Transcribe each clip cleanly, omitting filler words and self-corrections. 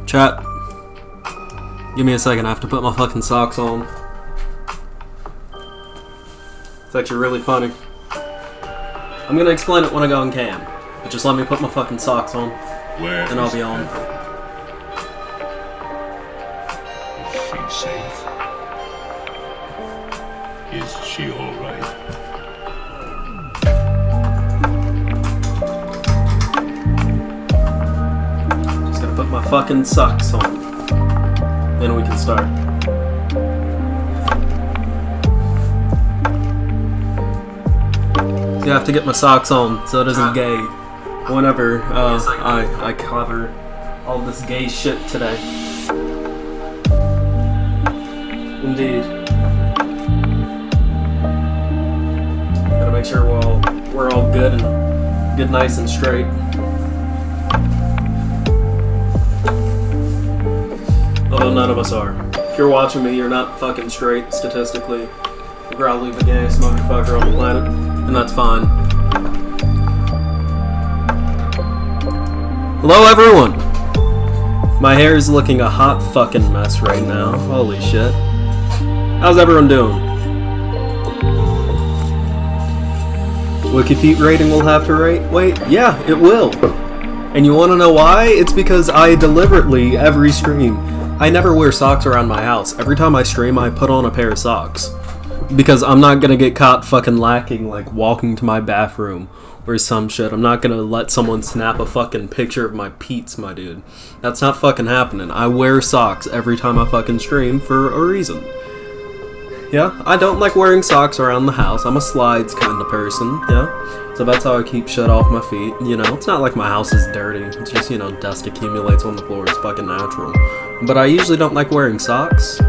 Chat, give me a second, I have to put my fucking socks on. It's actually really funny. I'm gonna explain it when I go on cam, but just let me put my fucking socks on, and I'll be on. Is she safe? Is she alright? Just gotta put my fucking socks on. Then we can start. So you have to get my socks on so it isn't gay whenever I cover all this gay shit today. Indeed. Gotta make sure we're all good and good, nice and straight. Although none of us are. If you're watching me, you're not fucking straight, statistically. You're probably the gayest motherfucker on the planet, and that's fine. Hello everyone! My hair is looking a hot fucking mess right now. Holy shit. How's everyone doing? WikiFeet rating will have to wait? Yeah, it will. And you wanna know why? It's because I deliberately, every stream, I never wear socks around my house. Every time I stream, I put on a pair of socks. Because I'm not gonna get caught fucking lacking, like walking to my bathroom or some shit. I'm not gonna let someone snap a fucking picture of my Pete's, my dude. That's not fucking happening. I wear socks every time I fucking stream for a reason. Yeah, I don't like wearing socks around the house. I'm a slides kind of person, yeah? So that's how I keep shit off my feet, you know? It's not like my house is dirty. It's just, you know, dust accumulates on the floor. It's fucking natural. But I usually don't like wearing socks.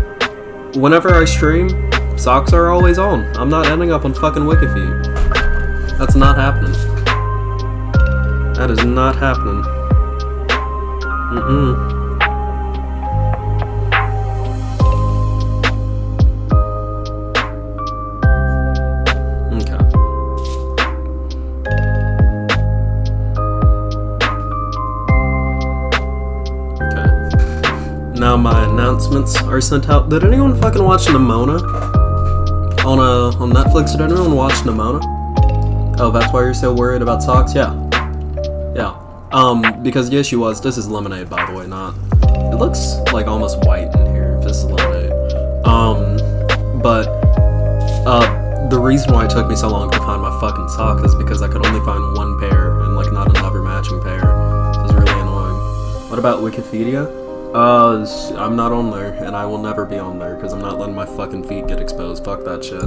Whenever I stream, socks are always on. I'm not ending up on fucking WikiFeet. That's not happening. That is not happening. Now my announcements are sent out. Did anyone fucking watch Nimona? On Netflix, did anyone watch Nimona? Oh, that's why you're so worried about socks? Yeah. Because the issue was, this is lemonade, by the way, not... It looks like almost white in here, if this is lemonade. The reason why it took me so long to find my fucking sock is because I could only find one pair, and like not another matching pair. It was really annoying. What about Wikipedia? I'm not on there, and I will never be on there, because I'm not letting my fucking feet get exposed. Fuck that shit.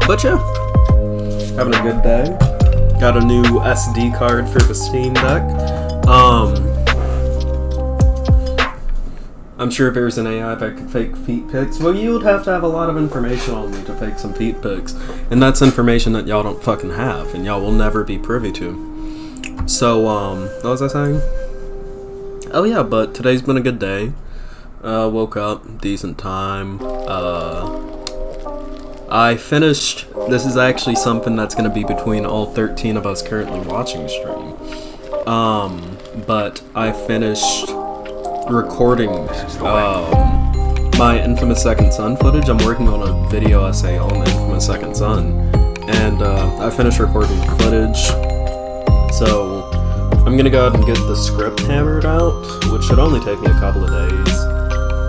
But yeah, having a good day. Got a new SD card for the Steam Deck. I'm sure if there's an AI that could fake feet pics, well, you would have to have a lot of information on me to fake some feet pics. And that's information that y'all don't fucking have, and y'all will never be privy to. So, what was I saying? Oh yeah, but today's been a good day. Woke up, decent time. I finished, this is actually something that's gonna be between all 13 of us currently watching stream. But I finished recording my Infamous Second Son footage. I'm working on a video essay on Infamous Second Son, and I finished recording the footage, so I'm gonna go ahead and get the script hammered out, which should only take me a couple of days,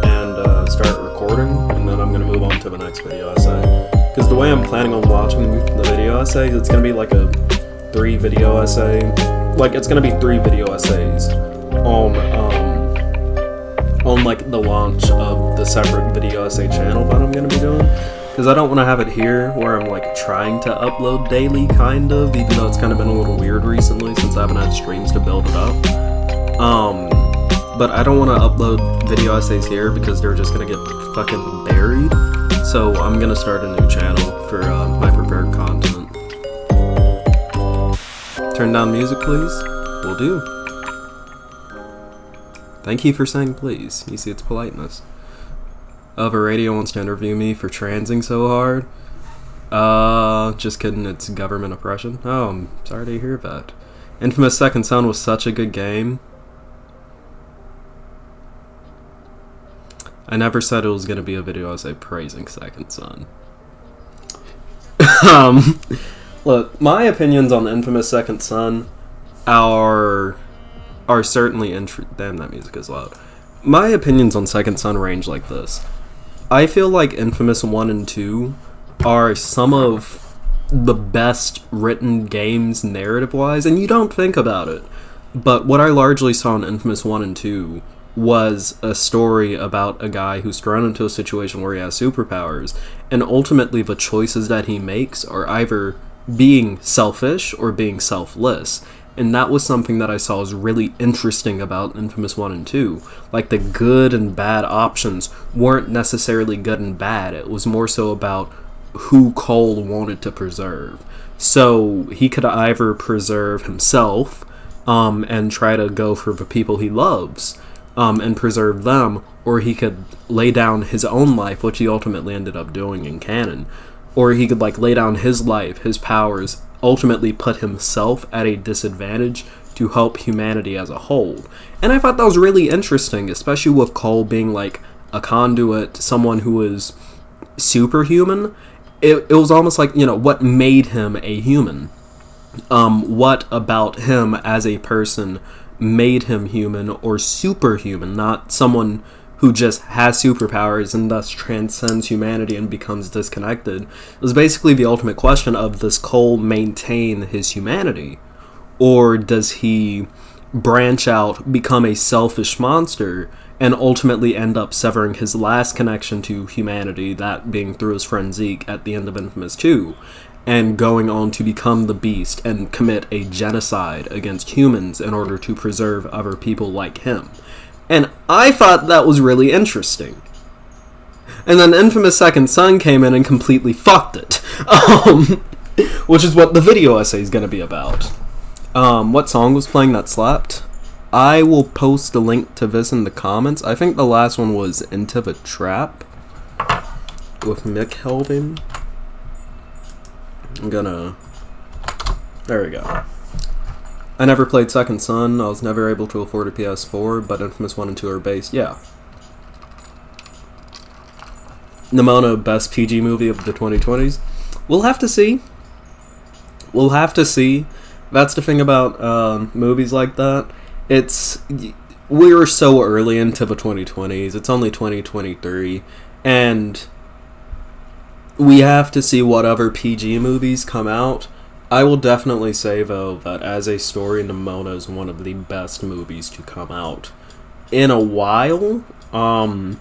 and start recording, and then I'm gonna move on to the next video essay. Because the way I'm planning on watching the video essay, it's gonna be like a 3 video essay, like it's gonna be 3 video essays on like the launch of the separate video essay channel that I'm gonna be doing, because I don't want to have it here where I'm like trying to upload daily, kind of, even though it's kind of been a little weird recently since I haven't had streams to build it up. But I don't want to upload video essays here because they're just gonna get fucking buried. So I'm gonna start a new channel for my prepared content. Turn down music, please. Will do. Thank you for saying please. You see, it's politeness. of a radio wants to interview me for transing so hard. Just kidding, it's government oppression. Oh, I'm sorry to hear that. Infamous Second Son was such a good game. I never said it was going to be a video essay praising Second Son. Look, my opinions on Infamous Second Son are certainly damn, that music is loud. My opinions on Second Son range like this. I feel like Infamous 1 and 2 are some of the best written games narrative-wise, and you don't think about it. But what I largely saw in Infamous 1 and 2 was a story about a guy who's thrown into a situation where he has superpowers, and ultimately the choices that he makes are either being selfish or being selfless. And that was something that I saw was really interesting about Infamous 1 and 2. Like, the good and bad options weren't necessarily good and bad. It was more so about who Cole wanted to preserve. So he could either preserve himself and try to go for the people he loves and preserve them, or he could lay down his own life, which he ultimately ended up doing in canon. Or he could, like, lay down his life, his powers, ultimately put himself at a disadvantage to help humanity as a whole. And I thought that was really interesting, especially with Cole being, like, a conduit, someone who was superhuman. It was almost like, you know, what made him a human? What about him as a person made him human or superhuman, not someone who just has superpowers and thus transcends humanity and becomes disconnected? It was basically the ultimate question of, does Cole maintain his humanity? Or does he branch out, become a selfish monster, and ultimately end up severing his last connection to humanity, that being through his friend Zeke at the end of Infamous 2, and going on to become the Beast and commit a genocide against humans in order to preserve other people like him? And I thought that was really interesting. And then Infamous Second Son came in and completely fucked it. Which is what the video essay is going to be about. What song was playing that slapped? I will post a link to this in the comments. I think the last one was Into the Trap with Mick Helvin. There we go. I never played Second Son. I was never able to afford a PS4, but Infamous 1 and 2 are based. Yeah. Nimona, best PG movie of the 2020s? We'll have to see. We'll have to see. That's the thing about movies like that. We were so early into the 2020s. It's only 2023. And we have to see what other PG movies come out. I will definitely say, though, that as a story, Nimona is one of the best movies to come out in a while. And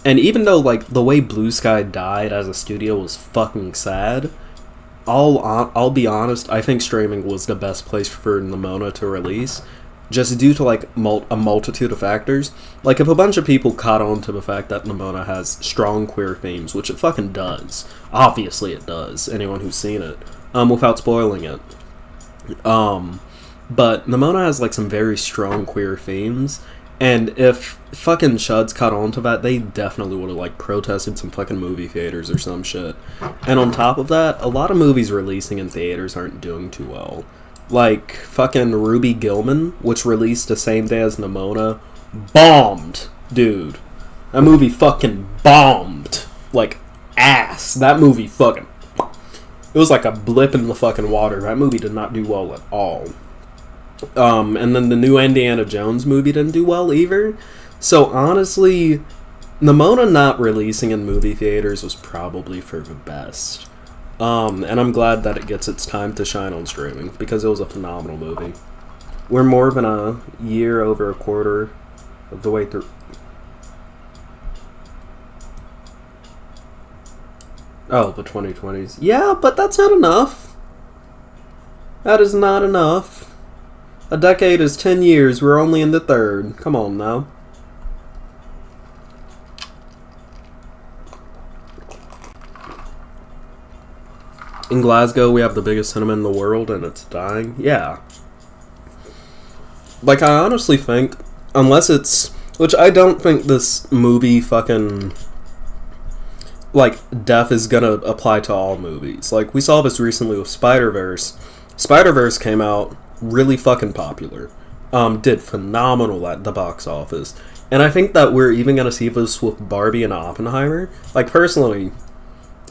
even though, like, the way Blue Sky died as a studio was fucking sad, I'll be honest, I think streaming was the best place for Nimona to release, just due to, like, a multitude of factors. Like, if a bunch of people caught on to the fact that Nimona has strong queer themes, which it fucking does, obviously it does, anyone who's seen it, without spoiling it. But Nimona has, like, some very strong queer themes, and if fucking CHUDs caught on to that, they definitely would have, like, protested some fucking movie theaters or some shit. And on top of that, a lot of movies releasing in theaters aren't doing too well. Like, fucking Ruby Gilman, which released the same day as Nimona, bombed, dude. That movie fucking bombed. Like, ass. That movie fucking... It was like a blip in the fucking water. That movie did not do well at all. And then the new Indiana Jones movie didn't do well either. So honestly, Nimona not releasing in movie theaters was probably for the best. And I'm glad that it gets its time to shine on streaming, because it was a phenomenal movie. We're more than a year, over a quarter of the way through. Oh, the 2020s. Yeah, but that's not enough. That is not enough. A decade is 10 years. We're only in the third. Come on now. In Glasgow, we have the biggest cinema in the world, and it's dying. Yeah. Like, I honestly think, unless it's... Which I don't think this movie fucking like, death is gonna apply to all movies. Like, we saw this recently with Spider-Verse. Spider-Verse came out really fucking popular. Did phenomenal at the box office. And I think that we're even gonna see this with Barbie and Oppenheimer. Like, personally,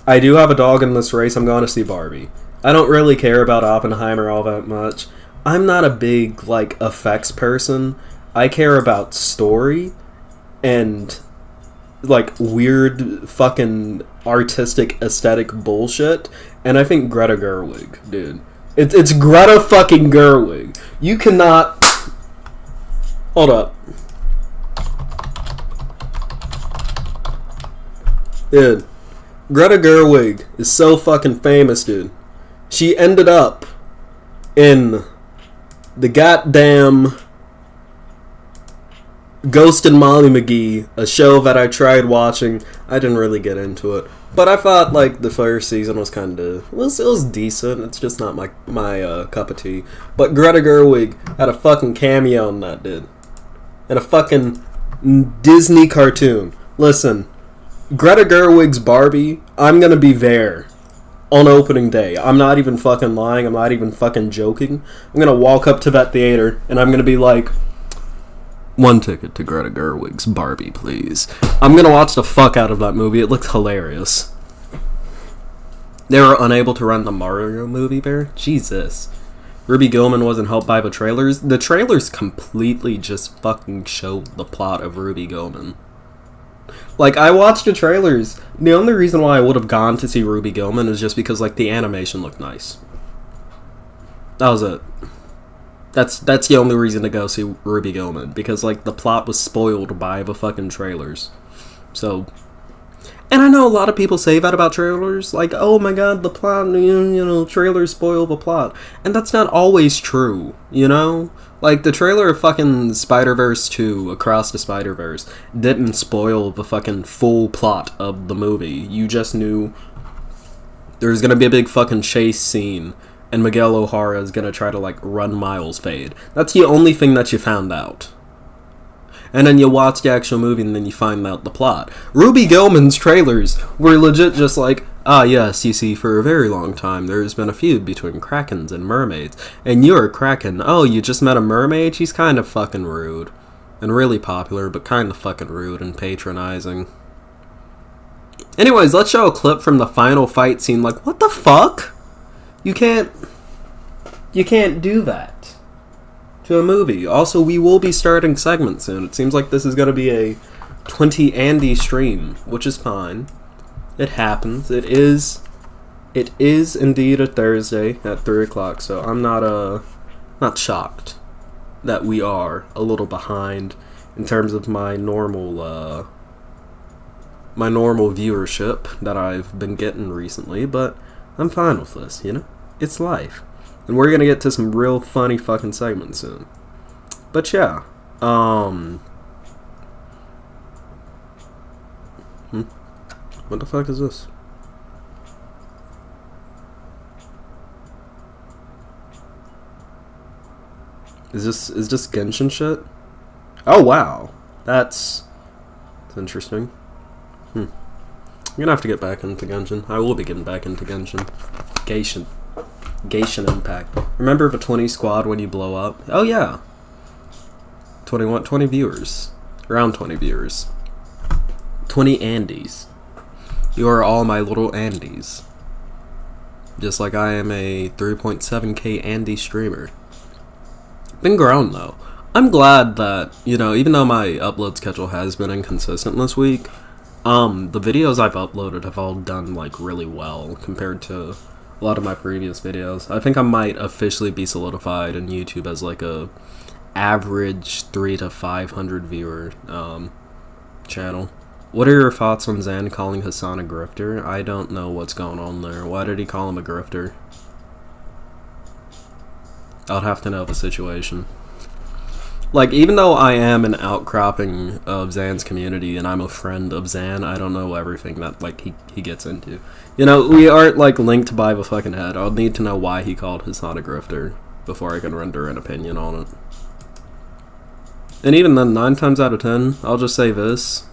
I do have a dog in this race. I'm going to see Barbie. I don't really care about Oppenheimer all that much. I'm not a big, like, effects person. I care about story and, like, weird fucking artistic aesthetic bullshit. And I think Greta Gerwig, dude. It's Greta fucking Gerwig. You cannot... Hold up. Dude. Greta Gerwig is so fucking famous, dude. She ended up in the goddamn Ghost and Molly McGee, a show that I tried watching. I didn't really get into it, but I thought like the first season was kind of it was decent. It's just not my cup of tea. But Greta Gerwig had a fucking cameo in that, dude, in a fucking Disney cartoon. Listen. Greta Gerwig's Barbie, I'm gonna be there on opening day. I'm not even fucking lying. I'm not even fucking joking. I'm gonna walk up to that theater and I'm gonna be like, 1 ticket to Greta Gerwig's Barbie, please. I'm gonna watch the fuck out of that movie. It looks hilarious. They were unable to run the Mario movie there? Jesus. Ruby Gillman wasn't helped by the trailers. The trailers completely just fucking show the plot of Ruby Gillman. Like, I watched the trailers. The only reason why I would have gone to see Ruby Gillman is just because, like, the animation looked nice. That was it. That's the only reason to go see Ruby Gillman. Because, like, the plot was spoiled by the fucking trailers. So... And I know a lot of people say that about trailers. Like, oh my god, the plot, you know, trailers spoil the plot. And that's not always true, you know? Like, the trailer of fucking Spider-Verse 2, Across the Spider-Verse, didn't spoil the fucking full plot of the movie. You just knew there's gonna be a big fucking chase scene, and Miguel O'Hara is gonna try to, like, run Miles fade. That's the only thing that you found out. And then you watch the actual movie and then you find out the plot. Ruby Gillman's trailers were legit just like, ah yes, you see, for a very long time there's been a feud between Krakens and mermaids. And you're a Kraken. Oh, you just met a mermaid? She's kind of fucking rude. And really popular, but kind of fucking rude and patronizing. Anyways, let's show a clip from the final fight scene. Like, what the fuck? You can't do that to a movie. Also, we will be starting segments soon. It seems like this is going to be a 20 Andy stream, which is fine. It happens. It is indeed a Thursday at 3 o'clock, so I'm not shocked that we are a little behind in terms of my normal viewership that I've been getting recently, but I'm fine with this, you know? It's life. And we're gonna get to some real funny fucking segments soon. But yeah, what the fuck is this? Is this Genshin shit? Oh wow, that's interesting. I'm gonna have to get back into Genshin. I will be getting back into Genshin. Genshin Impact. Remember the 20 squad when you blow up? Oh yeah. 20 viewers. Around 20 viewers. 20 Andys. You are all my little Andys. Just like I am a 3.7k Andy streamer. Been growing though. I'm glad that, you know, even though my upload schedule has been inconsistent this week, the videos I've uploaded have all done like really well compared to a lot of my previous videos. I think I might officially be solidified in YouTube as like a average 300 to 500 viewer channel. What are your thoughts on Zan calling Hassan a grifter? I don't know what's going on there. Why did he call him a grifter? I'd have to know the situation. Like, even though I am an outcropping of Zan's community and I'm a friend of Zan, I don't know everything that, like, he gets into. You know, we aren't, like, linked by the fucking head. I'll need to know why he called Hassan a grifter before I can render an opinion on it. And even then, 9 times out of 10, I'll just say this.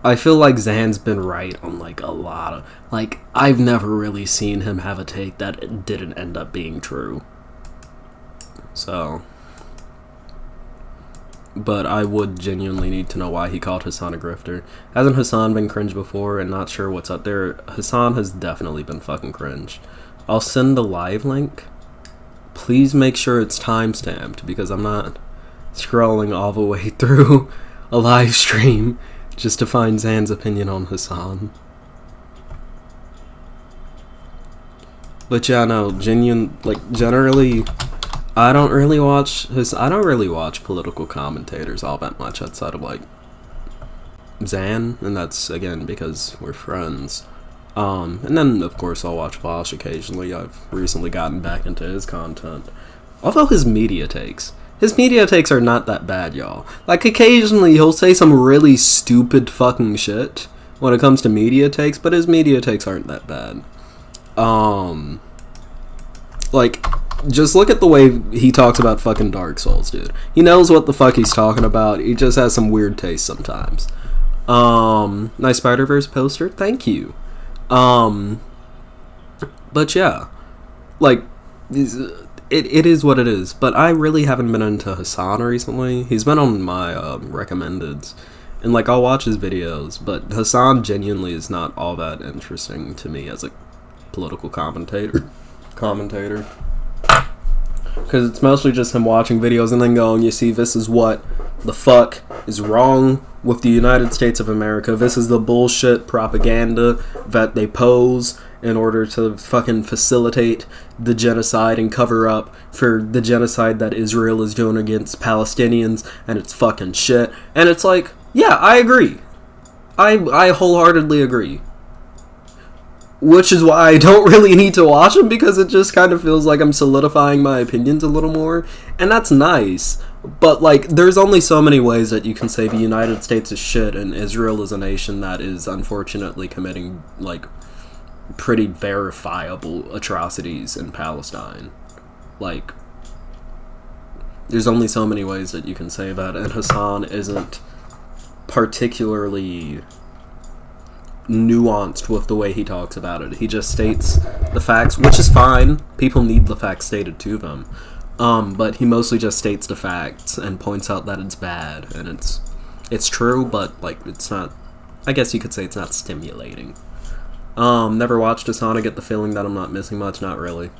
I feel like Zan's been right on, like, a lot of... Like, I've never really seen him have a take that didn't end up being true. So... But I would genuinely need to know why he called Hassan a grifter. Hasn't Hassan been cringe before and not sure what's up there? Hassan has definitely been fucking cringe. I'll send the live link. Please make sure it's timestamped, because I'm not scrolling all the way through a live stream just to find Zan's opinion on Hassan. But yeah, no, generally, I don't really watch political commentators all that much outside of, like, Zan, and that's, again, because we're friends. And then, of course, I'll watch Vosh occasionally. I've recently gotten back into his content. Although his media takes are not that bad, y'all. Like, occasionally he'll say some really stupid fucking shit when it comes to media takes, but his media takes aren't that bad. Like, just look at the way he talks about fucking Dark Souls, dude. He knows what the fuck he's talking about. He just has some weird taste sometimes. Nice Spider-Verse poster. Thank you. But yeah, like, it is what it is. But I really haven't been into Hassan recently. He's been on my recommendeds, and like, I'll watch his videos, but Hassan genuinely is not all that interesting to me as a political commentator. Because it's mostly just him watching videos and then going, you see, this is what the fuck is wrong with the United States of America. This is the bullshit propaganda that they pose in order to fucking facilitate the genocide and cover up for the genocide that Israel is doing against Palestinians, and it's fucking shit. And it's like, yeah, I agree. I wholeheartedly agree. Which is why I don't really need to watch them, because it just kind of feels like I'm solidifying my opinions a little more. And that's nice. But, like, there's only so many ways that you can say the United States is shit and Israel is a nation that is unfortunately committing, like, pretty verifiable atrocities in Palestine. Like, there's only so many ways that you can say that, and Hassan isn't particularly nuanced with the way he talks about it. He just states the facts, which is fine. People need the facts stated to them. But he mostly just states the facts and points out that it's bad, and it's true, but, like, it's not, I guess you could say it's not stimulating. Never watched Hassan. I get the feeling that I'm not missing much. Not really.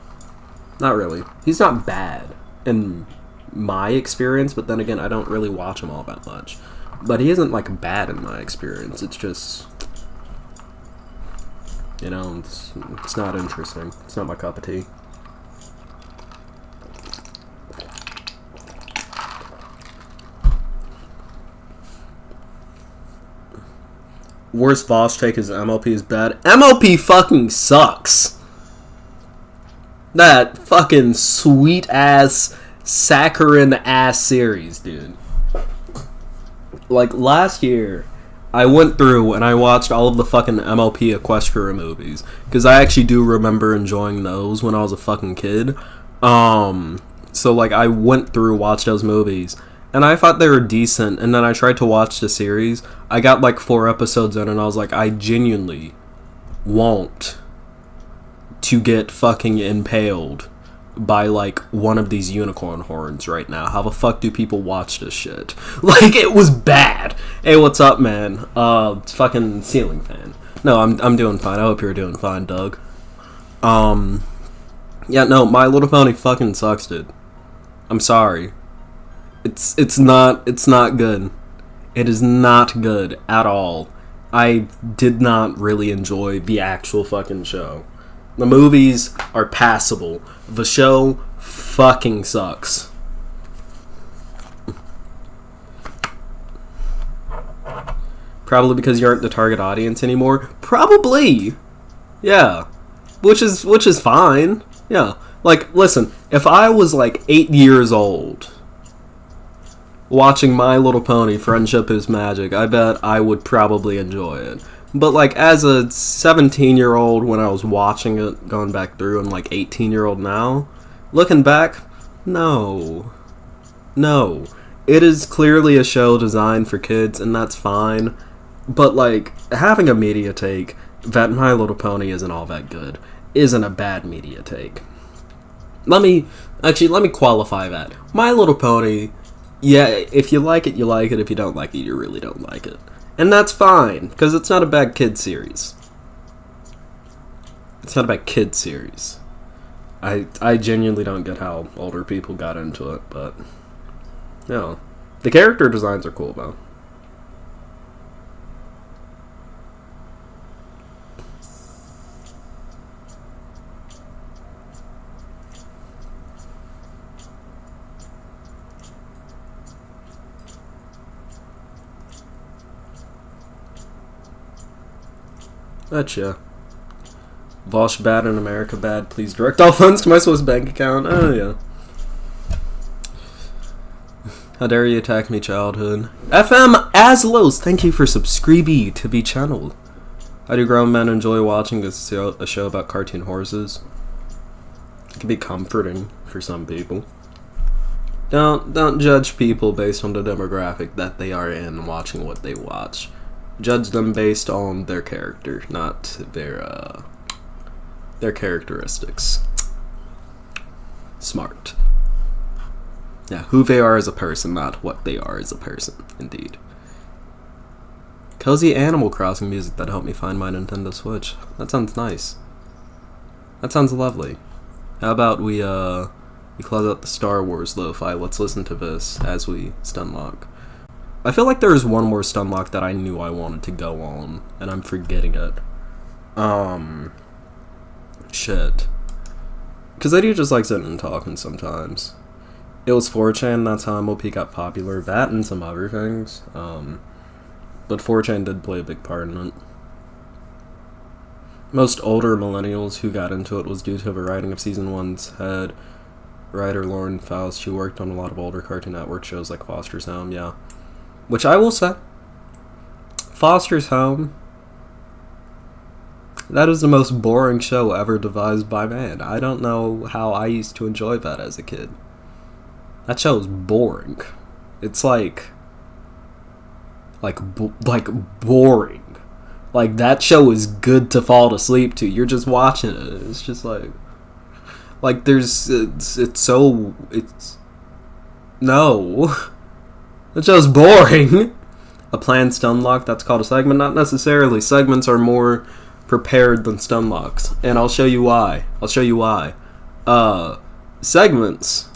He's not bad in my experience, but then again, I don't really watch him all that much. But he isn't, like, bad in my experience. It's just, you know, it's not interesting. It's not my cup of tea. Worst boss take is MLP is bad. MLP fucking sucks. That fucking sweet ass, saccharine ass series, dude. Like, last year, I went through and I watched all of the fucking MLP Equestria movies, because I actually do remember enjoying those when I was a fucking kid. So, like, I went through, watched those movies, and I thought they were decent, and then I tried to watch the series. I got, like, 4 episodes in, and I was like, I genuinely want to get fucking impaled by, like, one of these unicorn horns right now. How the fuck do people watch this shit? Like, it was bad. Hey, what's up, man? It's fucking ceiling fan. No, I'm doing fine. I hope you're doing fine, Doug. Yeah, no, My Little Pony fucking sucks, dude. I'm sorry. It's not good. It is not good at all. I did not really enjoy the actual fucking show. The movies are passable. The show fucking sucks. Probably because you aren't the target audience anymore. Probably. Yeah. Which is fine. Yeah. Like, listen, if I was like 8 years old watching My Little Pony Friendship is Magic, I bet I would probably enjoy it. But, like, as a 17-year-old when I was watching it, going back through, and, like, 18-year-old now, looking back, no. No. It is clearly a show designed for kids, and that's fine. But, like, having a media take that My Little Pony isn't all that good isn't a bad media take. Let me qualify that. My Little Pony, yeah, if you like it, you like it. If you don't like it, you really don't like it. And that's fine, because it's not a bad kid series. It's not a bad kid series. I genuinely don't get how older people got into it, but, you know, the character designs are cool, though. Gotcha. Vosh bad in America bad. Please direct all funds to my Swiss bank account. Oh, yeah. How dare you attack me, childhood. FM Aslos, thank you for subscribing to the channel. How do grown men enjoy watching a show about cartoon horses? It can be comforting for some people. Don't judge people based on the demographic that they are in watching what they watch. Judge them based on their character, not their characteristics. Smart. Yeah, who they are as a person, not what they are as a person, indeed. Cozy Animal Crossing music that helped me find my Nintendo Switch. That sounds nice. That sounds lovely. How about we close out the Star Wars lo-fi? Let's listen to this as we stunlock. I feel like there is one more stunlock that I knew I wanted to go on, and I'm forgetting it. Shit. Because I do just like sitting and talking sometimes. It was 4chan, that's how MLP got popular. That and some other things. But 4chan did play a big part in it. Most older millennials who got into it was due to the writing of Season 1's head writer Lauren Faust, who worked on a lot of older Cartoon Network shows like Foster's Home, yeah. Which I will say, Foster's Home, that is the most boring show ever devised by man. I don't know how I used to enjoy that as a kid. That show is boring. It's like boring. Like, that show is good to fall asleep to. You're just watching it. It's just like no. That show's boring. A planned stunlock, that's called a segment. Not necessarily. Segments are more prepared than stunlocks. And I'll show you why. Segments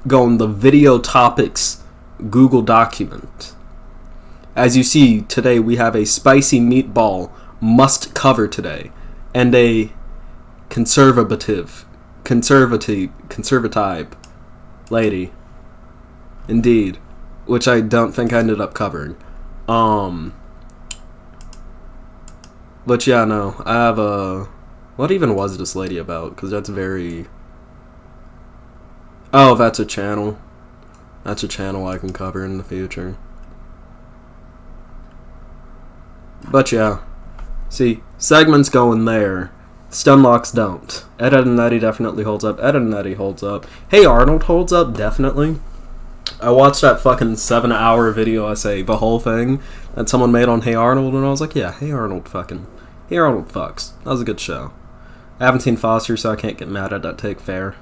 go in the video topics Google document. As you see, today we have a spicy meatball must cover today. And a conservative lady. Indeed. Which I don't think I ended up covering. But yeah, no. I have a... What even was this lady about? Because that's very... Oh, that's a channel. That's a channel I can cover in the future. But yeah. See, segments go in there. Stunlocks don't. Ed, and Eddie definitely holds up. Ed, and Eddie holds up. Hey Arnold holds up, definitely. I watched that fucking 7-hour video essay, the whole thing, that someone made on Hey Arnold, and I was like, yeah, Hey Arnold fucks. That was a good show. I haven't seen Foster, so I can't get mad at that take, fair.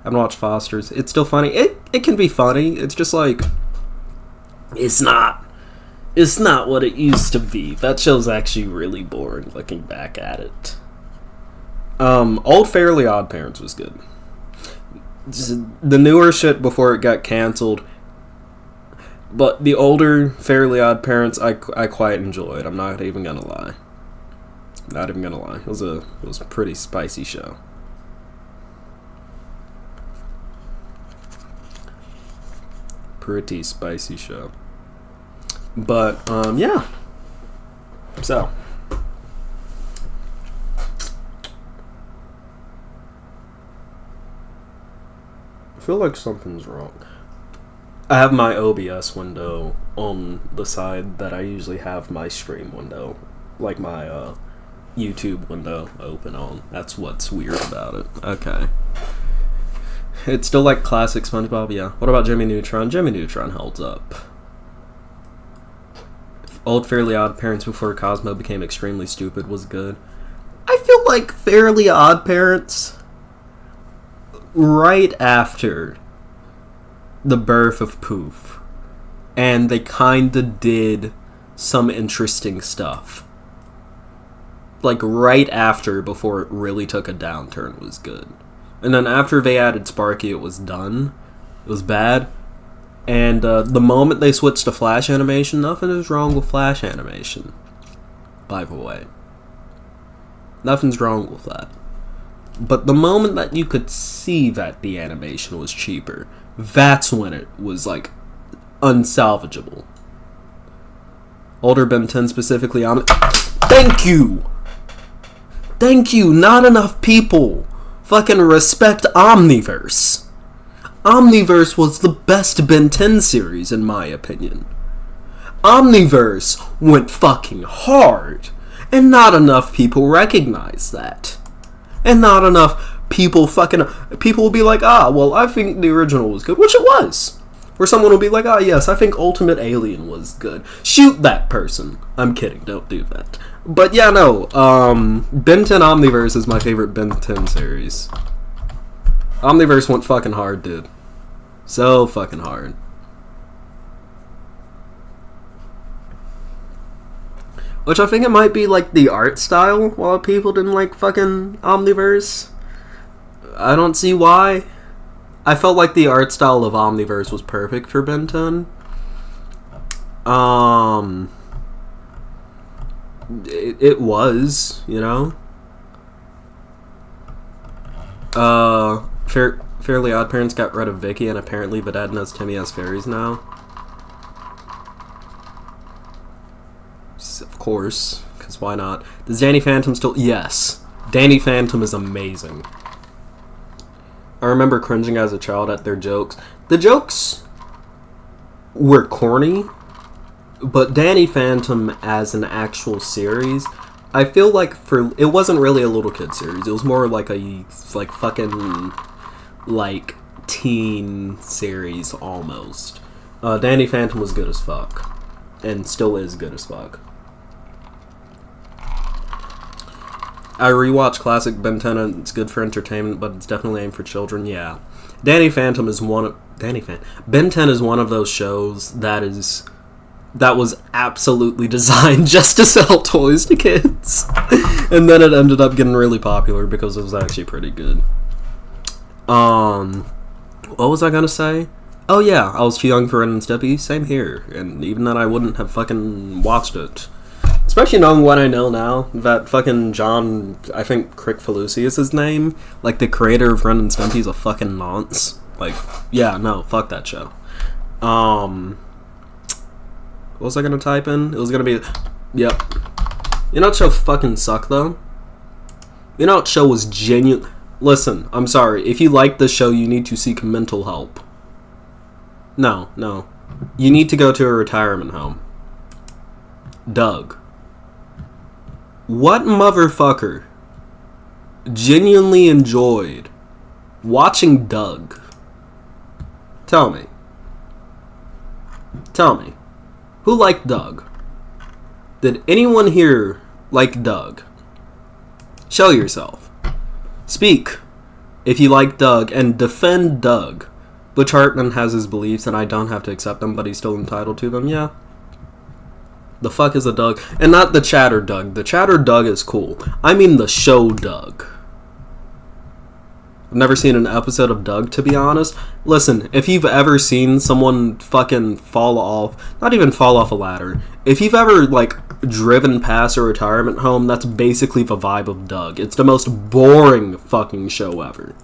I haven't watched Foster's. It's still funny. It can be funny. It's just like, it's not what it used to be. That show's actually really boring looking back at it. Old Fairly Odd Parents was good. The newer shit before it got canceled, but the older Fairly Odd Parents I quite enjoyed. I'm not even gonna lie. It was a pretty spicy show. Pretty spicy show. But yeah. So I feel like something's wrong. I have my OBS window on the side that I usually have my stream window, like my YouTube window open on. That's what's weird about it. Okay. It's still like classic SpongeBob, yeah. What about Jimmy Neutron? Jimmy Neutron holds up. Old Fairly Odd Parents before Cosmo became extremely stupid was good. I feel like Fairly Odd Parents, right after the birth of Poof, and they kinda did some interesting stuff. Like, right after, before it really took a downturn, was good. And then after they added Sparky, it was done. It was bad. And the moment they switched to Flash animation, nothing is wrong with Flash animation, by the way. Nothing's wrong with that. But the moment that you could see that the animation was cheaper, that's when it was, like, unsalvageable. Older Ben 10 specifically, Thank you! Thank you! Not enough people fucking respect Omniverse. Omniverse was the best Ben 10 series, in my opinion. Omniverse went fucking hard, and not enough people recognize that. And not enough people will be like, well, I think the original was good, which it was. Or someone will be like, yes, I think Ultimate Alien was good. Shoot that person. I'm kidding, don't do that. But yeah, no, Ben 10 Omniverse is my favorite Ben 10 series. Omniverse went fucking hard, dude. So fucking hard. Which I think it might be like the art style why people didn't like fucking Omniverse. I don't see why. I felt like the art style of Omniverse was perfect for Ben 10. It was, you know. Fairly Odd Parents got rid of Vicky, and apparently the dad knows Timmy has fairies now. Of course, because why not? Does Danny Phantom still... Yes. Danny Phantom is amazing. I remember cringing as a child at their jokes. The jokes were corny, but Danny Phantom as an actual series, I feel like it wasn't really a little kid series. It was more like a fucking teen series almost. Danny Phantom was good as fuck, and still is good as fuck. I rewatched classic Ben 10 and it's good for entertainment, but it's definitely aimed for children. Yeah, Ben 10 is one of those shows that was absolutely designed just to sell toys to kids. And then it ended up getting really popular because it was actually pretty good. What was I gonna say? Oh yeah, I was too young for Ren and Stimpy. Same here. And even then I wouldn't have fucking watched it. Especially knowing what I know now, that fucking John, I think Crick-Falusi is his name, like the creator of Ren and Stimpy is a fucking nonce. Like, yeah, no, fuck that show. What was I gonna type in? It was gonna be, yep. You know what show fucking sucked, though? You know what show was genuine? Listen, I'm sorry, if you like this show, you need to seek mental help. No. You need to go to a retirement home. Doug. What motherfucker genuinely enjoyed watching Doug? Tell me. Who liked Doug? Did anyone here like Doug? Show yourself. Speak if you like Doug and defend Doug. Butch Hartman has his beliefs and I don't have to accept them, but he's still entitled to them, yeah. The fuck is a Doug? And not the Chatter Doug. The Chatter Doug is cool. I mean the show Doug. I've never seen an episode of Doug, to be honest. Listen, if you've ever seen someone fucking fall off, not even fall off a ladder, if you've ever, driven past a retirement home, that's basically the vibe of Doug. It's the most boring fucking show ever.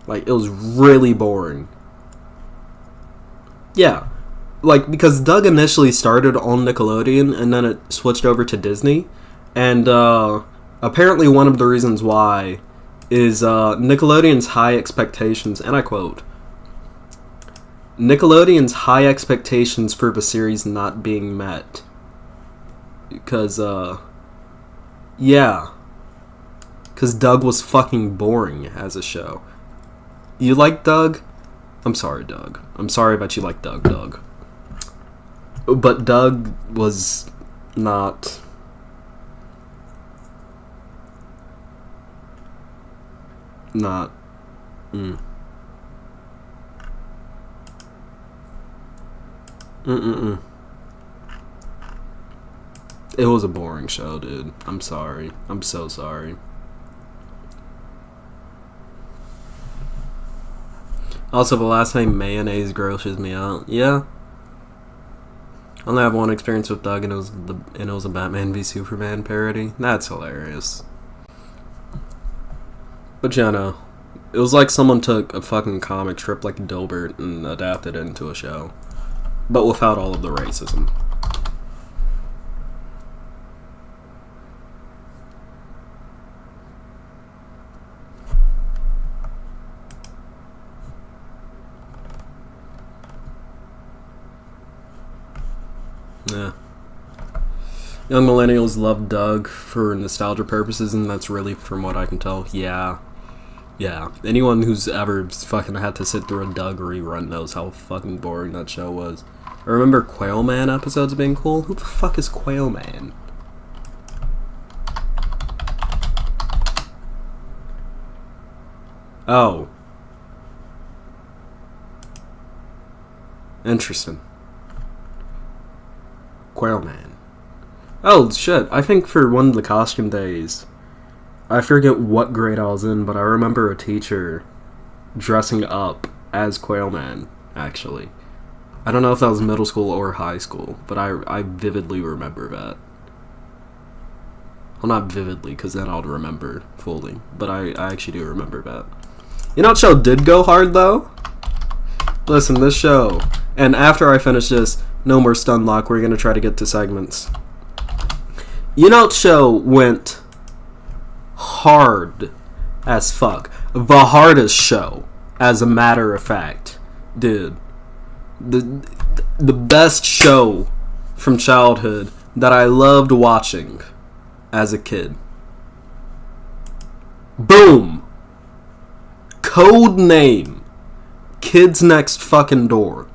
It was really boring. Yeah, because Doug initially started on Nickelodeon, and then it switched over to Disney, and, apparently one of the reasons why is, Nickelodeon's high expectations, and I quote, Nickelodeon's high expectations for the series not being met. Because, yeah. Because Doug was fucking boring as a show. You like Doug? I'm sorry, Doug. I'm sorry that you like Doug. But Doug was not... Not... It was a boring show, dude. I'm sorry. I'm so sorry. Also, the last time mayonnaise grosses me out. Yeah. I only have one experience with Doug, and it was a Batman v Superman parody. That's hilarious. But yeah, no. It was like someone took a fucking comic strip like Dilbert and adapted it into a show. But without all of the racism. Yeah. Young millennials love Doug for nostalgia purposes, and that's really, from what I can tell, yeah. Yeah. Anyone who's ever fucking had to sit through a Doug rerun knows how fucking boring that show was. I remember Quail Man episodes being cool. Who the fuck is Quail Man? Oh. Interesting. Quail Man. Oh, shit. I think for one of the costume days, I forget what grade I was in, but I remember a teacher dressing up as Quail Man, actually. I don't know if that was middle school or high school, but I vividly remember that. Well, not vividly, because then I'll remember fully, but I actually do remember that. You know what show did go hard, though? Listen, this show, and after I finish this, no more stun lock, we're going to try to get to segments. You know what show went hard as fuck? The hardest show, as a matter of fact. Dude. The best show from childhood that I loved watching as a kid. Boom! Code name. Kids Next fucking Door.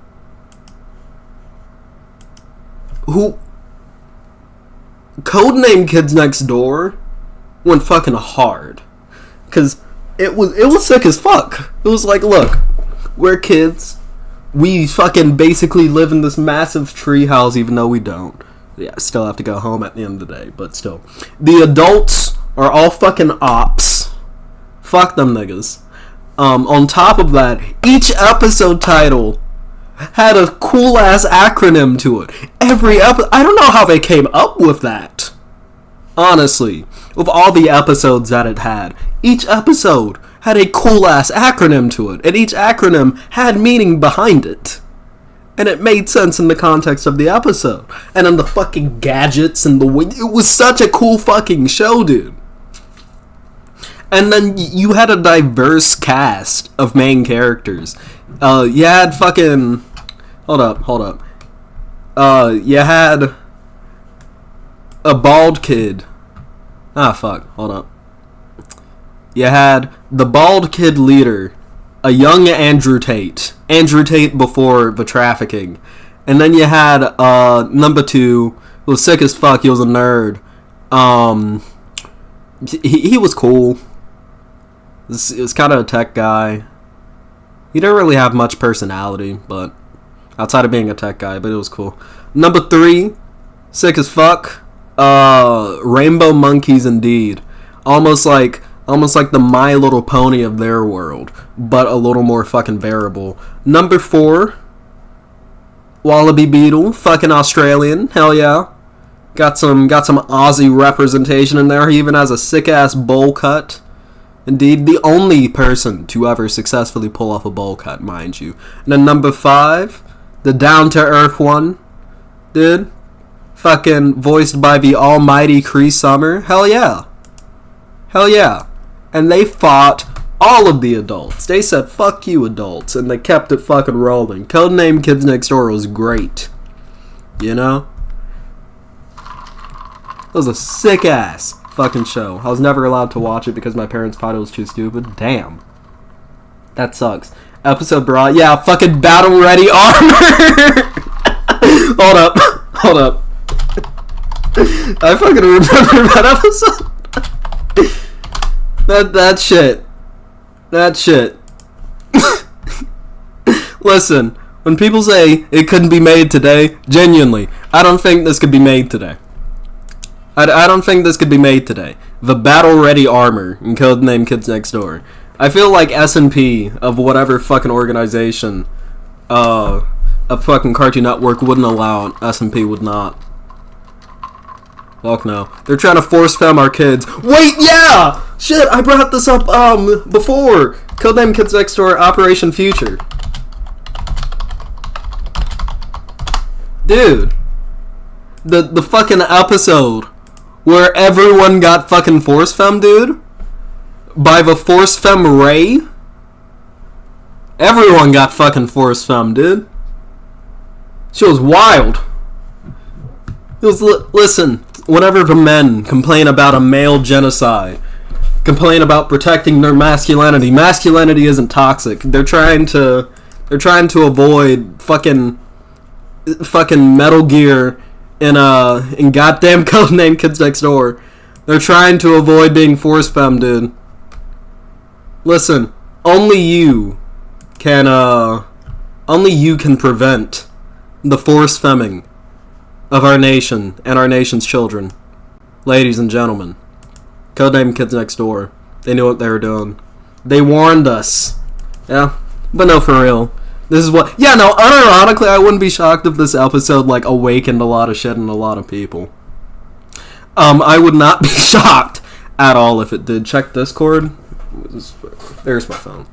Who? Codename Kids Next Door went fucking hard. Cause it was sick as fuck. It was like, look, we're kids. We fucking basically live in this massive tree house, even though we don't. Yeah, still have to go home at the end of the day, but still. The adults are all fucking ops. Fuck them niggas. On top of that, each episode title had a cool ass acronym to it. Every episode, I don't know how they came up with that. Honestly, with all the episodes that it had, each episode had a cool ass acronym to it, and each acronym had meaning behind it. And it made sense in the context of the episode. And then the fucking gadgets and it was such a cool fucking show, dude. And then you had a diverse cast of main characters. You had fucking... Hold up. You had a bald kid. Hold up. You had the bald kid leader, a young Andrew Tate. Andrew Tate before the trafficking. And then you had number 2, who was sick as fuck, he was a nerd. He was cool. He was kind of a tech guy. He didn't really have much personality, but outside of being a tech guy, but it was cool. Number 3, sick as fuck. Rainbow Monkeys indeed. Almost like the My Little Pony of their world, but a little more fucking bearable. Number 4, Wallaby Beetle, fucking Australian, hell yeah. Got some Aussie representation in there. He even has a sick ass bowl cut. Indeed, the only person to ever successfully pull off a bowl cut, mind you. And then number 5, the down-to-earth one, dude. Fucking voiced by the almighty Cree Summer. Hell yeah. Hell yeah. And they fought all of the adults. They said, fuck you, adults. And they kept it fucking rolling. Codename Kids Next Door was great. You know? It was a sick-ass fucking show. I was never allowed to watch it because my parents thought it was too stupid. Damn. That sucks. Episode brought, yeah, fucking battle ready armor. Hold up. I fucking remember that episode. That shit. Listen, when people say it couldn't be made today, genuinely, I don't think this could be made today. I don't think this could be made today. The battle ready armor in Codename Kids Next Door. I feel like S&P of whatever fucking organization a fucking Cartoon Network wouldn't allow it. S&P would not. Fuck no. They're trying to force fem our kids. Wait, yeah! Shit, I brought this up before. Codename Kids Next Door Operation Future. Dude. The fucking episode where everyone got fucking force fem, dude. By the force fem Ray. Everyone got fucking force fem, dude. She was wild. It was listen, whenever the men complain about a male genocide, complain about protecting their masculinity isn't toxic. They're trying to avoid fucking Metal Gear in goddamn Codename Kids Next Door. They're trying to avoid being force fem, dude. Listen, only you can prevent the force femming of our nation and our nation's children. Ladies and gentlemen, Codename Kids Next Door. They knew what they were doing. They warned us. Yeah, but no, for real. This is what... Yeah, no, unironically, I wouldn't be shocked if this episode, like, awakened a lot of shit in a lot of people. I would not be shocked at all if it did. Check Discord. There's my phone.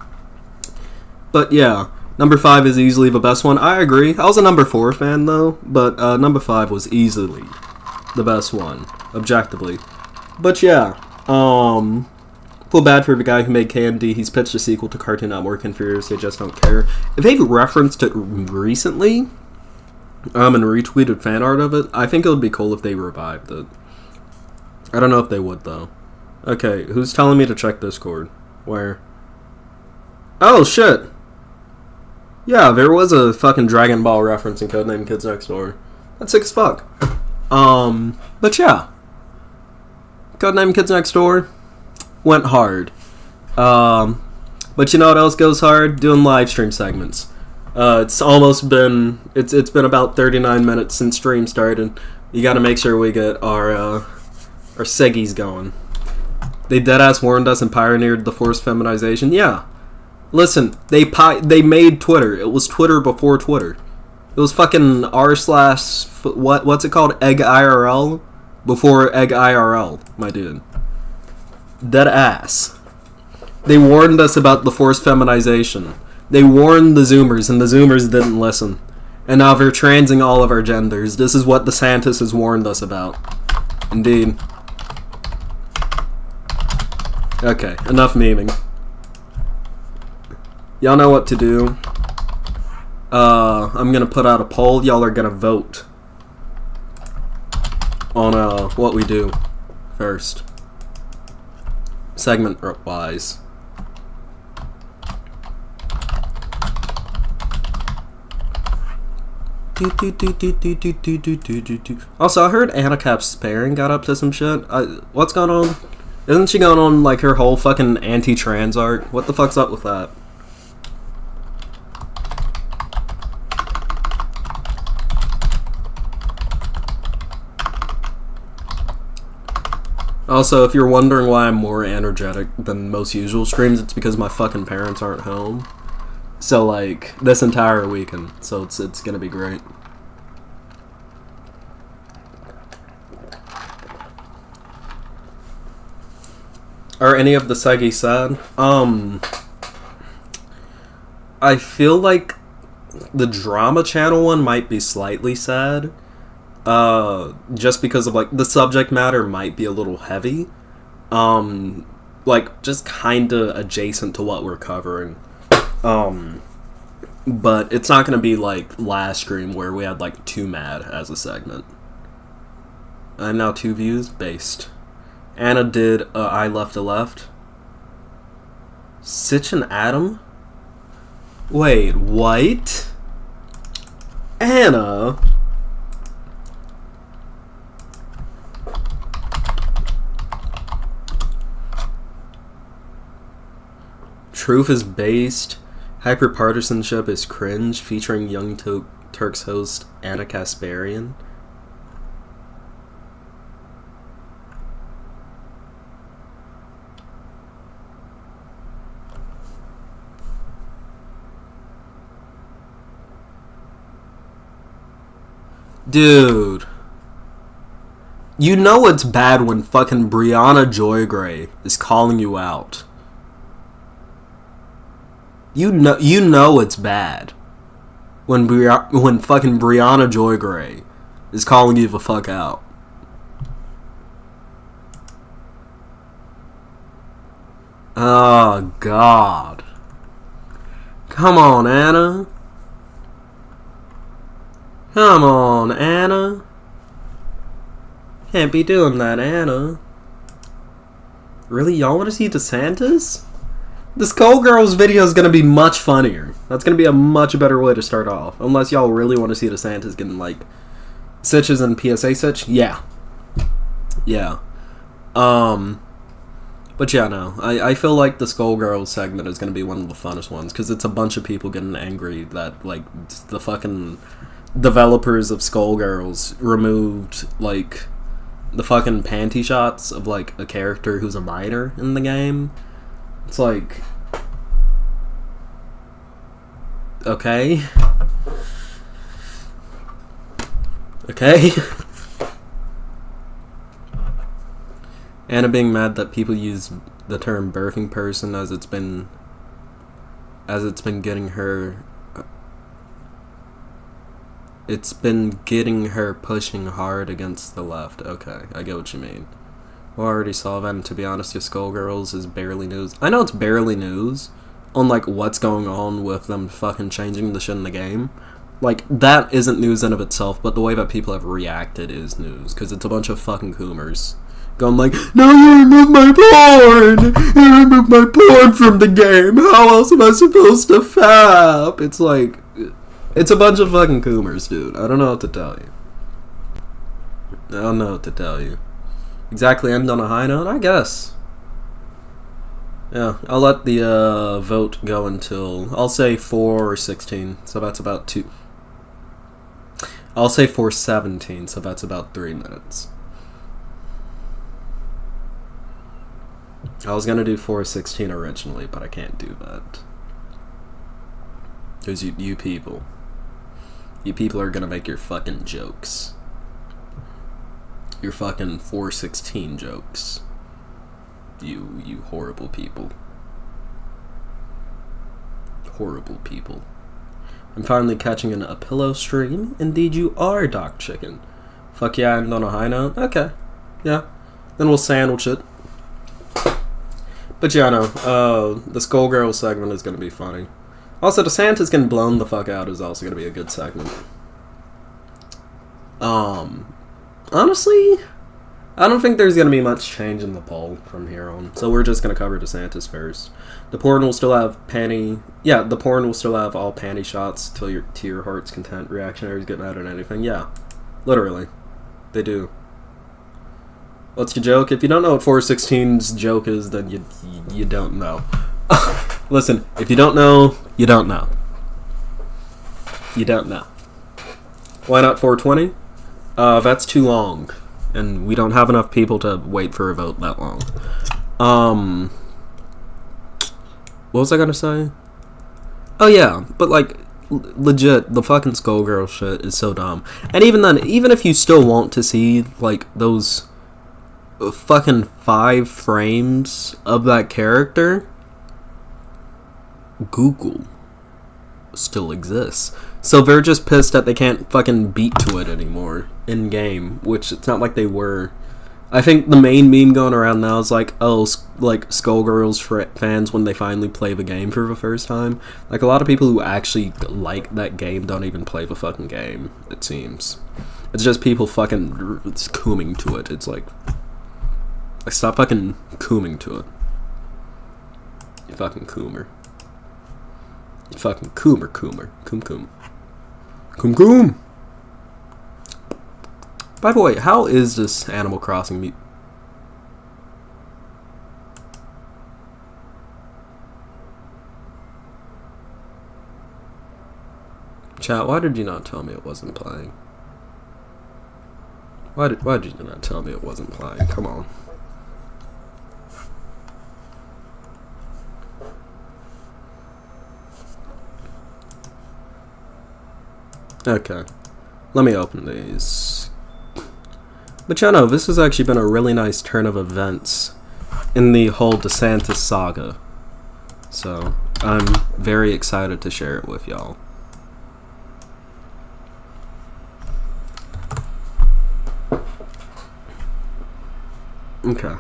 But yeah, number 5 is easily the best one. I agree. I was a number 4 fan though, but number 5 was easily the best one, objectively. But yeah, feel bad for the guy who made KMD. He's pitched a sequel to Cartoon Network and Furious. They just don't care. If they've referenced it recently, and retweeted fan art of it, I think it would be cool if they revived it. I don't know if they would though. Okay, who's telling me to check Discord? Where? Oh, shit! Yeah, there was a fucking Dragon Ball reference in Codename Kids Next Door. That's sick as fuck. But yeah. Codename Kids Next Door went hard. But you know what else goes hard? Doing live stream segments. It's almost been... It's been about 39 minutes since stream started. You gotta make sure we get our seggies going. They deadass warned us and pioneered the forced feminization. Yeah. Listen, they made Twitter. It was Twitter before Twitter. It was fucking what's it called? Egg IRL? Before Egg IRL, my dude. Deadass. They warned us about the forced feminization. They warned the Zoomers, and the Zoomers didn't listen. And now they're transing all of our genders. This is what DeSantis has warned us about. Indeed. Okay, enough memeing. Y'all know what to do. I'm gonna put out a poll. Y'all are gonna vote on what we do first. Segment wise. Also, I heard Anna Cap's sparing got up to some shit. What's going on? Isn't she going on like her whole fucking anti-trans art? What the fuck's up with that? Also, if you're wondering why I'm more energetic than most usual streams, it's because my fucking parents aren't home. So, like, this entire weekend. So it's gonna be great. Are any of the Segi sad? I feel like the drama channel one might be slightly sad. Just because of, like, the subject matter might be a little heavy. Like, just kinda adjacent to what we're covering. But it's not gonna be like last stream where we had, like, 2 mad as a segment. I'm now 2 views based. Anna did I Left a Left. Sitch and Adam? Wait, what? Anna? Truth is based. Hyperpartisanship is cringe, featuring Young Turks host Anna Kasparian. Dude. You know it's bad when fucking Brianna Joy Gray is calling you out. You know it's bad when fucking Brianna Joy Gray is calling you the fuck out. Oh God. Come on, Anna. Come on, Anna. Can't be doing that, Anna. Really? Y'all want to see DeSantis? The Skullgirls video is going to be much funnier. That's going to be a much better way to start off. Unless y'all really want to see DeSantis getting, like, sitches and PSA sitch. Yeah. Yeah. But yeah, no. I feel like the Skullgirls segment is going to be one of the funnest ones. Because it's a bunch of people getting angry that, like, the fucking developers of Skullgirls removed, like, the fucking panty shots of, like, a character who's a minor in the game. It's like, okay. Okay. Anna being mad that people use the term birthing person as it's been getting her. It's been getting her pushing hard against the left. Okay, I get what you mean. Well, I already saw that, and to be honest, your Skullgirls is barely news. I know it's barely news on, like, what's going on with them fucking changing the shit in the game. Like, that isn't news in of itself, but the way that people have reacted is news, because it's a bunch of fucking coomers going like, no, you removed my porn! You removed my porn from the game! How else am I supposed to fap? It's like, it's a bunch of fucking coomers, dude. I don't know what to tell you. I don't know what to tell you. Exactly, end on a high note, I guess. Yeah, I'll let the vote go until, I'll say 4:16, so that's about 2. I'll say 4:17, so that's about 3 minutes. I was gonna do 4:16 originally, but I can't do that. Because you people are gonna make your fucking jokes. Your fucking 4:16 jokes. You horrible people. Horrible people. I'm finally catching a pillow stream. Indeed you are, Doc Chicken. Fuck yeah, and on a high note? Okay. Yeah. Then we'll sandwich it. But yeah, no. The Skullgirls segment is gonna be funny. Also, DeSantis getting blown the fuck out is also gonna be a good segment. Honestly, I don't think there's going to be much change in the poll from here on. So we're just going to cover DeSantis first. The porn will still have the porn will still have all panty shots to your heart's content. Reactionaries get mad at anything. Yeah, literally. They do. What's your joke? If you don't know what 4:16's joke is, then you don't know. Listen, if you don't know, you don't know. You don't know. Why not 4:20? That's too long, and we don't have enough people to wait for a vote that long. What was I gonna say? Oh yeah, but like, legit, the fucking Skullgirl shit is so dumb. And even then, even if you still want to see, like, those fucking 5 frames of that character, Google still exists. So they're just pissed that they can't fucking beat to it anymore in-game, which it's not like they were. I think the main meme going around now is like, oh, like, Skullgirls fans when they finally play the game for the first time. Like, a lot of people who actually like that game don't even play the fucking game, it seems. It's just people fucking cooming to it. It's like stop fucking cooming to it. You fucking coomer. Fucking COOMER. Coom. By the way, how is this Animal Crossing Chat, why did you not tell me it wasn't playing? Why did you not tell me it wasn't playing? Come on. Okay. Let me open these. But yeah, no, this has actually been a really nice turn of events in the whole DeSantis saga. So, I'm very excited to share it with y'all. Okay.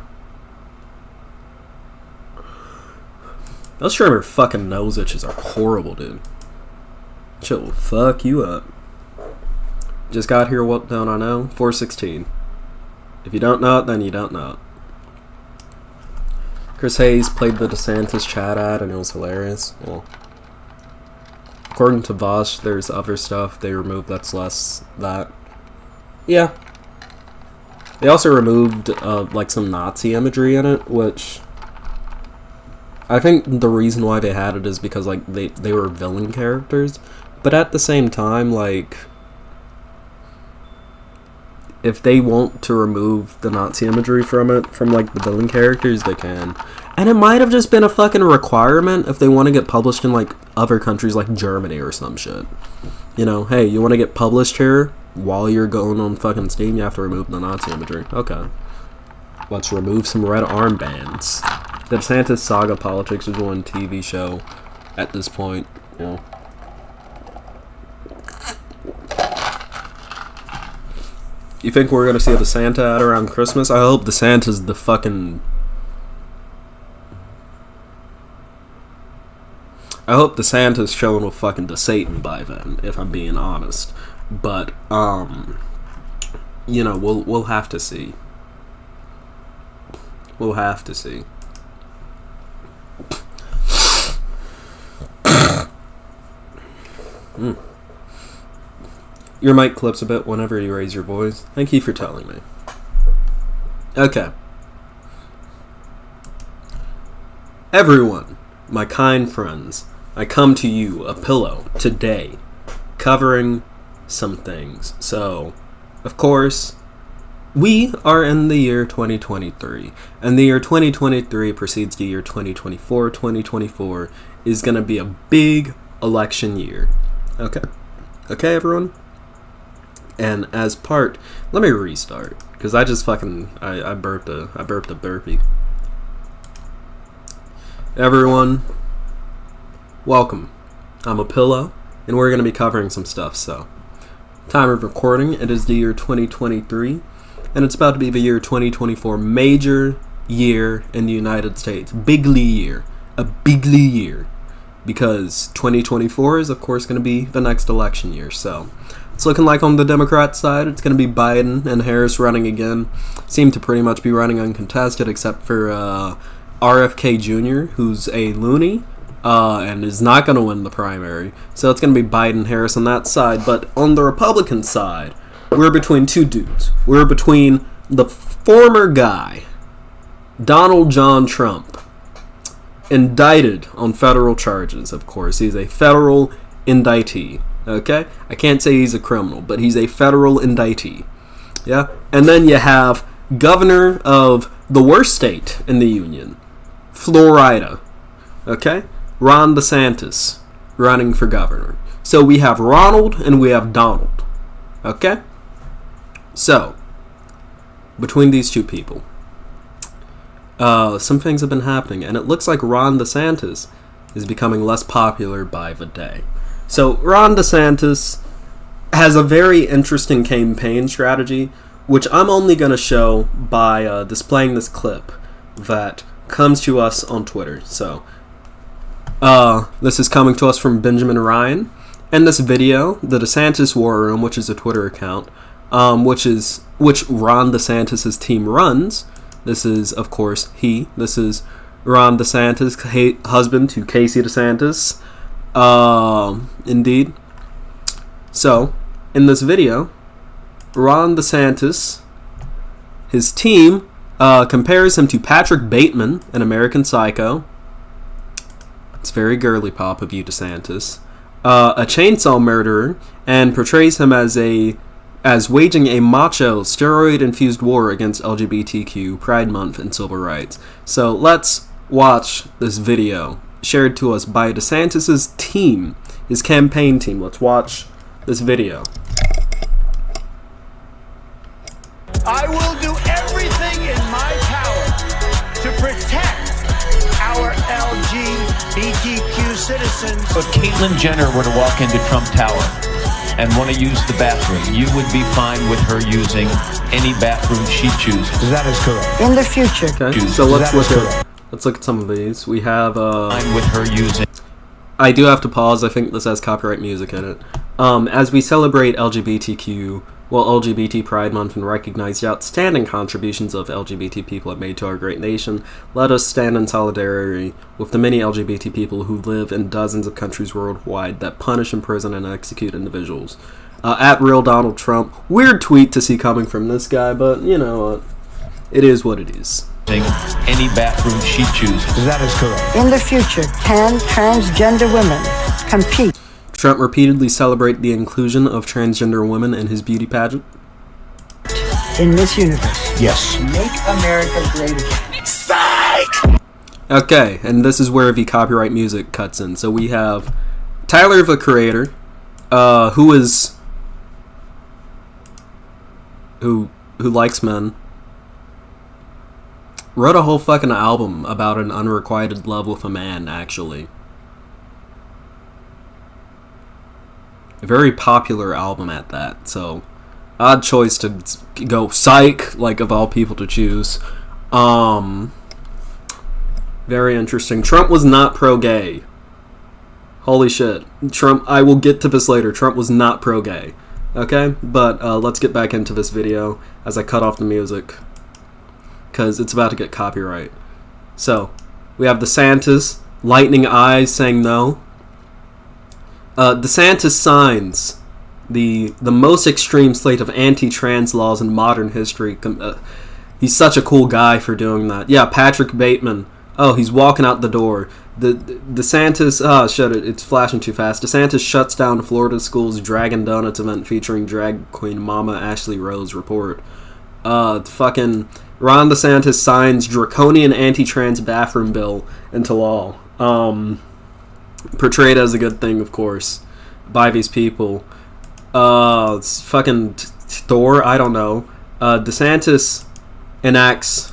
Those Tremor fucking nose itches are horrible, dude. Shit will fuck you up. Just got here, what don't I know? 416. If you don't know it, then you don't know it. Chris Hayes played the DeSantis chat ad and it was hilarious. Well, according to Vosh, there's other stuff they removed that's less that. Yeah. They also removed like some Nazi imagery in it, which I think the reason why they had it is because like they were villain characters, but at the same time, like, if they want to remove the Nazi imagery from it, from like the villain characters, they can. And it might have just been a fucking requirement if they want to get published in like other countries like Germany or some shit. You know, hey, you want to get published here? While you're going on fucking Steam, you have to remove the Nazi imagery. Okay. Let's remove some red armbands. The DeSantis saga politics is one TV show at this point, you know. You think we're gonna see the Santa ad around Christmas? I hope the Santa's the fucking... I hope the Santa's showing with fucking the Satan by then, if I'm being honest. But, you know, we'll have to see. We'll have to see. Your mic clips a bit whenever you raise your voice. Thank you for telling me. Okay. Everyone, my kind friends, I come to you, a pillow, today, covering some things. So, of course, we are in the year 2023, and the year 2023 precedes the year 2024. 2024 is going to be a big election year. Okay, everyone? And as part, let me restart, because I just fucking, I burped a burpee. Everyone, welcome. I'm a pillow, and we're going to be covering some stuff, so. Time of recording, it is the year 2023, and it's about to be the year 2024, major year in the United States. Bigly year. A bigly year. Because 2024 is, of course, going to be the next election year, so. It's looking like on the Democrat side, it's going to be Biden and Harris running again. Seem to pretty much be running uncontested, except for RFK Jr., who's a loony. And is not going to win the primary. So it's going to be Biden, Harris on that side. But on the Republican side, we're between two dudes. We're between the former guy, Donald John Trump, indicted on federal charges, of course. He's a federal indictee, okay? I can't say he's a criminal, but he's a federal indictee, yeah? And then you have governor of the worst state in the union, Florida, okay? Ron DeSantis running for governor. So we have Ronald and we have Donald. Okay? So, between these two people, some things have been happening, and it looks like Ron DeSantis is becoming less popular by the day. So, Ron DeSantis has a very interesting campaign strategy, which I'm only going to show by displaying this clip that comes to us on Twitter. So, this is coming to us from Benjamin Ryan. In this video, the DeSantis War Room, which is a Twitter account, which Ron DeSantis' team runs. This is, of course, this is Ron DeSantis, husband to Casey DeSantis. Indeed. So, in this video, Ron DeSantis, his team, compares him to Patrick Bateman in American Psycho. It's very girly pop of you, DeSantis. A chainsaw murderer, and portrays him as waging a macho, steroid-infused war against LGBTQ, Pride Month, and civil rights. So let's watch this video shared to us by DeSantis' team, his campaign team. Let's watch this video. I will do everything in my power to protect our LGBTQ citizens. If Caitlyn Jenner were to walk into Trump Tower and want to use the bathroom, you would be fine with her using any bathroom she chooses. That is correct. In the future. Okay, so let's look at some of these. We have Fine with her using. I do have to pause. I think this has copyright music in it. As we celebrate LGBT Pride Month and recognize the outstanding contributions of LGBT people have made to our great nation, let us stand in solidarity with the many LGBT people who live in dozens of countries worldwide that punish, imprison, and execute individuals. At Real Donald Trump. Weird tweet to see coming from this guy, but you know what? It is what it is. Any bathroom she chooses. That is correct. In the future, can transgender women compete? Trump repeatedly celebrated the inclusion of transgender women in his beauty pageant. In this universe. Yes. Make America great again. Okay, and this is where the copyright music cuts in. So we have Tyler, the Creator, who likes men, wrote a whole fucking album about an unrequited love with a man, actually. A very popular album at that, so odd choice to go psych, like of all people to choose. Very interesting. Trump was not pro-gay. Holy shit. Trump, I will get to this later. Trump was not pro-gay. Okay? But let's get back into this video as I cut off the music, because it's about to get copyright. So, we have DeSantis, lightning eyes, saying no. DeSantis signs the most extreme slate of anti-trans laws in modern history. He's such a cool guy for doing that. Yeah, Patrick Bateman. Oh, he's walking out the door. DeSantis, shut it, it's flashing too fast. DeSantis shuts down Florida school's Dragon Donuts event featuring drag queen Mama Ashley Rose report. Fucking Ron DeSantis signs draconian anti-trans bathroom bill into law. Portrayed as a good thing, of course, by these people. It's fucking Thor, I don't know. DeSantis enacts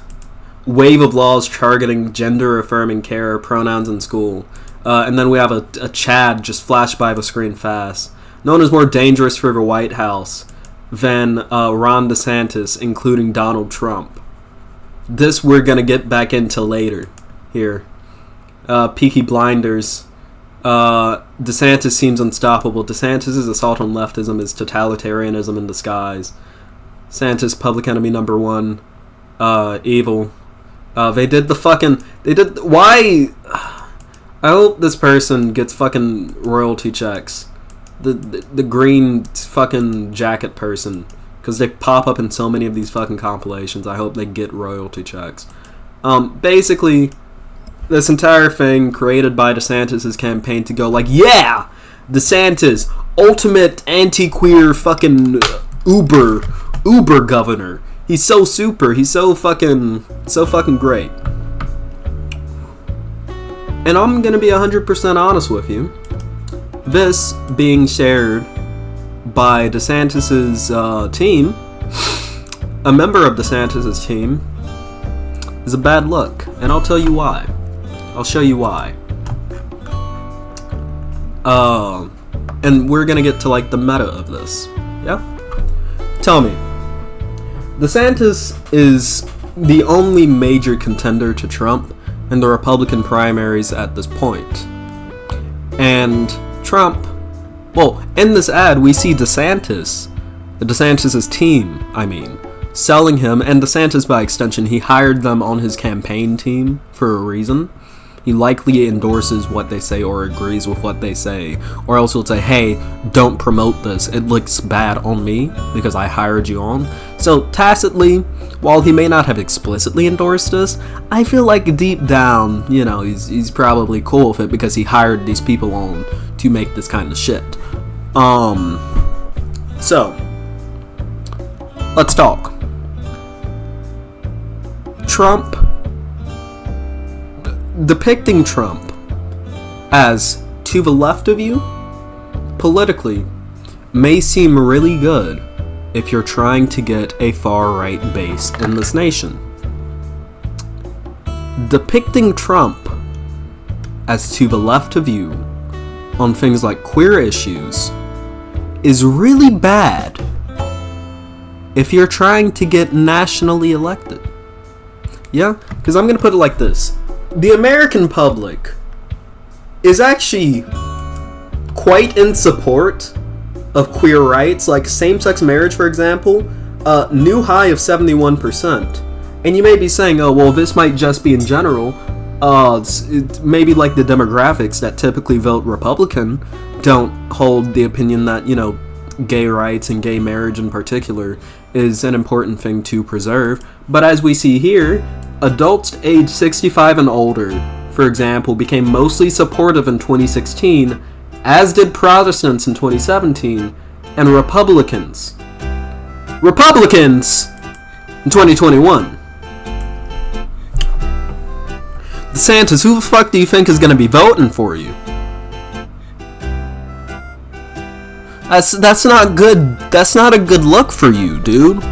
wave of laws targeting gender-affirming care, pronouns in school. And then we have a CHUD just flash by the screen fast. No one is more dangerous for the White House than Ron DeSantis, including Donald Trump. This we're gonna get back into later. Here. Peaky Blinders. DeSantis seems unstoppable. DeSantis' assault on leftism is totalitarianism in disguise. DeSantis, public enemy number one. Evil. Why? I hope this person gets fucking royalty checks. The green fucking jacket person. Because they pop up in so many of these fucking compilations. I hope they get royalty checks. Basically, this entire thing created by DeSantis' campaign to go like, yeah! DeSantis, ultimate anti-queer fucking Uber governor. He's so super. He's so fucking great. And I'm gonna be 100% honest with you. This being shared by DeSantis' team, a member of DeSantis' team, is a bad look. And I'll tell you why. I'll show you why. And we're gonna get to like the meta of this. Yeah? Tell me. DeSantis is the only major contender to Trump in the Republican primaries at this point. And Trump, well, in this ad we see DeSantis, DeSantis' team, selling him, and DeSantis by extension, he hired them on his campaign team for a reason. He likely endorses what they say or agrees with what they say, or else he'll say, hey, don't promote this, it looks bad on me because I hired you on. So tacitly, while he may not have explicitly endorsed this, I feel like deep down, you know, he's probably cool with it because he hired these people on to make this kind of shit. So let's talk. Trump, depicting Trump as to the left of you, politically, may seem really good if you're trying to get a far-right base in this nation. Depicting Trump as to the left of you on things like queer issues is really bad if you're trying to get nationally elected. Yeah? Because I'm going to put it like this. The American public is actually quite in support of queer rights, like same-sex marriage, for example, new high of 71%. And you may be saying, oh, well, this might just be in general. It's maybe like the demographics that typically vote Republican don't hold the opinion that, you know, gay rights and gay marriage in particular is an important thing to preserve. But as we see here, adults aged 65 and older, for example, became mostly supportive in 2016, as did Protestants in 2017, and Republicans in 2021. DeSantis, who the fuck do you think is going to be voting for you? That's not good. That's not a good look for you, dude.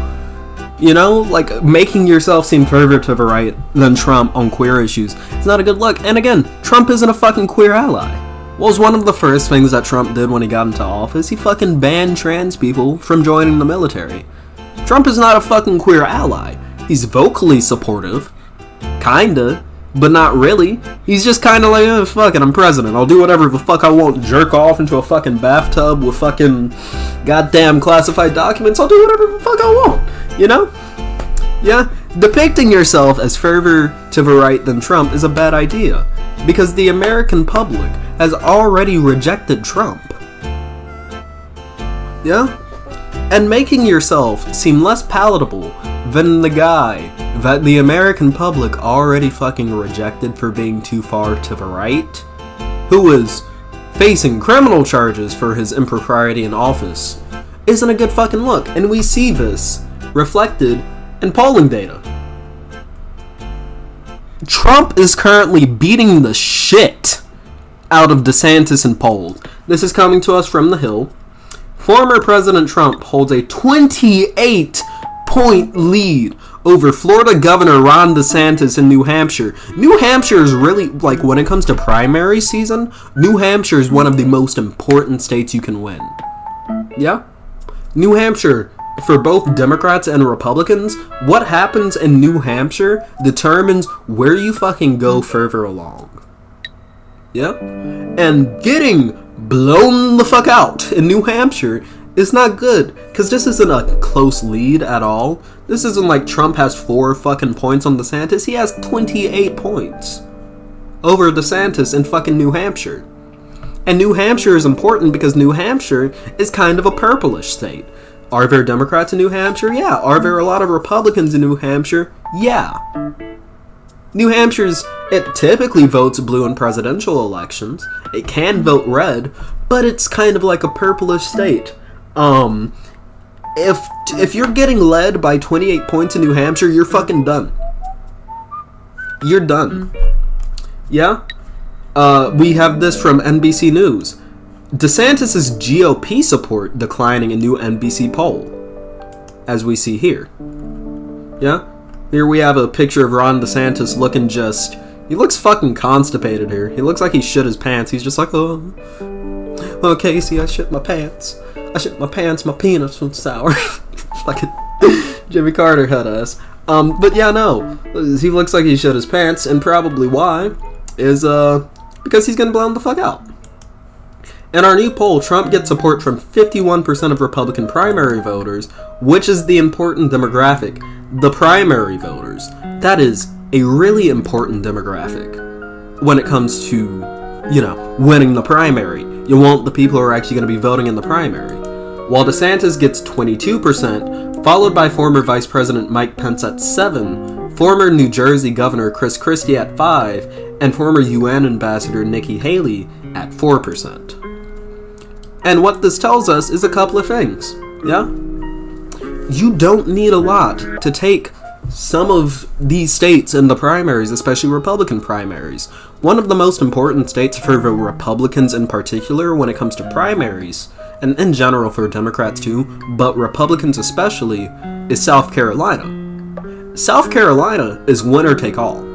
You know, like, making yourself seem further to the right than Trump on queer issues. It's not a good look. And again, Trump isn't a fucking queer ally. What was one of the first things that Trump did when he got into office? He fucking banned trans people from joining the military. Trump is not a fucking queer ally. He's vocally supportive. Kinda. But not really. He's just kind of like, oh, fuck it, I'm president. I'll do whatever the fuck I want. Jerk off into a fucking bathtub with fucking goddamn classified documents. I'll do whatever the fuck I want. You know? Yeah? Depicting yourself as further to the right than Trump is a bad idea. Because the American public has already rejected Trump. Yeah? And making yourself seem less palatable than the guy that the American public already fucking rejected for being too far to the right, who is facing criminal charges for his impropriety in office, isn't a good fucking look. And we see this reflected in polling data. Trump is currently beating the shit out of DeSantis in polls. This is coming to us from The Hill. Former President Trump holds a 28-point lead over Florida Governor Ron DeSantis in New Hampshire. New Hampshire is really, like, when it comes to primary season, New Hampshire is one of the most important states you can win. Yeah? New Hampshire, for both Democrats and Republicans, what happens in New Hampshire determines where you fucking go further along. Yeah? And getting blown the fuck out in New Hampshire is not good, because this isn't a close lead at all. This isn't like Trump has 4 fucking points on DeSantis. He has 28 points over DeSantis in fucking New Hampshire. And New Hampshire is important because New Hampshire is kind of a purplish state. Are there Democrats in New Hampshire? Yeah. Are there a lot of Republicans in New Hampshire? Yeah. New Hampshire's, it typically votes blue in presidential elections. It can vote red, but it's kind of like a purplish state. If you're getting led by 28 points in New Hampshire, you're fucking done. You're done. Yeah? We have this from NBC News. DeSantis' GOP support declining in new NBC poll, as we see here. Yeah? Here we have a picture of Ron DeSantis looking just... He looks fucking constipated here. He looks like he shit his pants. He's just like, oh, Casey, I shit my pants. I shit my pants, my penis was sour. Fucking Jimmy Carter had us. But yeah, no. He looks like he shit his pants, and probably why is because he's getting blown the fuck out. In our new poll, Trump gets support from 51% of Republican primary voters, which is the important demographic. The primary voters. That is a really important demographic. when it comes to, you know, winning the primary. You want the people who are actually going to be voting in the primary. While DeSantis gets 22%, followed by former Vice President Mike Pence at 7%, former New Jersey Governor Chris Christie at 5%, and former UN Ambassador Nikki Haley at 4%. And what this tells us is a couple of things, yeah? You don't need a lot to take some of these states in the primaries, especially Republican primaries. One of the most important states for the Republicans in particular when it comes to primaries, and in general for Democrats too, but Republicans especially, is South Carolina. South Carolina is winner take all.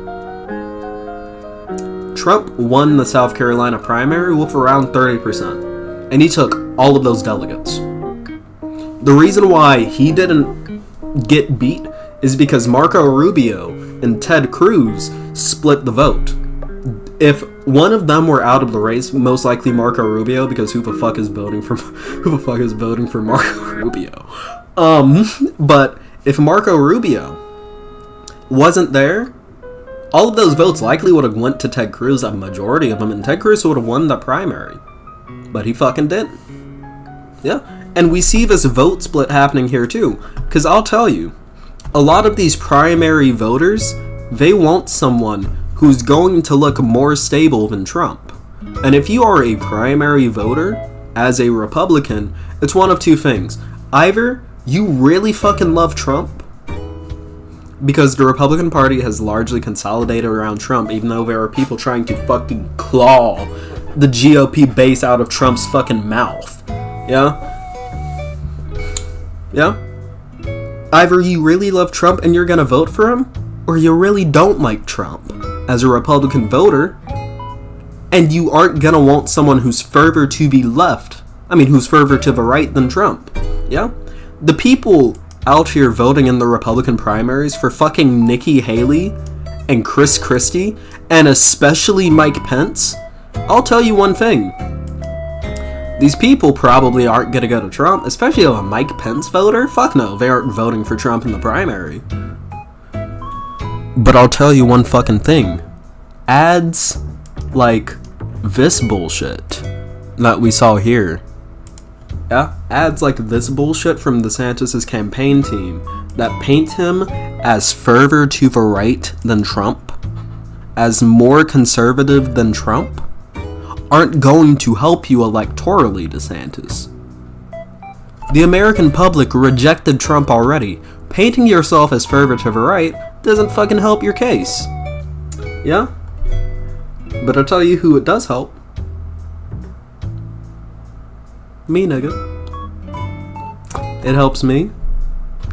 Trump won the South Carolina primary with around 30%, and he took all of those delegates. The reason why he didn't get beat is because Marco Rubio and Ted Cruz split the vote. If one of them were out of the race, most likely Marco Rubio, because who the fuck is voting for Marco Rubio? But if Marco Rubio wasn't there, all of those votes likely would have went to Ted Cruz, a majority of them, and Ted Cruz would have won the primary. But he fucking didn't. Yeah. And we see this vote split happening here too. Because I'll tell you, a lot of these primary voters, they want someone who's going to look more stable than Trump. And if you are a primary voter, as a Republican, it's one of two things. Either you really fucking love Trump, because the Republican Party has largely consolidated around Trump, even though there are people trying to fucking claw the GOP base out of Trump's fucking mouth. Yeah? Yeah? Either you really love Trump and you're gonna vote for him, or you really don't like Trump as a Republican voter, and you aren't gonna want someone who's further to the left. Who's further to the right than Trump. Yeah? The people out here voting in the Republican primaries for fucking Nikki Haley and Chris Christie, and especially Mike Pence, I'll tell you one thing. These people probably aren't gonna go to Trump, especially a Mike Pence voter. Fuck no, they aren't voting for Trump in the primary. But I'll tell you one fucking thing. Ads like this bullshit that we saw here. Yeah, ads like this bullshit from DeSantis' campaign team that paint him as further to the right than Trump, as more conservative than Trump, aren't going to help you electorally, DeSantis. The American public rejected Trump already. Painting yourself as further to the right doesn't fucking help your case. Yeah? But I'll tell you who it does help. Me, nigga. It helps me.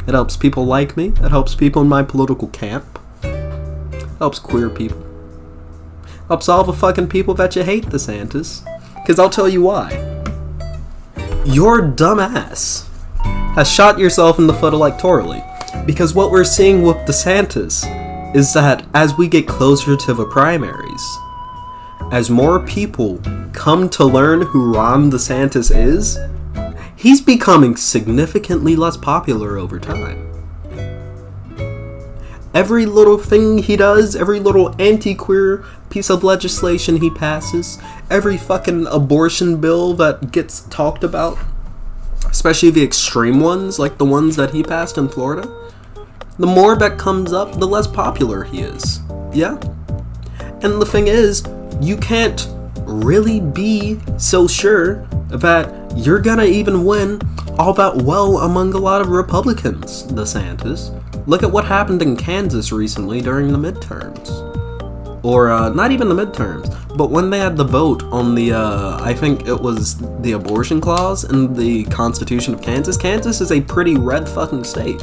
It helps people like me. It helps people in my political camp. It helps queer people. It helps all the fucking people that you hate, DeSantis. Because I'll tell you why. Your dumbass has shot yourself in the foot electorally. Because what we're seeing with DeSantis is that as we get closer to the primaries, as more people come to learn who Ron DeSantis is, he's becoming significantly less popular over time. Every little thing he does, every little anti-queer piece of legislation he passes, every fucking abortion bill that gets talked about, especially the extreme ones, like the ones that he passed in Florida, the more that comes up, the less popular he is. Yeah? And the thing is, you can't really be so sure that you're gonna even win all that well among a lot of Republicans, DeSantis. Look at what happened in Kansas recently during the midterms. Or, not even the midterms, but when they had the vote on the, I think it was the abortion clause in the Constitution of Kansas. Kansas is a pretty red fucking state.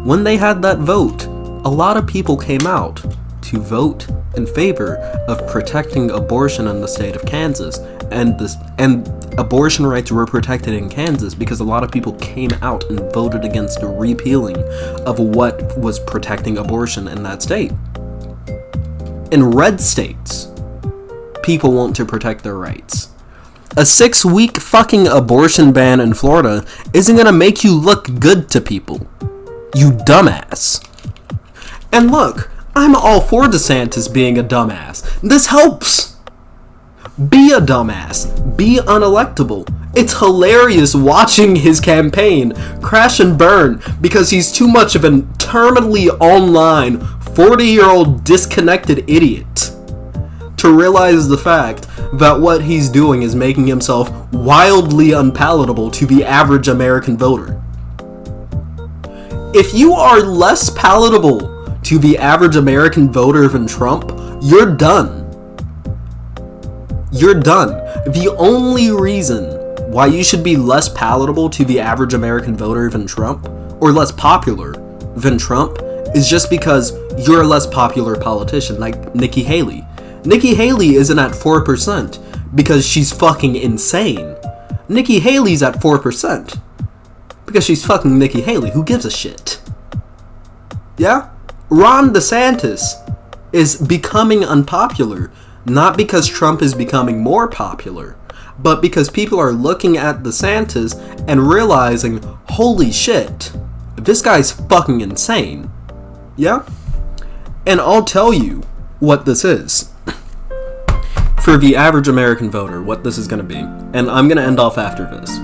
When they had that vote, a lot of people came out to vote in favor of protecting abortion in the state of Kansas, and abortion rights were protected in Kansas because a lot of people came out and voted against the repealing of what was protecting abortion in that state. In red states, people want to protect their rights. A 6-week fucking abortion ban in Florida isn't gonna make you look good to people. You dumbass. And look, I'm all for DeSantis being a dumbass. This helps. Be a dumbass. Be unelectable. It's hilarious watching his campaign crash and burn because he's too much of an terminally online 40-year-old disconnected idiot to realize the fact that what he's doing is making himself wildly unpalatable to the average American voter. If you are less palatable to the average American voter than Trump, you're done. You're done. The only reason why you should be less palatable to the average American voter than Trump, or less popular than Trump, is just because you're a less popular politician like Nikki Haley. Nikki Haley isn't at 4% because she's fucking insane. Nikki Haley's at 4% because she's fucking Nikki Haley. Who gives a shit? Yeah? Ron DeSantis is becoming unpopular, not because Trump is becoming more popular, but because people are looking at DeSantis and realizing, holy shit, this guy's fucking insane. Yeah? And I'll tell you what this is. For the average American voter, what this is going to be. And I'm going to end off after this.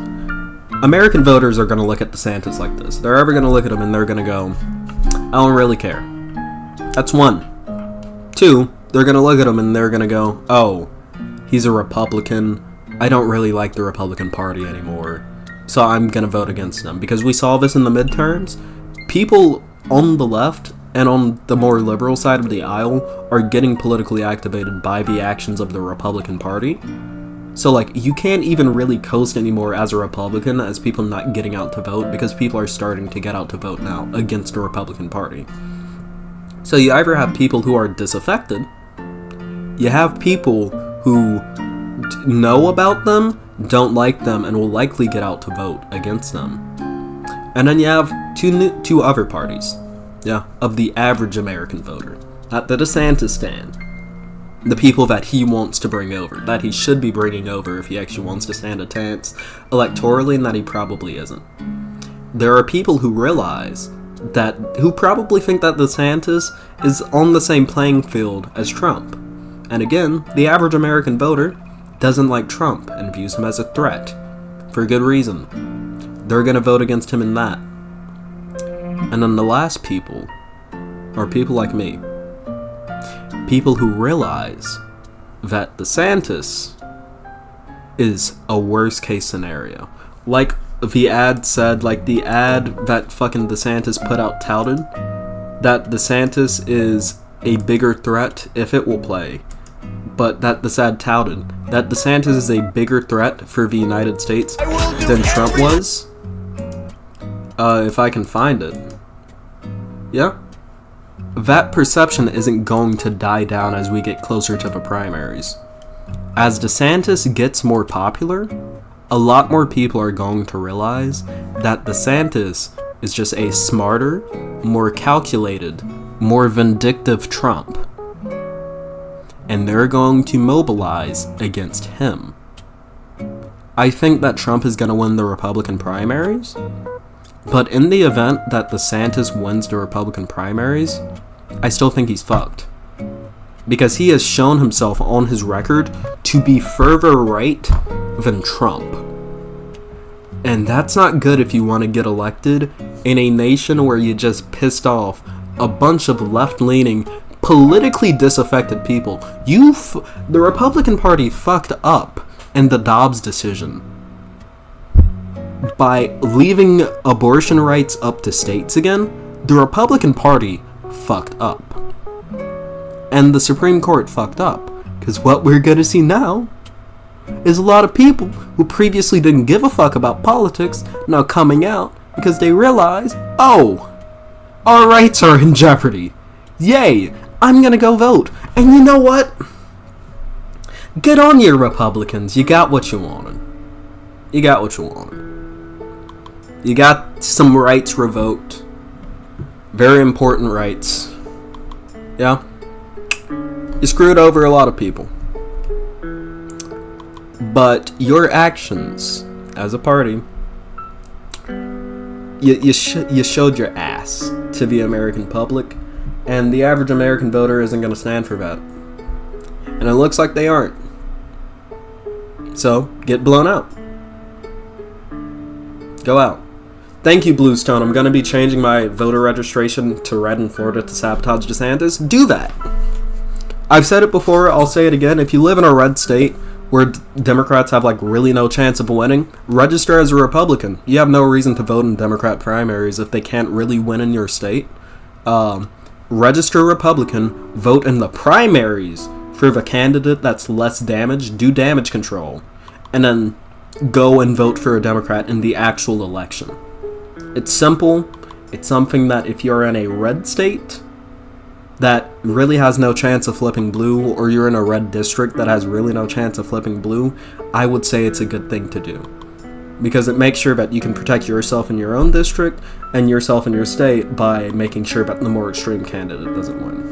American voters are going to look at DeSantis like this. They're ever going to look at him and they're going to go, I don't really care. That's one. Two, they're going to look at him and they're going to go, oh, he's a Republican. I don't really like the Republican Party anymore, so I'm going to vote against him. Because we saw this in the midterms. People on the left and on the more liberal side of the aisle are getting politically activated by the actions of the Republican Party. So, like, you can't even really coast anymore as a Republican as people not getting out to vote, because people are starting to get out to vote now against the Republican Party. So you either have people who are disaffected, you have people who know about them, don't like them, and will likely get out to vote against them. And then you have two other parties, yeah, of the average American voter. Not the DeSantis stand. The people that he wants to bring over, that he should be bringing over if he actually wants to stand a chance electorally, and that he probably isn't. There are people who who probably think that DeSantis is on the same playing field as Trump. And again, the average American voter doesn't like Trump and views him as a threat. For good reason. They're gonna vote against him in that. And then the last people are people like me. People who realize that DeSantis is a worst case scenario. Like the ad said, like the ad that fucking DeSantis put out touted, that DeSantis is a bigger threat if it will play. But that the ad touted that DeSantis is a bigger threat for the United States than Trump was. If I can find it. Yeah? That perception isn't going to die down as we get closer to the primaries. As DeSantis gets more popular, a lot more people are going to realize that DeSantis is just a smarter, more calculated, more vindictive Trump. And they're going to mobilize against him. I think that Trump is going to win the Republican primaries, but in the event that DeSantis wins the Republican primaries, I still think he's fucked. Because he has shown himself on his record to be further right than Trump. And that's not good if you want to get elected in a nation where you just pissed off a bunch of left-leaning, politically disaffected people. The Republican Party fucked up in the Dobbs decision by leaving abortion rights up to states again. The Republican Party fucked up. And the Supreme Court fucked up. Because what we're gonna see now is a lot of people who previously didn't give a fuck about politics now coming out because they realize, oh, our rights are in jeopardy. Yay, I'm gonna go vote. And you know what? Good on you, Republicans. You got what you wanted. You got what you wanted. You got some rights revoked. Very important rights. Yeah? You screwed over a lot of people. But your actions as a party, you showed your ass to the American public, And the average American voter isn't going to stand for that. And it looks like they aren't. So, get blown out. Go out. Thank you, Bluestone. I'm going to be changing my voter registration to red in Florida to sabotage DeSantis. Do that. I've said it before, I'll say it again. If you live in a red state where Democrats have like really no chance of winning, register as a Republican. You have no reason to vote in Democrat primaries if they can't really win in your state. Register Republican, vote in the primaries for the candidate that's less damaged, do damage control, and then go and vote for a Democrat in the actual election. It's simple. It's something that if you're in a red state that really has no chance of flipping blue, or you're in a red district that has really no chance of flipping blue, I would say it's a good thing to do. Because it makes sure that you can protect yourself in your own district and yourself in your state by making sure that the more extreme candidate doesn't win.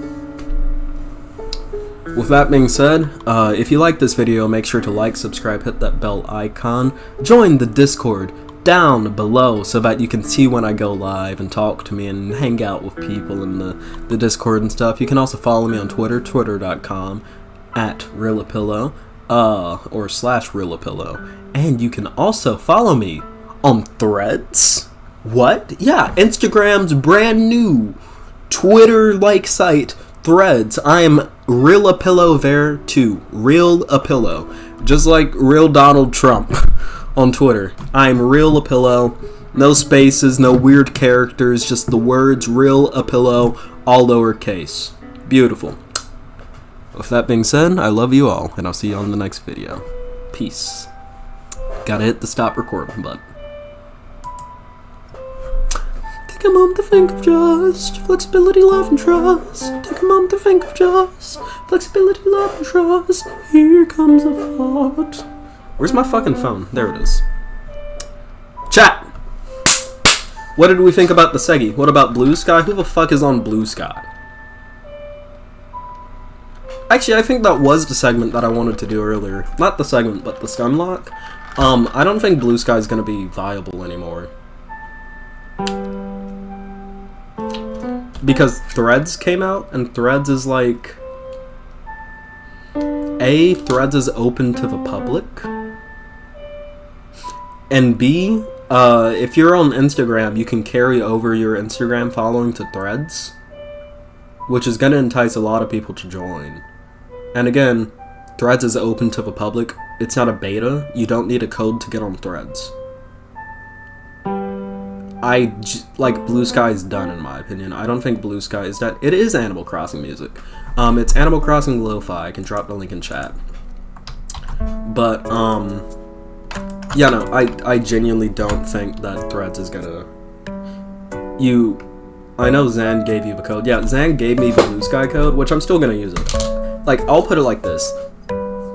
With that being said, if you like this video, make sure to like, subscribe, hit that bell icon, join the Discord down below so that you can see when I go live and talk to me and hang out with people in the Discord and stuff. You can also follow me on Twitter, twitter.com/Rilapillow, or /Rilapillow. And you can also follow me on Threads. What? Yeah, Instagram's brand new Twitter-like site, Threads. I am Rilapillow there too. Rilapillow. Just like Real Donald Trump on Twitter. I'm Rilapillow. No spaces, no weird characters, just the words Rilapillow, all lowercase. Beautiful. With that being said, I love you all, and I'll see you on the next video. Peace. Gotta hit the stop recording button. Take a moment to think of just flexibility, love, and trust. Take a moment to think of just flexibility, love, and trust. Here comes a thought. Where's my fucking phone? There it is. Chat! What did we think about the Segi? What about Blue Sky? Who the fuck is on Blue Sky? Actually, I think that was the segment that I wanted to do earlier. Not the segment, but the Stunlock. I don't think Blue Sky is going to be viable anymore. Because Threads came out, and Threads is like... A, Threads is open to the public. And B, if you're on Instagram, you can carry over your Instagram following to Threads, which is going to entice a lot of people to join. And again, Threads is open to the public. It's not a beta. You don't need a code to get on Threads. Like, Blue Sky is done, in my opinion. I don't think Blue Sky is done. It is Animal Crossing music. It's Animal Crossing Lo-Fi. I can drop the link in chat. But, yeah, no, I genuinely don't think that Threads is gonna... I know Zan gave you the code. Yeah, Zan gave me the Blue Sky code, which I'm still gonna use it. Like, I'll put it like this.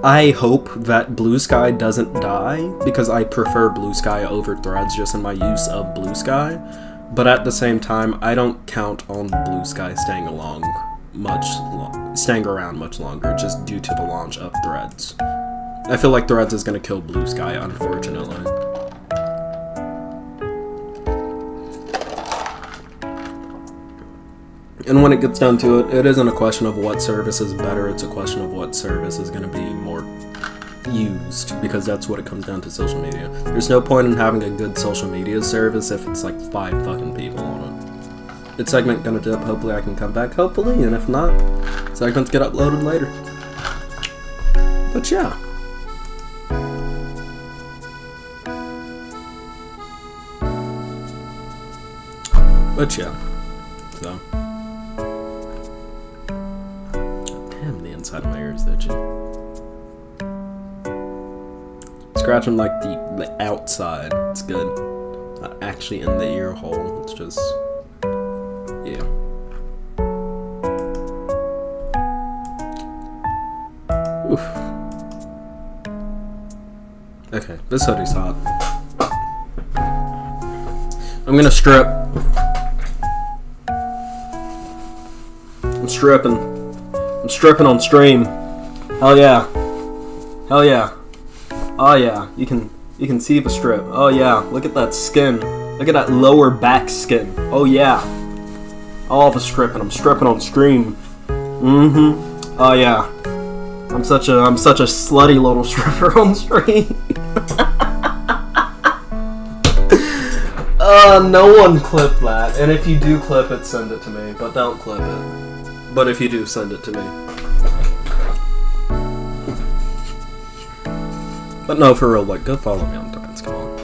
I hope that Blue Sky doesn't die, because I prefer Blue Sky over Threads just in my use of Blue Sky. But at the same time, I don't count on Blue Sky staying around much longer, just due to the launch of Threads. I feel like Threads is gonna kill Blue Sky, unfortunately. And when it gets down to it, it isn't a question of what service is better, it's a question of what service is going to be more used, because that's what it comes down to social media. There's no point in having a good social media service if it's like 5 fucking people on it. It's segment gonna dip, hopefully I can come back, hopefully, and if not, segments get uploaded later. But yeah. So. Damn, the inside of my ear is itchy. Scratching like the outside, it's good. Not actually in the ear hole, it's just, yeah. Oof. Okay, this hoodie's hot. I'm gonna strip. I'm stripping. I'm stripping on stream. Hell yeah. Hell yeah. Oh yeah. You can see the strip. Oh yeah. Look at that skin. Look at that lower back skin. Oh yeah. All of a stripping. I'm stripping on stream. Mm-hmm. Oh yeah. I'm such a slutty little stripper on stream. No one clip that. And if you do clip it, send it to me. But don't clip it. But if you do, send it to me. But no, for real, like, go follow me on Threads, come on.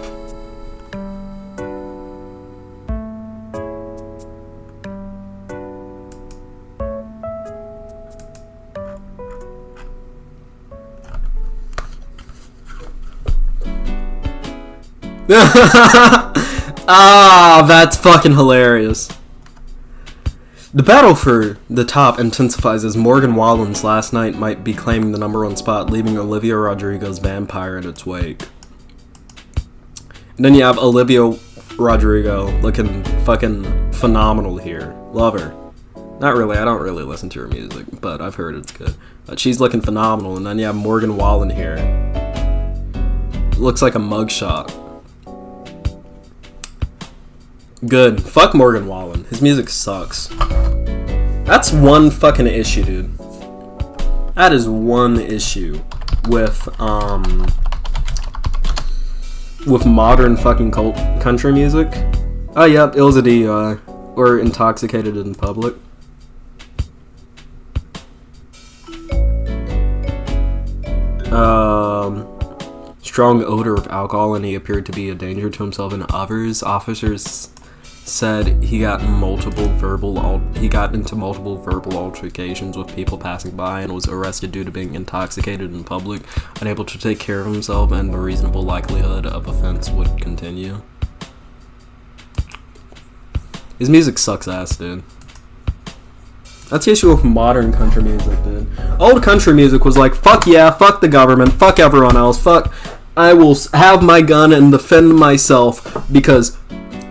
Ah, that's fucking hilarious. The battle for the top intensifies as Morgan Wallen's Last Night might be claiming the #1 spot, leaving Olivia Rodrigo's Vampire in its wake. And then you have Olivia Rodrigo looking fucking phenomenal here. Love her. Not really, I don't really listen to her music, but I've heard it's good. But she's looking phenomenal, and then you have Morgan Wallen here. Looks like a mugshot. Good. Fuck Morgan Wallen. His music sucks. That's one fucking issue, dude. That is one issue with modern fucking country music. Oh, yep, it was a DUI. Or intoxicated in public. Strong odor of alcohol, and he appeared to be a danger to himself and others. Officers said he got into multiple verbal altercations with people passing by and was arrested due to being intoxicated in public, unable to take care of himself, and the reasonable likelihood of offense would continue. His music sucks ass, dude. That's the issue with modern country music, dude. Old country music was like, fuck yeah, fuck the government, fuck everyone else, fuck, I will have my gun and defend myself because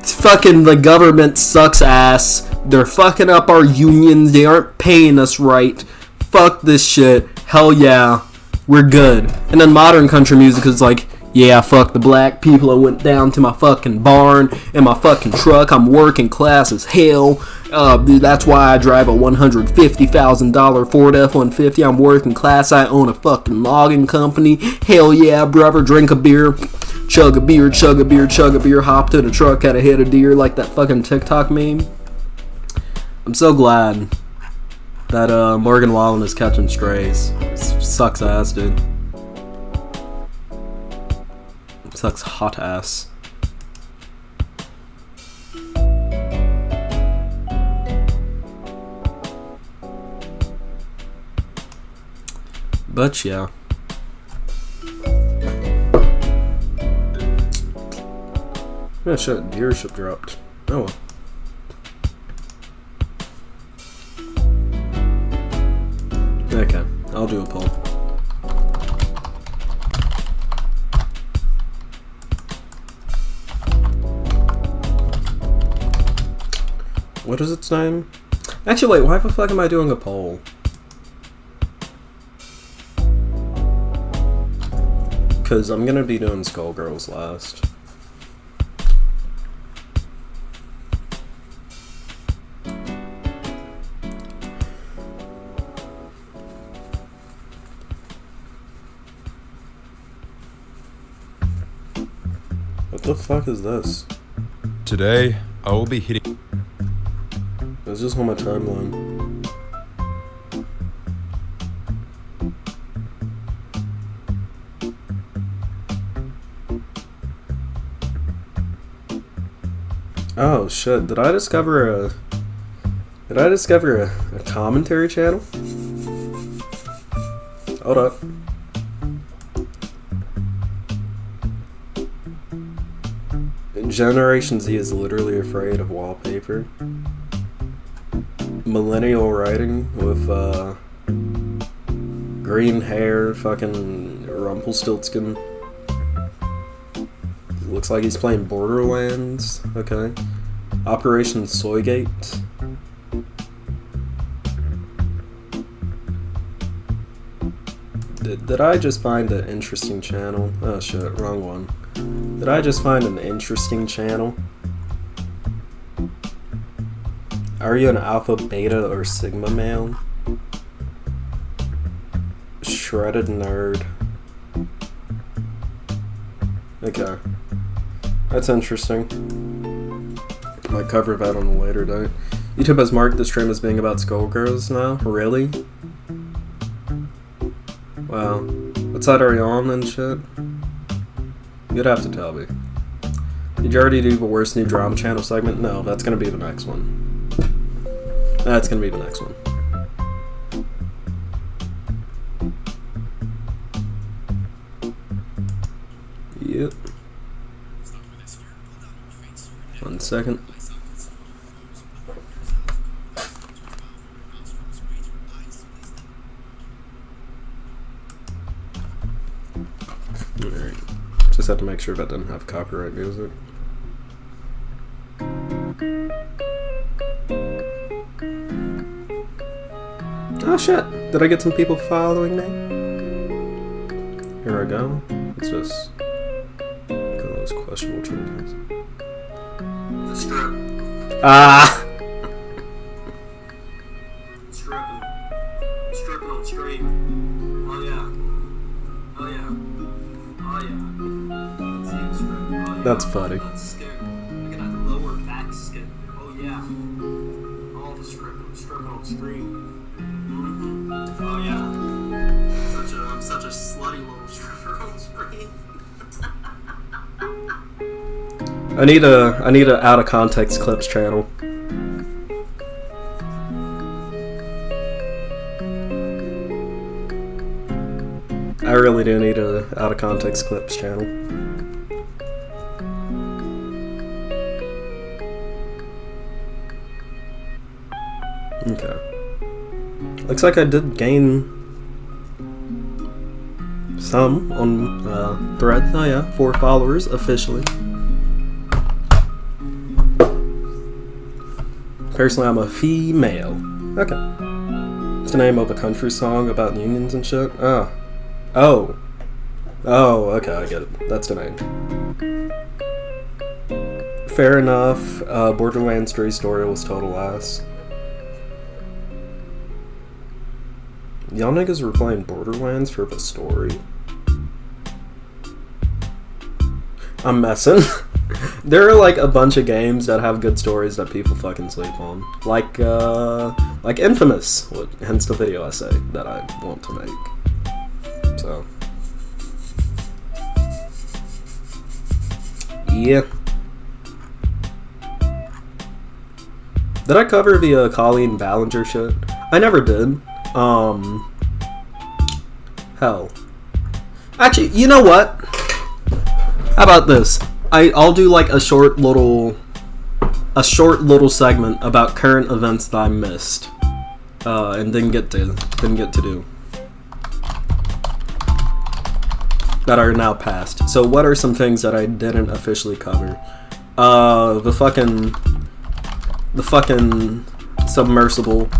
fucking the government sucks ass. They're fucking up our unions. They aren't paying us right. Fuck this shit. Hell yeah. We're good. And then modern country music is like, yeah, fuck the black people. I went down to my fucking barn in my fucking truck. I'm working class as hell. That's why I drive a $150,000 Ford F-150. I'm working class. I own a fucking logging company. Hell yeah, brother. Drink a beer. Chug a beer, chug a beer, chug a beer, hop to the truck, had a hit a deer, like that fucking TikTok meme. I'm so glad that Morgan Wallen is catching strays. Sucks ass, dude. Sucks hot ass. But yeah. Oh shit, viewership dropped. Oh well. Okay, I'll do a poll. What is its name? Actually, wait, why the fuck am I doing a poll? Because I'm gonna be doing Skullgirls last. What the fuck is this? Today, I will be hitting... It's just on my timeline. Oh shit, did I discover a commentary channel? Hold up. Generation Z is literally afraid of wallpaper. Millennial writing with green hair, fucking Rumpelstiltskin. Looks like he's playing Borderlands. Okay. Operation Soygate. Did I just find an interesting channel? Oh shit, wrong one. Did I just find an interesting channel? Are you an alpha, beta, or sigma male? Shredded nerd. Okay. That's interesting. Might cover that on a later date. YouTube has marked the stream as being about Skullgirls now? Really? Wow. What side are you on and shit? You'd have to tell me. Did you already do the worst new drama channel segment? No, that's gonna be the next one. That's gonna be the next one. Yep. 1 second. Alright. Just have to make sure that doesn't have copyright music. Oh shit! Did I get some people following me? Here I go. Let's just go to those questionable choices. The strip. Ah! Stripping. Stripping on stream. Oh yeah. Oh yeah. Oh yeah. See the strip. Oh, yeah. That's funny. That's scary. Look at that lower back skin. Oh yeah. All the stripping. Stripping on stream. Oh yeah. I'm such a slutty little stripper on screen. I need a out of context clips channel. I really do need a out of context clips channel. Okay. Looks like I did gain some on Thread. Oh yeah, 4 followers officially. Personally, I'm a female. Okay. It's the name of a country song about unions and shit. Oh. Oh. Oh, okay, I get it. That's the name. Fair enough. Borderlands 3 story was total ass. Y'all niggas were playing Borderlands for the story? I'm messing. There are like a bunch of games that have good stories that people fucking sleep on. Like Infamous, hence the video essay that I want to make. So. Yeah. Did I cover the Colleen Ballinger shit? I never did. Hell. Actually, you know what? How about this? I'll do like a short little segment about current events that I missed, and didn't get to do, that are now past. So what are some things that I didn't officially cover? The fucking submersible.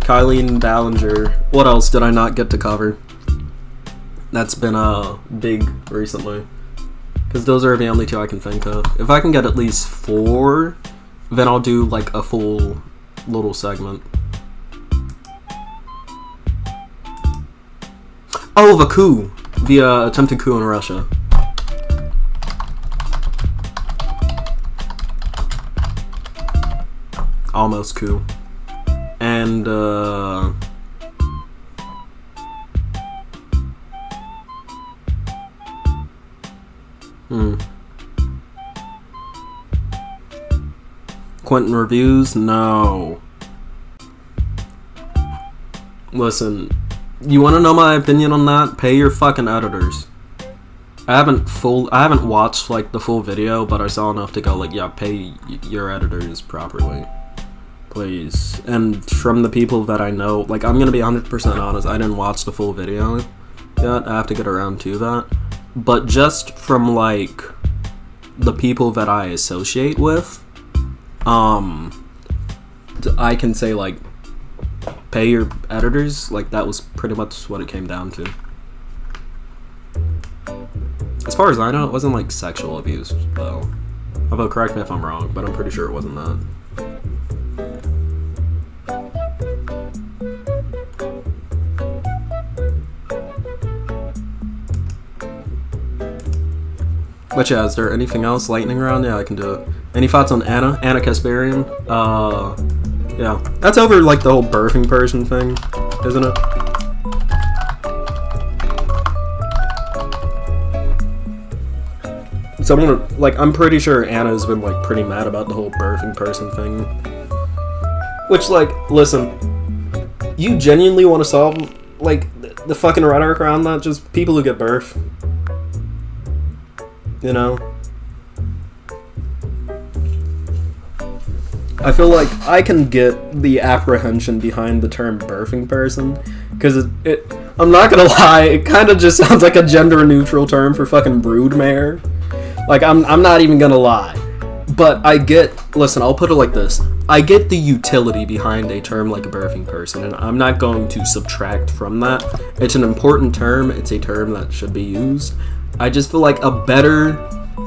Colleen Ballinger. What else did I not get to cover? That's been big recently. Because those are the only 2 I can think of. If I can get at least 4, then I'll do like a full little segment. Oh, the coup. The attempted coup in Russia. Almost coup. And Quentin reviews? No. Listen, you want to know my opinion on that? Pay your fucking editors. I haven't watched like the full video, but I saw enough to go like, yeah, pay your editors properly. Please. And from the people that I know, like, I'm gonna be 100% honest, I didn't watch the full video yet. I have to get around to that. But just from, like, the people that I associate with, I can say, like, pay your editors. Like, that was pretty much what it came down to. As far as I know, it wasn't, like, sexual abuse, though. Although, correct me if I'm wrong, but I'm pretty sure it wasn't that. But yeah, is there anything else? Lightning round? Yeah, I can do it. Any thoughts on Anna? Anna Kasparian? Yeah. That's over, like, the whole birthing person thing, isn't it? Someone, like, I'm pretty sure Anna's been, like, pretty mad about the whole birthing person thing. Which, like, listen, you genuinely want to solve, like, the fucking rhetoric around that? Just people who get birth. You know? I feel like I can get the apprehension behind the term birthing person, because I'm not gonna lie, it kind of just sounds like a gender-neutral term for fucking broodmare. Like, I'm not even gonna lie. But listen, I'll put it like this. I get the utility behind a term like a birthing person, and I'm not going to subtract from that. It's an important term, it's a term that should be used. I just feel like a better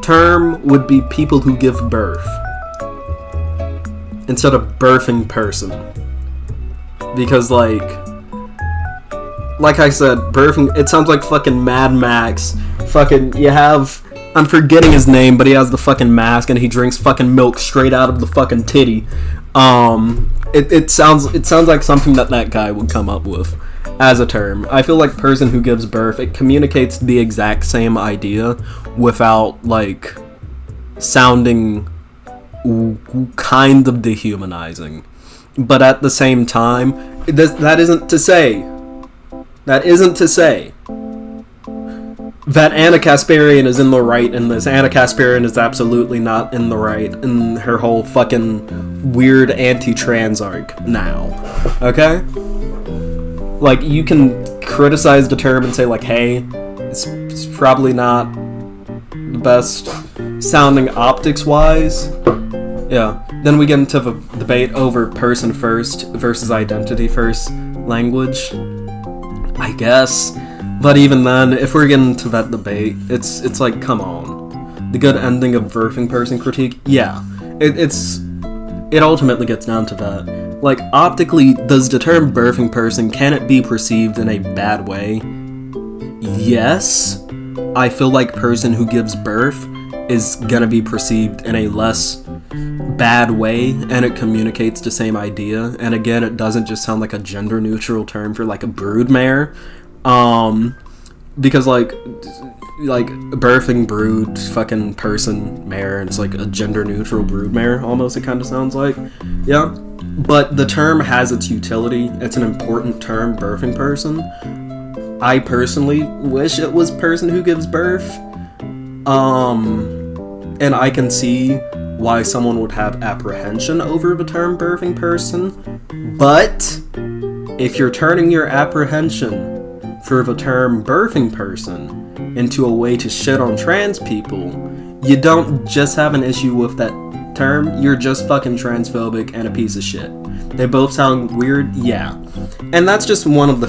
term would be people who give birth instead of birthing person. Because, like I said, birthing, it sounds like fucking Mad Max. Fucking, you have, I'm forgetting his name, but he has the fucking mask and he drinks fucking milk straight out of the fucking titty. It sounds like something that guy would come up with as a term. I feel like person who gives birth, it communicates the exact same idea without, like, sounding kind of dehumanizing. But at the same time, that isn't to say that Anna Kasparian is in the right in this. Anna Kasparian is absolutely not in the right in her whole fucking weird anti-trans arc now. Okay? Like, you can criticize the term and say, like, hey, it's probably not the best sounding optics-wise. Yeah. Then we get into the debate over person first versus identity first language, I guess. But even then, if we're getting into that debate, it's like, come on. The good ending of birthing person critique, yeah. It ultimately gets down to that. Like, optically, does the term birthing person, can it be perceived in a bad way? Yes. I feel like person who gives birth is gonna be perceived in a less bad way, and it communicates the same idea. And again, it doesn't just sound like a gender neutral term for, like, a broodmare. Because, like birthing brood fucking person mare, and it's like a gender neutral broodmare almost, it kind of sounds like. Yeah. But the term has its utility. It's an important term, birthing person. I personally wish it was person who gives birth. And I can see why someone would have apprehension over the term birthing person. But if you're turning your apprehension for the term birthing person into a way to shit on trans people, you don't just have an issue with that term, you're just fucking transphobic and a piece of shit. They both sound weird, yeah. And that's just one of the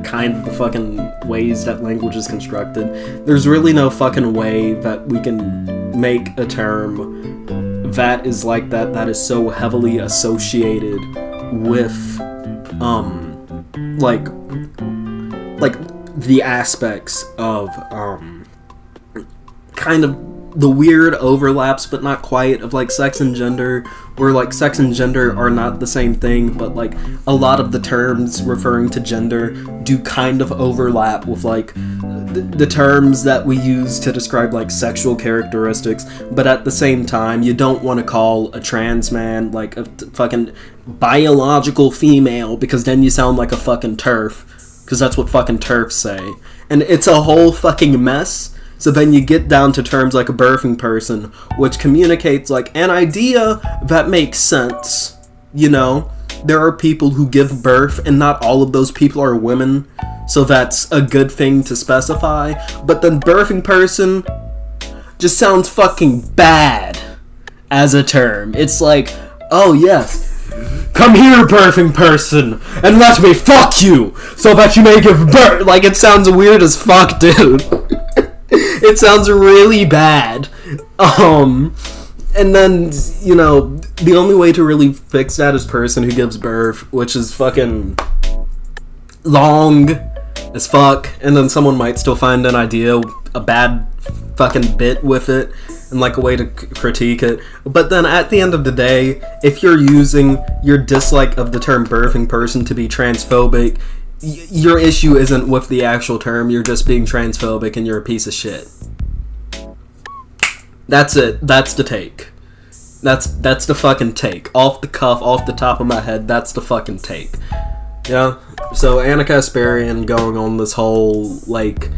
kind of the fucking ways that language is constructed. There's really no fucking way that we can make a term that is like that is so heavily associated with like the aspects of kind of the weird overlaps, but not quite, of like sex and gender, where like sex and gender are not the same thing, but like a lot of the terms referring to gender do kind of overlap with like the terms that we use to describe like sexual characteristics. But at the same time, you don't want to call a trans man like a fucking biological female, because then you sound like a fucking TERF, because that's what fucking TERFs say. And it's a whole fucking mess. So then you get down to terms like a birthing person, which communicates like an idea that makes sense. You know, there are people who give birth, and not all of those people are women, so that's a good thing to specify. But then birthing person just sounds fucking bad as a term. It's like, oh yes, come here, birthing person, and let me fuck you so that you may give birth. Like, it sounds weird as fuck, dude. It sounds really bad. And then, you know, the only way to really fix that is person who gives birth, which is fucking long as fuck, and then someone might still find an idea, a bad fucking bit with it, and like a way to critique it. But then at the end of the day, if you're using your dislike of the term birthing person to be transphobic, your issue isn't with the actual term, you're just being transphobic and you're a piece of shit. That's it. That's the take. That's the fucking take. Off the cuff, off the top of my head, that's the fucking take. Yeah? So Anna Kasparian going on this whole, like,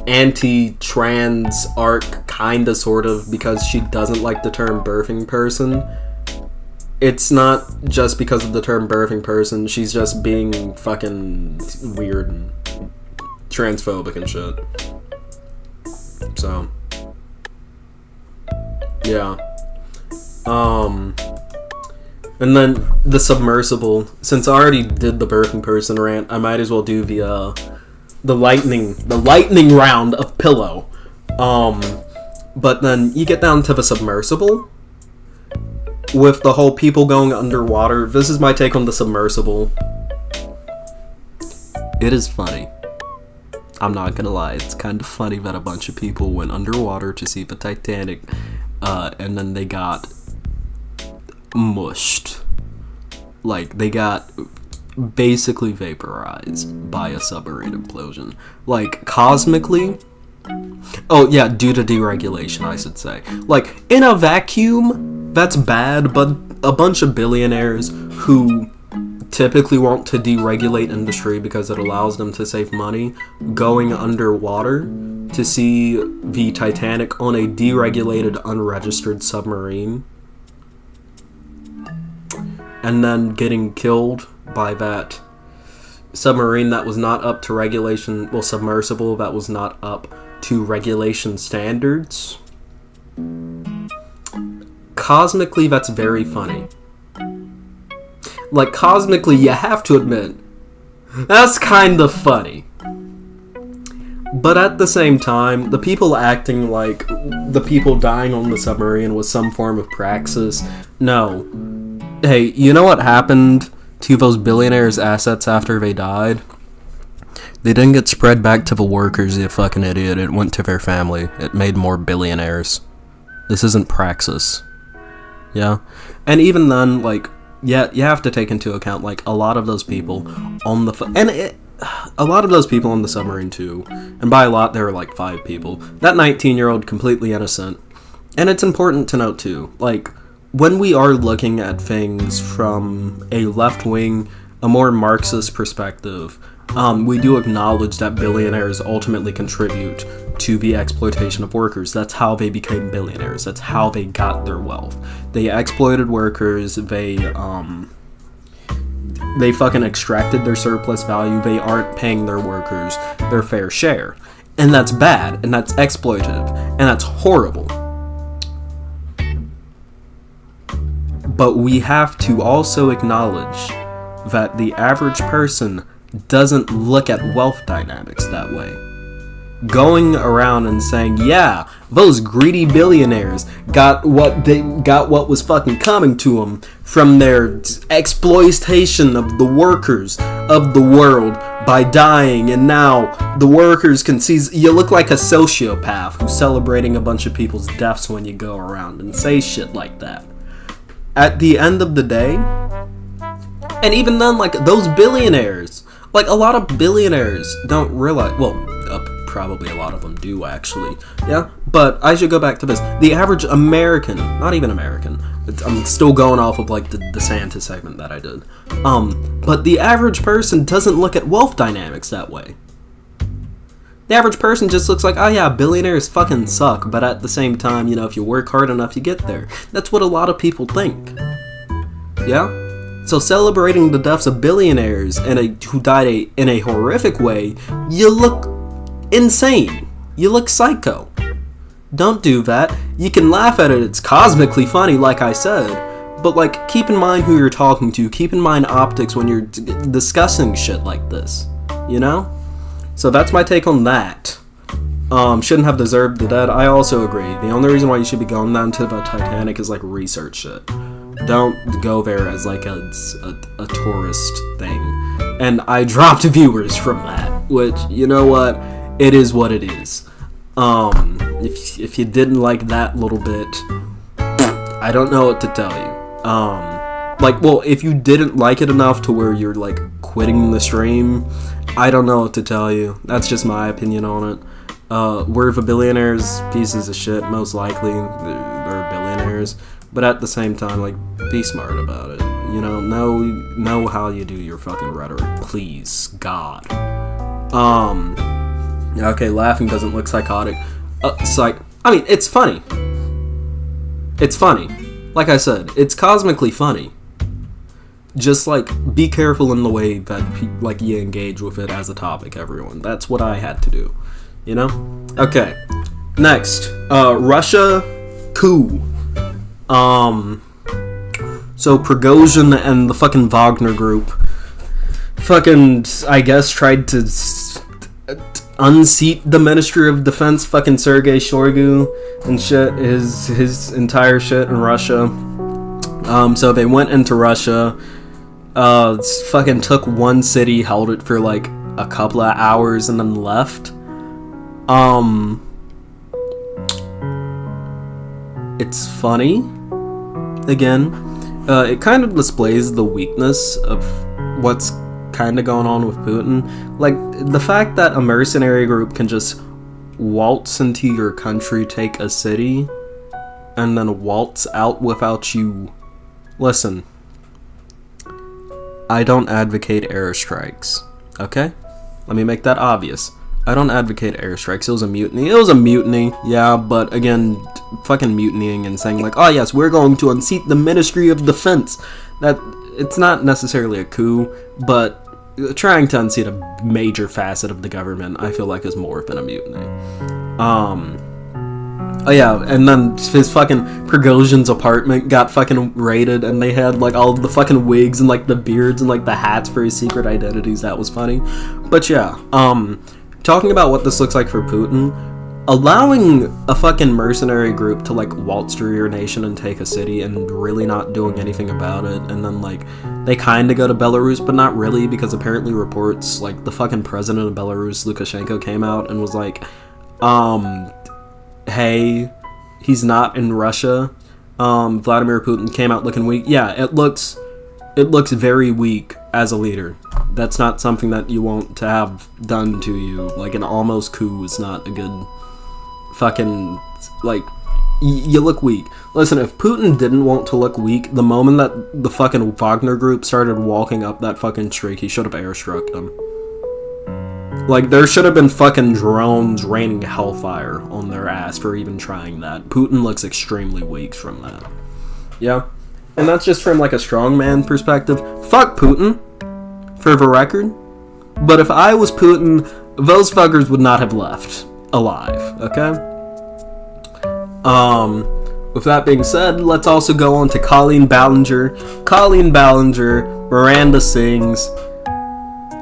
anti-trans arc, kinda, sort of, because she doesn't like the term birthing person. It's not just because of the term birthing person, she's just being fucking weird and transphobic and shit. So, yeah. And then the submersible. Since I already did the birthing person rant, I might as well do the lightning round of pillow. But then you get down to the submersible with the whole people going underwater. This is my take on the submersible. It is funny. I'm not gonna lie, it's kind of funny that a bunch of people went underwater to see the Titanic, and then they got mushed. Like, they got basically vaporized by a submarine implosion. Like, cosmically... Oh, yeah, due to deregulation, I should say. Like, in a vacuum, that's bad, but a bunch of billionaires who typically want to deregulate industry because it allows them to save money, going underwater to see the Titanic on a deregulated, unregistered submarine, and then getting killed by that submarine that was not up to regulation, well, submersible that was not up to regulation standards. Cosmically, that's very funny. Like, cosmically, you have to admit, that's kind of funny. But at the same time, the people acting like the people dying on the submarine was some form of praxis, no. Hey, you know what happened to those billionaires' assets after they died? They didn't get spread back to the workers, you fucking idiot. It went to their family. It made more billionaires. This isn't praxis. Yeah? And even then, like, yeah, you have to take into account, like, a lot of those people on the... a lot of those people on the submarine, too. And by a lot, there were, like, 5 people. That 19-year-old, completely innocent. And it's important to note, too, like, when we are looking at things from a left-wing, a more Marxist perspective, we do acknowledge that billionaires ultimately contribute to the exploitation of workers. That's how they became billionaires. That's how they got their wealth. They exploited workers. They fucking extracted their surplus value. They aren't paying their workers their fair share. And that's bad, and that's exploitative, and that's horrible. But we have to also acknowledge that the average person doesn't look at wealth dynamics that way. Going around and saying, yeah, those greedy billionaires got what was fucking coming to them from their exploitation of the workers of the world by dying, and now the workers can see. You look like a sociopath who's celebrating a bunch of people's deaths when you go around and say shit like that. At the end of the day, and even then, like, those billionaires, like, a lot of billionaires don't realize, well, probably a lot of them do, actually, yeah, but I should go back to this. The average American, not even American, I'm still going off of, like, the DeSantis segment that I did, but the average person doesn't look at wealth dynamics that way. The average person just looks like, oh yeah, billionaires fucking suck, but at the same time, you know, if you work hard enough, you get there. That's what a lot of people think. Yeah? So celebrating the deaths of billionaires who died in a horrific way, you look insane. You look psycho. Don't do that. You can laugh at it, it's cosmically funny, like I said, but, like, keep in mind who you're talking to, keep in mind optics when you're discussing shit like this, you know? So that's my take on that. shouldn't have deserved the death. I also agree. The only reason why you should be going down to the Titanic is like research shit. Don't go there as like a tourist thing. And I dropped viewers from that, which, you know what, it is what it is. If you didn't like that little bit, I don't know what to tell you. Like, well, if you didn't like it enough to where you're like quitting the stream, I don't know what to tell you. That's just my opinion on it. We're the billionaires, pieces of shit, most likely. They're billionaires. But at the same time, like, be smart about it. You know how you do your fucking rhetoric, please, God. Okay, laughing doesn't look psychotic. I mean, it's funny. It's funny. Like I said, it's cosmically funny. Just, like, be careful in the way that, like, you engage with it as a topic, everyone. That's what I had to do. You know? Okay. Next. Russia coup. So Prigozhin and the fucking Wagner group fucking, I guess, tried to unseat the Ministry of Defense, fucking Sergei Shoigu and shit, his entire shit in Russia. So they went into Russia, fucking took one city, held it for like a couple of hours, and then left. It's funny. Again, it kind of displays the weakness of what's kind of going on with Putin. Like, the fact that a mercenary group can just waltz into your country, take a city, and then waltz out without you. Listen, I don't advocate airstrikes, okay? Let me make that obvious. I don't advocate airstrikes. It was a mutiny. It was a mutiny, yeah, but again, fucking mutinying and saying like, oh yes, we're going to unseat the Ministry of Defense. That, it's not necessarily a coup, but trying to unseat a major facet of the government, I feel like, is more than a mutiny. Oh yeah, and then his fucking Prigozhin's apartment got fucking raided, and they had like all of the fucking wigs and like the beards and like the hats for his secret identities. That was funny. But yeah, talking about what this looks like for Putin, allowing a fucking mercenary group to like waltz through your nation and take a city and really not doing anything about it, and then like they kind of go to Belarus but not really, because apparently reports like the fucking president of Belarus, Lukashenko, came out and was like, hey, he's not in Russia. Vladimir Putin came out looking weak. Yeah, it looks very weak as a leader. That's not something that you want to have done to you. Like, an almost coup is not a good fucking, like, you look weak. Listen, if Putin didn't want to look weak, the moment that the fucking Wagner group started walking up that fucking streak, he should have airstruck them. Like, there should have been fucking drones raining hellfire on their ass for even trying that. Putin looks extremely weak from that. Yeah. And that's just from, like, a strongman perspective. Fuck Putin, for the record. But if I was Putin, those fuckers would not have left alive, okay? With that being said, let's also go on to Colleen Ballinger. Colleen Ballinger, Miranda Sings,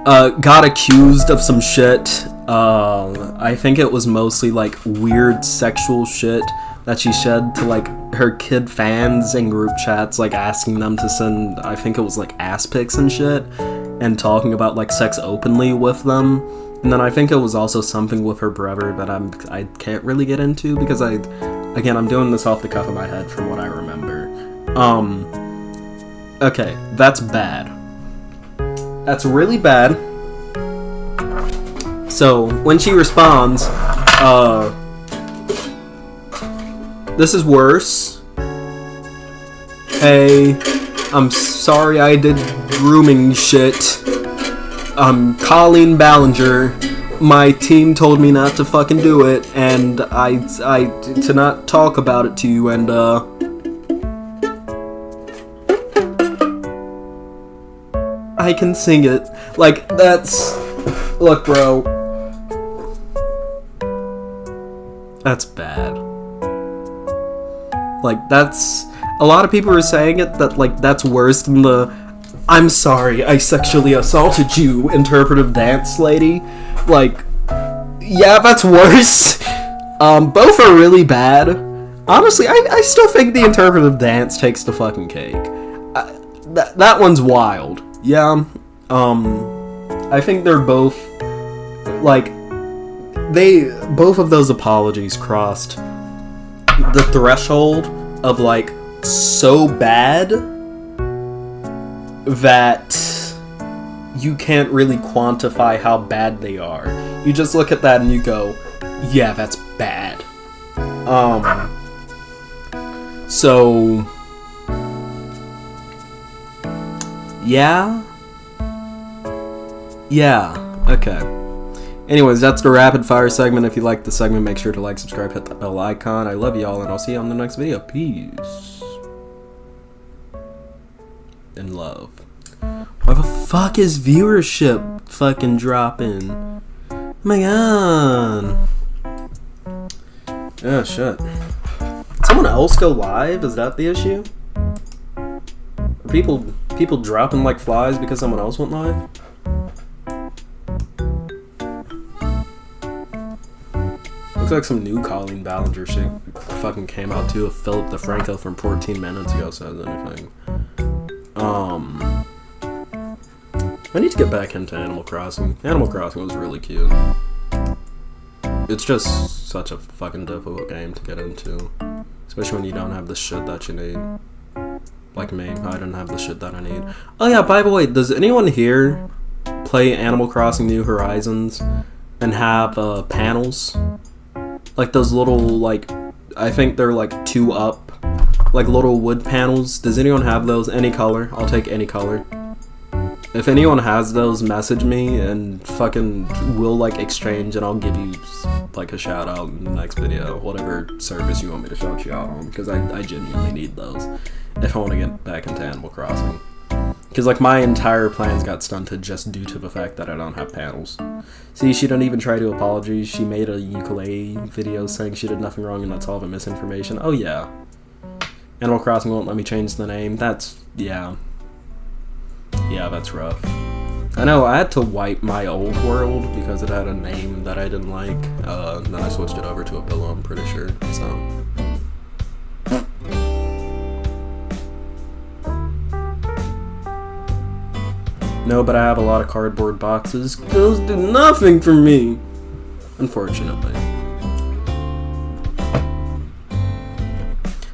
got accused of some shit. I think it was mostly like weird sexual shit that she said to like her kid fans in group chats, like asking them to send, I think it was like ass pics and shit, and talking about like sex openly with them. And then I think it was also something with her brother that I can't really get into, because I'm doing this off the cuff of my head from what I remember. Okay, that's bad. That's really bad. So, when she responds, this is worse. Hey, I'm sorry I did grooming shit. I'm Colleen Ballinger. My team told me not to fucking do it, and I to not talk about it to you, and I can sing it. Like, that's... Look, bro. That's bad. Like, that's... A lot of people are saying it, that, like, that's worse than the I'm sorry, I sexually assaulted you interpretive dance lady. Like, Yeah, that's worse. Both are really bad. Honestly, I still think the interpretive dance takes the fucking cake. That one's wild. Yeah, I think they're both, like, both of those apologies crossed the threshold of, like, so bad that you can't really quantify how bad they are. You just look at that and you go, yeah, that's bad. So, yeah, okay. Anyways, that's the rapid fire segment. If you like the segment, make sure to like, subscribe, hit that bell icon. I love y'all, and I'll see you on the next video. Peace. And love. Why the fuck is viewership fucking dropping? Oh my god. Oh shit. Did someone else go live? Is that the issue? Are people dropping like flies because someone else went live? Looks like some new Colleen Ballinger shit fucking came out too. If Philip DeFranco from 14 minutes ago says anything. I need to get back into Animal Crossing. Animal Crossing was really cute. It's just such a fucking difficult game to get into. Especially when you don't have the shit that you need. Like me, I didn't have the shit that I need. Oh yeah, by the way, does anyone here play Animal Crossing New Horizons and have panels? Like those little, like, I think they're like 2 up, like little wood panels. Does anyone have those? Any color? I'll take any color. If anyone has those, message me and fucking we'll like exchange and I'll give you like a shout out in the next video, whatever service you want me to shout you out on, because I genuinely need those if I want to get back into Animal Crossing. Because like my entire plans got stunted just due to the fact that I don't have panels. See, she didn't even try to apologize. She made a ukulele video saying she did nothing wrong and that's all the misinformation. Oh yeah. Animal Crossing won't let me change the name. That's, yeah. Yeah, that's rough. I know, I had to wipe my old world because it had a name that I didn't like. Then I switched it over to a pillow, I'm pretty sure, so. No, but I have a lot of cardboard boxes. Those do nothing for me, unfortunately.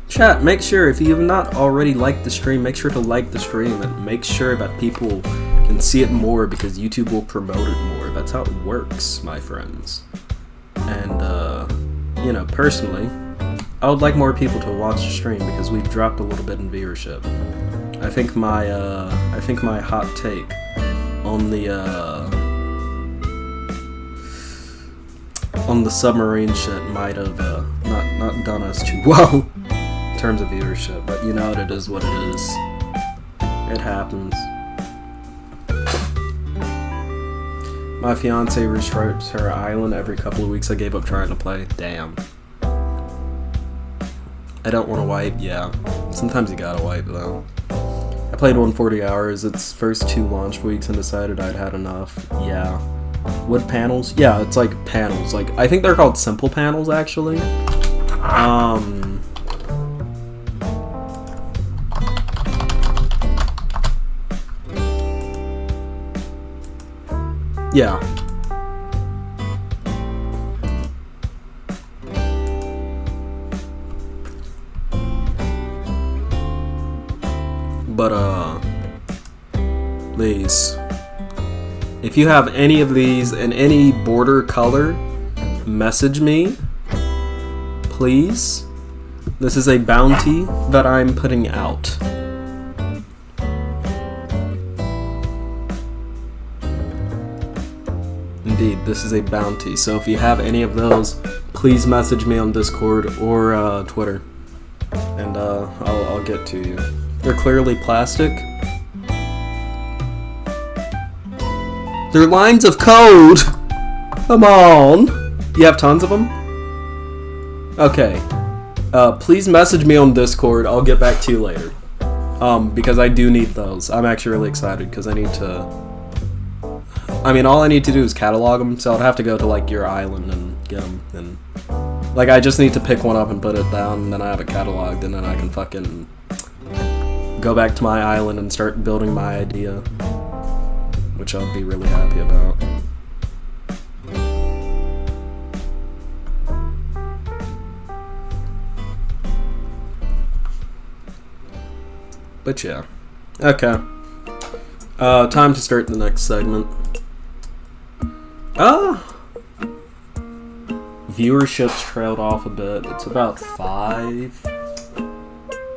Chat, make sure, if you have not already liked the stream, make sure to like the stream and make sure that people can see it more because YouTube will promote it more. That's how it works, my friends. And, you know, personally, I would like more people to watch the stream because we've dropped a little bit in viewership. I think my hot take on the submarine shit might have not done us too well in terms of viewership, but you know, it is what it is. It happens. My fiance restarts her island every couple of weeks. I gave up trying to play. Damn. I don't want to wipe. Yeah. Sometimes you gotta wipe though. I played 140 hours, its first 2 launch weeks, and decided I'd had enough. Yeah. Wood panels? Yeah, it's like panels. Like, I think they're called simple panels, actually. Yeah. But, please, if you have any of these in any border color, message me, please. This is a bounty that I'm putting out. Indeed, this is a bounty. So if you have any of those, please message me on Discord or Twitter, and I'll get to you. They're clearly plastic. They're lines of code! Come on! You have tons of them? Okay. Please message me on Discord. I'll get back to you later. Because I do need those. I'm actually really excited because I need to I mean, all I need to do is catalog them, so I'd have to go to, like, your island and get them, and, like, I just need to pick one up and put it down, and then I have it cataloged, and then I can fucking go back to my island and start building my idea, which I'll be really happy about. But yeah. Okay. Time to start the next segment. Viewership's trailed off a bit. It's about 5.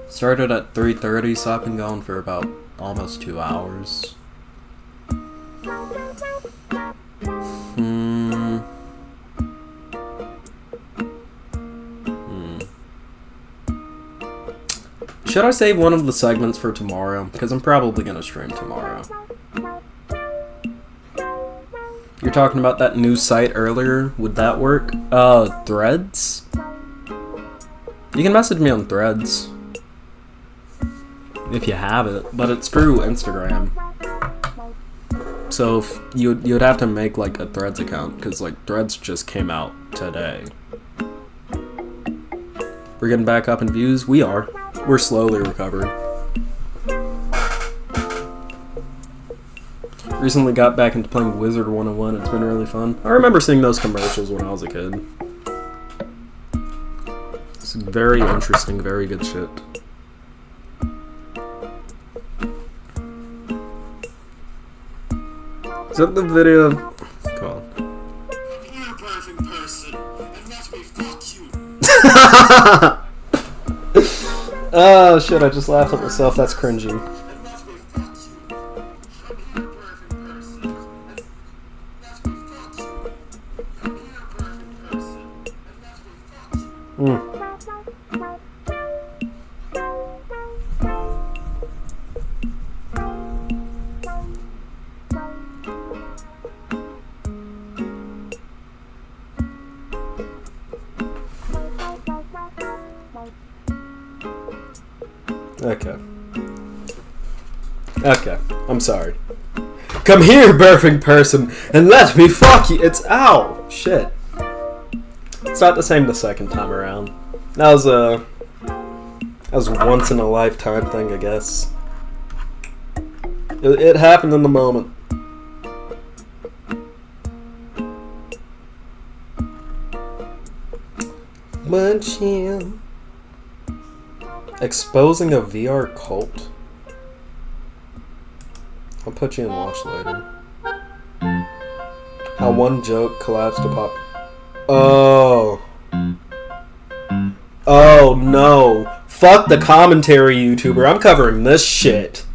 Started at 3:30, so I've been going for about almost 2 hours. Should I save one of the segments for tomorrow? Because I'm probably going to stream tomorrow. You're talking about that new site earlier? Would that work? Threads? You can message me on Threads. If you have it. But it's through Instagram. So if you'd have to make like a Threads account. Because like Threads just came out today. We're getting back up in views? We are. We're slowly recovering. Recently got back into playing Wizard 101. It's been really fun. I remember seeing those commercials when I was a kid. It's very interesting, very good shit. Is that the video? Come on. You're a perfect person, and let me fuck you. Oh shit, I just laughed at myself. That's cringy. Okay, I'm sorry. Come here, birthing person, and let me fuck you. It's ow, shit. It's not the same the second time around. That was a once in a lifetime thing, I guess. It happened in the moment. But yeah. Exposing a VR cult? I'll put you in watch later. How one joke collapsed to pop. Oh. Oh no. Fuck the commentary YouTuber. I'm covering this shit.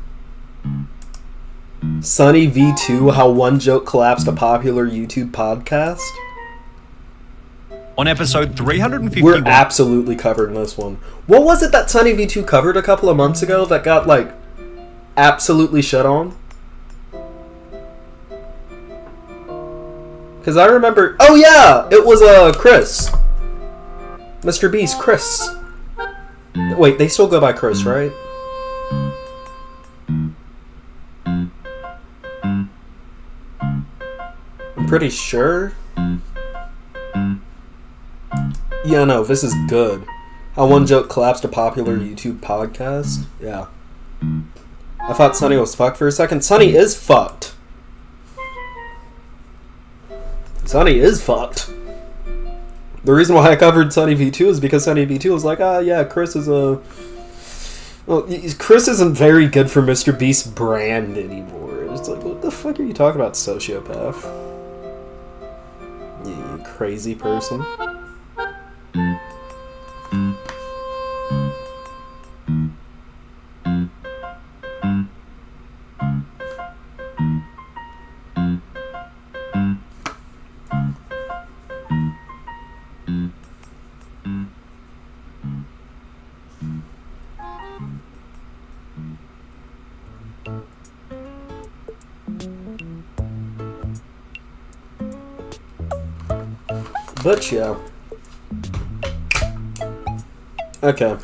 Sunny V2, how one joke collapsed a popular YouTube podcast? On episode 351... We're absolutely covering this one. What was it that Sunny V2 covered a couple of months ago that got, like, absolutely shut on? Because I remember... Oh, yeah! It was, Chris. Mr. Beast, Chris. Wait, they still go by Chris, right? I'm pretty sure. Yeah, no, this is good. How one joke collapsed a popular YouTube podcast? Yeah. I thought Sunny was fucked for a second. Sunny is fucked. Sunny is fucked. The reason why I covered Sunny V2 is because Sunny V2 was like, yeah, Chris is a... Well, Chris isn't very good for Mr. Beast's brand anymore. It's like, what the fuck are you talking about, sociopath? You crazy person. But yeah. Okay.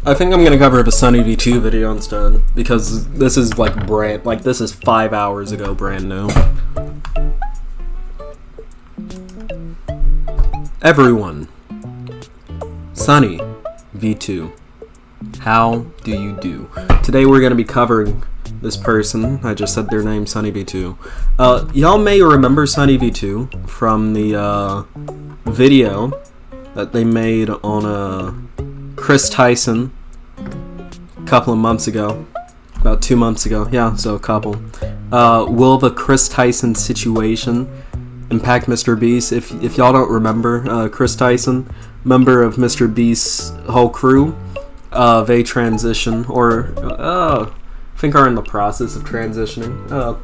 I think I'm gonna cover the Sunny V2 video instead, because this is like this is 5 hours ago, brand new. everyone. Sunny V2. How do you do? Today we're going to be covering this person. I just said their name, Sunny V2. Y'all may remember Sunny V2 from the video that they made on Chris Tyson a couple of months ago. About 2 months ago. Yeah, so a couple. Will the Chris Tyson situation impact Mr. Beast? If y'all don't remember, Chris Tyson, member of Mr. Beast's whole crew, they transition, or I think are in the process of transitioning.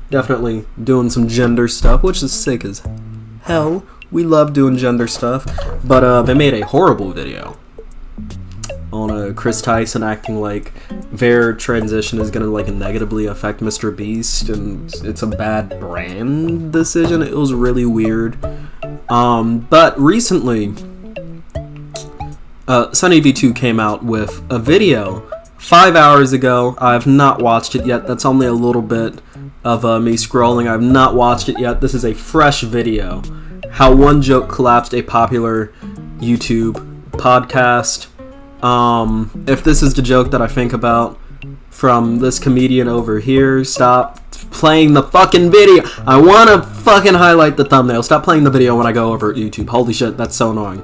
Definitely doing some gender stuff, which is sick as hell. We love doing gender stuff, but they made a horrible video on Chris Tyson acting like their transition is gonna like negatively affect Mr. Beast, and it's a bad brand decision. It was really weird. But recently, Sunny V2 came out with a video 5 hours ago. I have not watched it yet. That's only a little bit of me scrolling. I have not watched it yet. This is a fresh video. How one joke collapsed a popular YouTube podcast. If this is the joke that I think about from this comedian over here, stop playing the fucking video. I want to fucking highlight the thumbnail. Stop playing the video when I go over at YouTube. Holy shit, that's so annoying.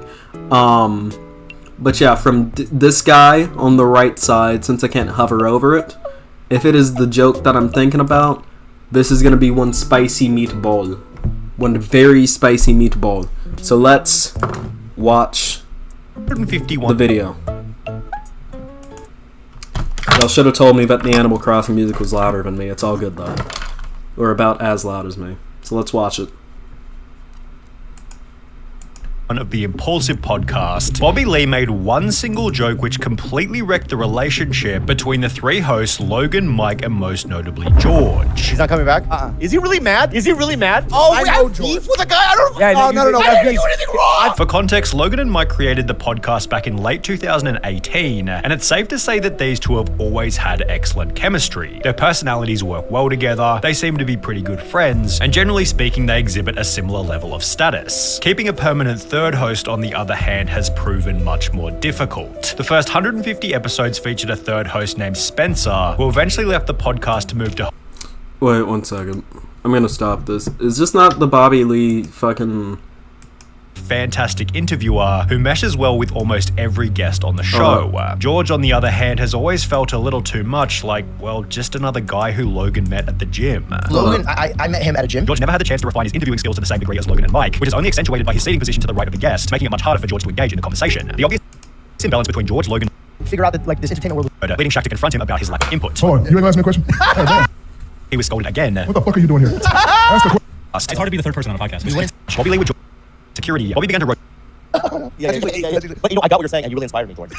But yeah, from this guy on the right side, since I can't hover over it, if it is the joke that I'm thinking about, this is going to be one spicy meatball. One very spicy meatball. So let's watch the video. Y'all should have told me that the Animal Crossing music was louder than me. It's all good though. Or about as loud as me. So let's watch it. Of the Impulsive podcast, Bobby Lee made one single joke which completely wrecked the relationship between the three hosts, Logan, Mike, and most notably George. He's not coming back? Is he really mad? Is he really mad? Oh, I have beef with a guy? I don't know. Yeah, no. I didn't do anything wrong. For context, Logan and Mike created the podcast back in late 2018, and it's safe to say that these two have always had excellent chemistry. Their personalities work well together, they seem to be pretty good friends, and generally speaking, they exhibit a similar level of status. Keeping a permanent third host, on the other hand, has proven much more difficult. The first 150 episodes featured a third host named Spencer, who eventually left the podcast to move to... Wait 1 second. I'm gonna stop this. Is this not the Bobby Lee fucking... fantastic interviewer who meshes well with almost every guest on the show. George, on the other hand, has always felt a little too much like, well, just another guy who Logan met at the gym. Logan, I met him at a gym. George never had the chance to refine his interviewing skills to the same degree as Logan and Mike, which is only accentuated by his seating position to the right of the guest, making it much harder for George to engage in the conversation. The obvious imbalance between George, Logan, figure out that like this entertainment world, leading Shaq to confront him about his lack of input. Hold on, you ain't gonna ask me a question? Oh, damn. He was scolded again. What the fuck are you doing here? Ask a question. It's hard to be the third person on a podcast. Bobby Lee with George. Security. Bobby began to yeah, but you know, I got what you're saying, and you really inspired me, George.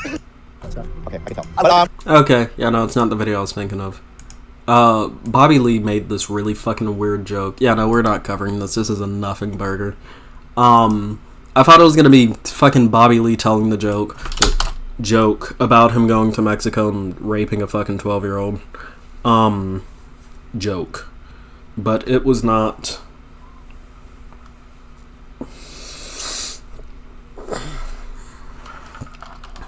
So, okay, I can tell. Okay, yeah, no, it's not the video I was thinking of. Bobby Lee made this really fucking weird joke. Yeah, no, we're not covering this. This is a nothing burger. I thought it was gonna be fucking Bobby Lee telling the joke about him going to Mexico and raping a fucking 12-year-old. Joke. But it was not.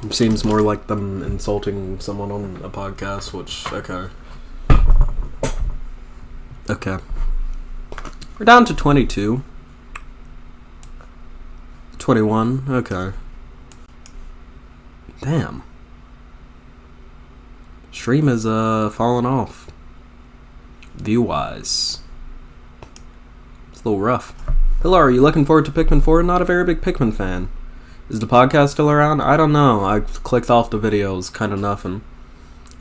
Seems more like them insulting someone on a podcast, which, okay. We're down to 22. 21, okay. Damn. Stream is, falling off. View-wise. It's a little rough. Hello, are you looking forward to Pikmin 4? Not a very big Pikmin fan. Is the podcast still around? I don't know. I clicked off the videos, kind of nothing.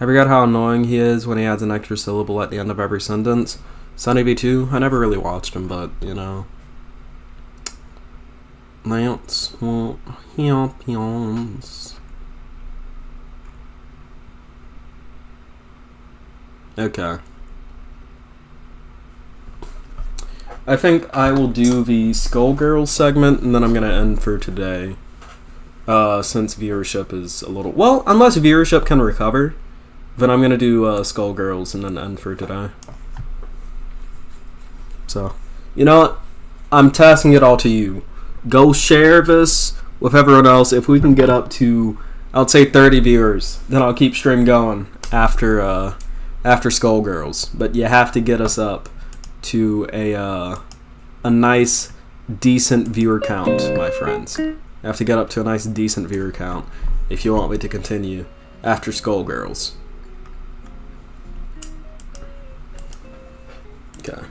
I forgot how annoying he is when he adds an extra syllable at the end of every sentence. Sunny V2, I never really watched him, but, you know. Lance champions. Okay. I think I will do the Skullgirls segment, and then I'm going to end for today. Since viewership is a little... Well, unless viewership can recover, then I'm going to do Skullgirls and then end for today. So, you know what? I'm tasking it all to you. go share this with everyone else. If we can get up to, I'll say 30 viewers, then I'll keep stream going after Skullgirls. But you have to get us up to a nice, decent viewer count, my friends. You have to get up to a nice, decent viewer count if you want me to continue after Skullgirls. Okay.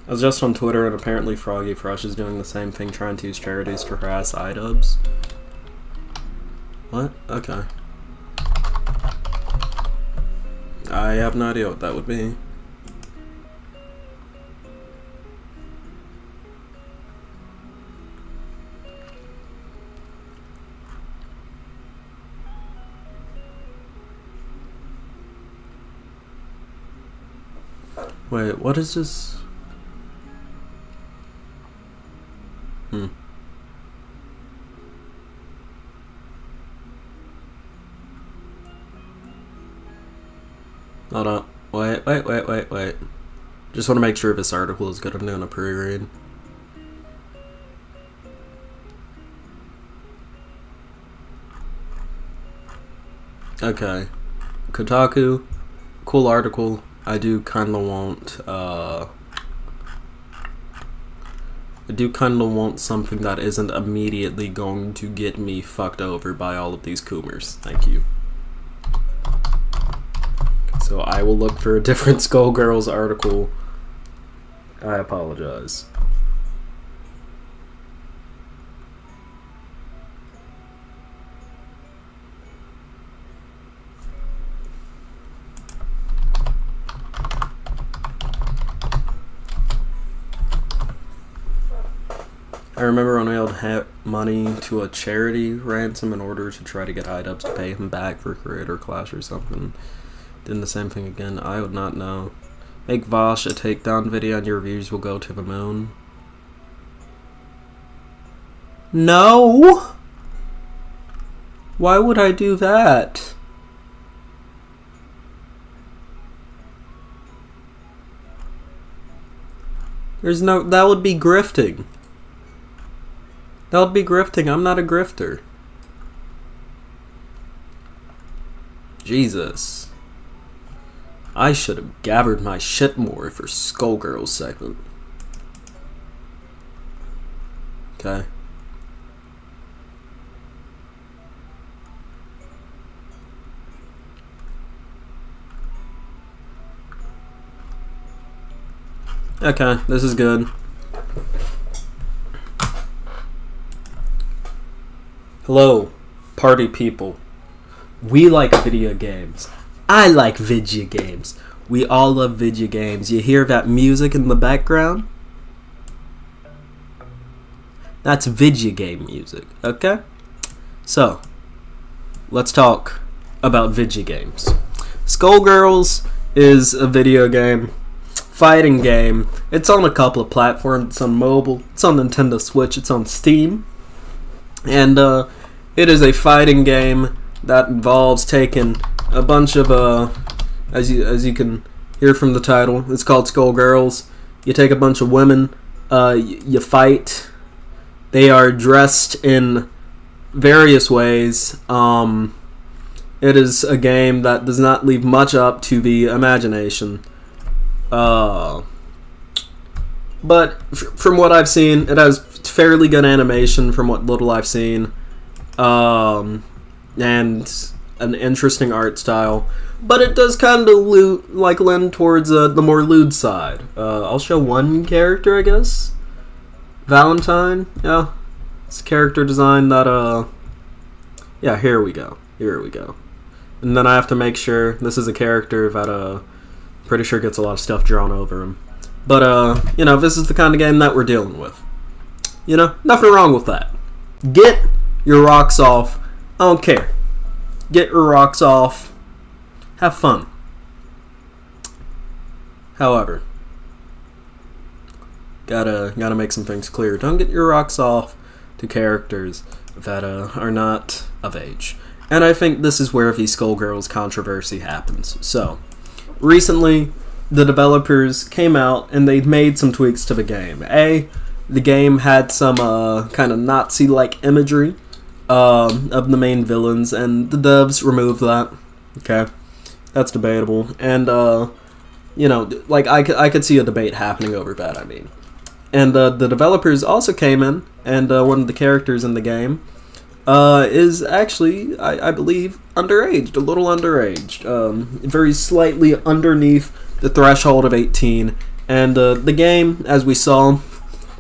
I was just on Twitter and apparently Froggy Fresh is doing the same thing, trying to use charities to harass iDubbbz. What? Okay. I have no idea what that would be. Wait, what is this? Hold on. Wait. Just want to make sure this article is good. I'm doing a pre-read. Okay. Kotaku. Cool article. I do kind of want something that isn't immediately going to get me fucked over by all of these COOMERs. Thank you. So I will look for a different Skullgirls article. I apologize. I remember when I owed money to a charity ransom in order to try to get iDubbbz to pay him back for Creator Clash or something. Doing the same thing again. I would not know. Make Vosh a takedown video and your views will go to the moon. No! Why would I do that? There's no... That would be grifting. That would be grifting. I'm not a grifter. Jesus. I should have gathered my shit more for Skullgirls segment. Okay. Okay, this is good. Hello, party people. We like video games. I like video games. We all love video games. You hear that music in the background? That's video game music, okay? So, let's talk about video games. Skullgirls is a video game, fighting game. It's on a couple of platforms. It's on mobile, it's on Nintendo Switch, it's on Steam. And it is a fighting game that involves taking a bunch of as you can hear from the title, it's called Skullgirls. You take a bunch of women, you fight. They are dressed in various ways. It is a game that does not leave much up to the imagination. But from what I've seen, it has fairly good animation from what little I've seen. And an interesting art style, but it does kind of lend towards the more lewd side. I'll show one character, I guess. Valentine, yeah. It's a character design that, yeah, here we go. And then I have to make sure this is a character that, pretty sure gets a lot of stuff drawn over him. But, you know, this is the kind of game that we're dealing with. You know, nothing wrong with that. Get your rocks off I don't care. Get your rocks off. Have fun. However, gotta make some things clear. Don't get your rocks off to characters that are not of age. And I think this is where the Skullgirls controversy happens. So, recently, the developers came out and they made some tweaks to the game. The game had some kind of Nazi-like imagery of the main villains, and the devs removed that. Okay, that's debatable. And like I could see a debate happening over that. I mean, and the developers also came in, and one of the characters in the game is actually, I believe, underaged, a little underaged, very slightly underneath the threshold of 18, and the game, as we saw,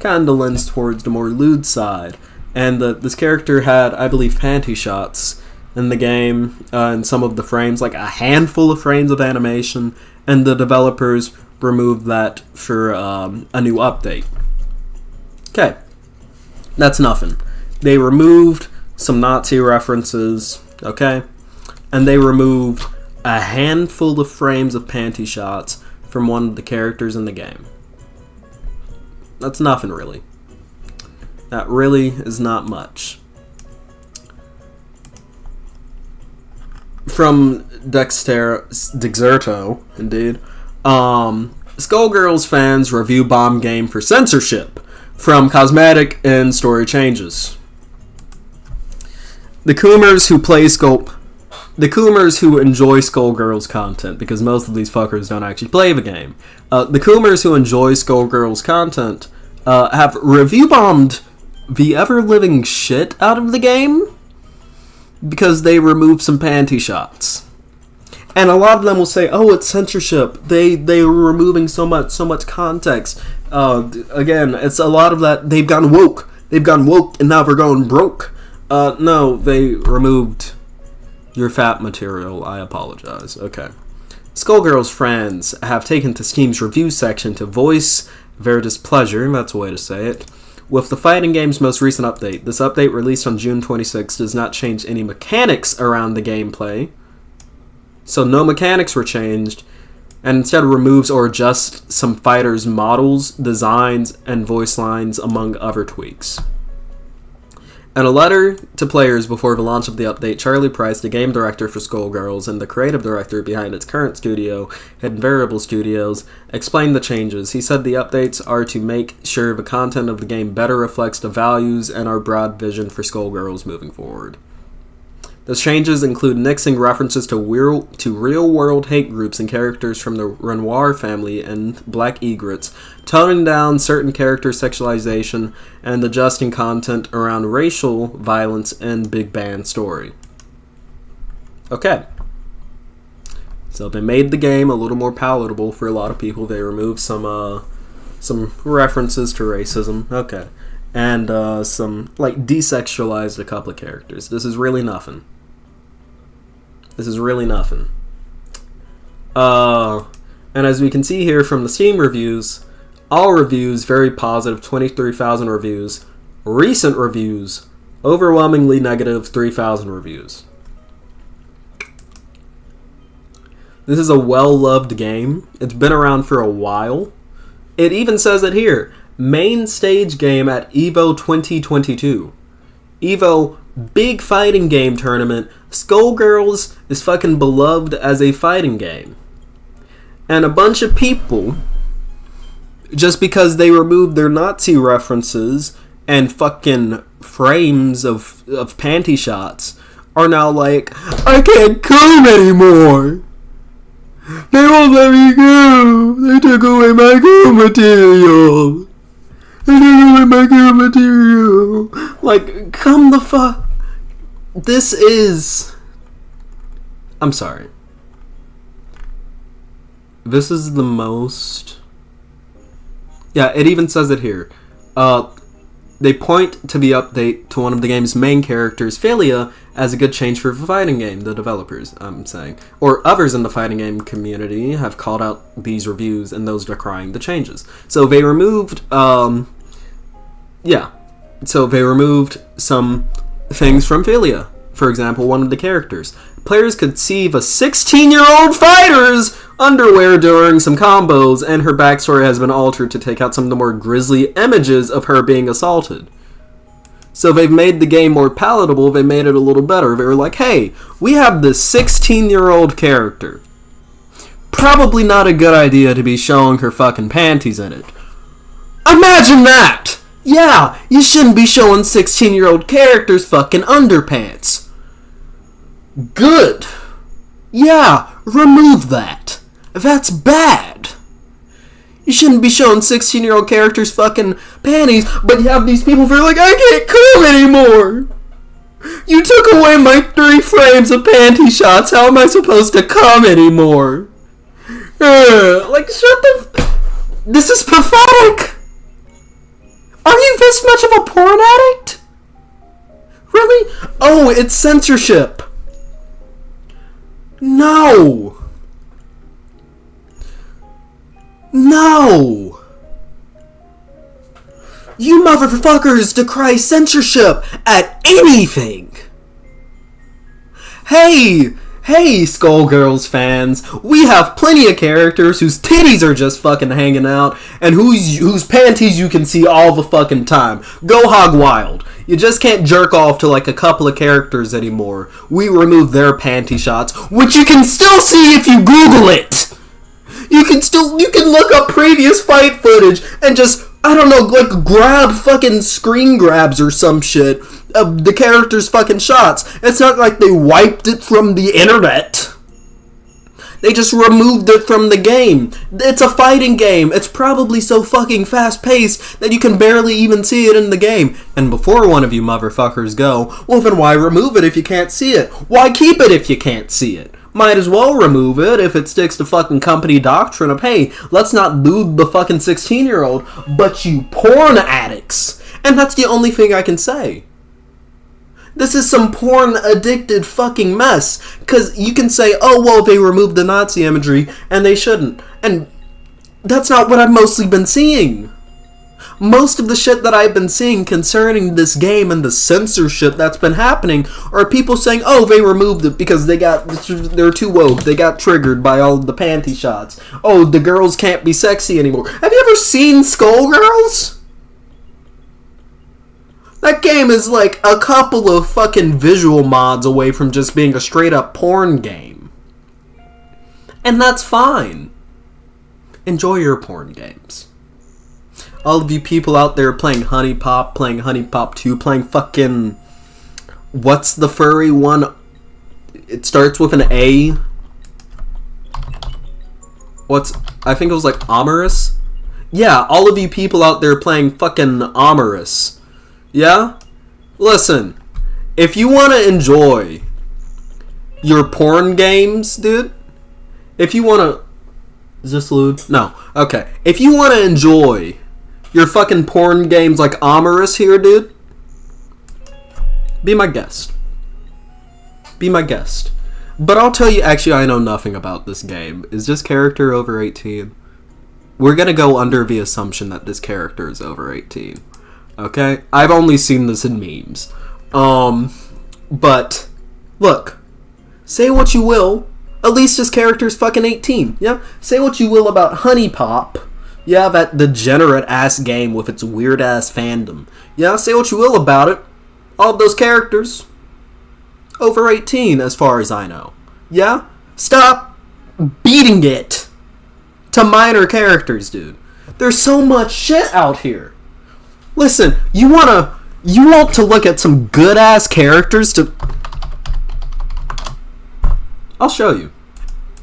kind of lends towards the more lewd side, and this character had, I believe, panty shots in the game, in some of the frames, like a handful of frames of animation, and the developers removed that for a new update. Okay, that's nothing. They removed some Nazi references, okay? And they removed a handful of frames of panty shots from one of the characters in the game. That's nothing, really. That really is not much. From Dexerto, indeed. Skullgirls fans review bomb game for censorship from cosmetic and story changes. The Coomers who enjoy Skullgirls content, because most of these fuckers don't actually play the game. The Coomers who enjoy Skullgirls content have review bombed the ever-living shit out of the game because they removed some panty shots. And a lot of them will say, "Oh, it's censorship. They were removing so much context." Again, it's a lot of that. They've gone woke, and now they're going broke. No, they removed your fat material. I apologize. Okay. Skullgirls fans have taken to Steam's review section to voice their displeasure, that's a way to say it, with the fighting game's most recent update. This update, released on June 26, does not change any mechanics around the gameplay. So no mechanics were changed, and instead removes or adjusts some fighters' models, designs, and voice lines, among other tweaks. In a letter to players before the launch of the update, Charlie Price, the game director for Skullgirls and the creative director behind its current studio, Hidden Variable Studios, explained the changes. He said the updates are to make sure the content of the game better reflects the values and our broad vision for Skullgirls moving forward. Those changes include nixing references to real-world hate groups and characters from the Renoir family and Black Egrets, toning down certain character sexualization, and adjusting content around racial violence and Big Bang Story. Okay. So they made the game a little more palatable for a lot of people. They removed some references to racism. Okay. And desexualized a couple of characters. This is really nothing. And as we can see here from the Steam reviews, all reviews very positive, 23,000 reviews. Recent reviews, overwhelmingly negative, 3,000 reviews. This is a well-loved game. It's been around for a while. It even says it here. Main stage game at EVO 2022. EVO, big fighting game tournament. Skullgirls is fucking beloved as a fighting game. And a bunch of people, just because they removed their Nazi references and fucking frames of panty shots, are now like, I can't come anymore. They won't let me go. They took away my cool material. Like, come the fuck. This is... I'm sorry. This is the most... Yeah, it even says it here. They point to the update to one of the game's main characters, Philia, as a good change for the fighting game, the developers, I'm saying. Or others in the fighting game community have called out these reviews and those decrying the changes. So they removed, So they removed some things from Philia for example, one of the characters. Players could see a 16-year-old fighter's underwear during some combos, and her backstory has been altered to take out some of the more grisly images of her being assaulted. So they've made the game more palatable, they made it a little better. They were like, hey, we have this 16-year-old character. Probably not a good idea to be showing her fucking panties in it. Imagine that! Yeah, you shouldn't be showing 16-year-old characters fucking underpants. Good. Yeah, remove that. That's bad. You shouldn't be showing 16-year-old characters fucking panties, but you have these people who are like, I can't come anymore. You took away my 3 frames of panty shots. How am I supposed to come anymore? Like, shut the... This is pathetic. Are you this much of a porn addict? Really? Oh, it's censorship. No. No. You motherfuckers decry censorship at anything. Hey, Skullgirls fans, we have plenty of characters whose titties are just fucking hanging out, and whose panties you can see all the fucking time. Go hog wild. You just can't jerk off to like a couple of characters anymore. We removed their panty shots, which you can still see if you Google it. You can look up previous fight footage and just, I don't know, like grab fucking screen grabs or some shit of the character's fucking shots. It's not like they wiped it from the internet. They just removed it from the game. It's a fighting game. It's probably so fucking fast-paced that you can barely even see it in the game. And before one of you motherfuckers go, well then why remove it if you can't see it? Why keep it if you can't see it? Might as well remove it if it sticks to fucking company doctrine of, hey, let's not lewd the fucking 16-year-old, but you porn addicts. And that's the only thing I can say. This is some porn-addicted fucking mess. Because you can say, oh, well, they removed the Nazi imagery, and they shouldn't. And that's not what I've mostly been seeing. Most of the shit that I've been seeing concerning this game and the censorship that's been happening are people saying, oh, they removed it because they're too woke. They got triggered by all the panty shots. Oh, the girls can't be sexy anymore. Have you ever seen Skullgirls? That game is like a couple of fucking visual mods away from just being a straight up porn game. And that's fine. Enjoy your porn games. All of you people out there playing Honey Pop, playing Honey Pop 2, playing fucking... What's the furry one? It starts with an A. I think it was like Amorous? Yeah, all of you people out there playing fucking Amorous. Yeah? Listen, if you want to enjoy your porn games, dude, if you want to... Is this lewd? No. Okay. If you want to enjoy your fucking porn games like Amorous here, dude, be my guest. Be my guest. But I'll tell you, actually, I know nothing about this game. Is this character over 18? We're gonna go under the assumption that this character is over 18. Okay? I've only seen this in memes. But, look. Say what you will. At least this character's fucking 18. Yeah? Say what you will about Honey Pop. Yeah, that degenerate-ass game with its weird-ass fandom. Yeah, say what you will about it. All of those characters, over 18 as far as I know. Yeah? Stop beating it to minor characters, dude. There's so much shit out here. Listen, you want to look at some good-ass characters to... I'll show you.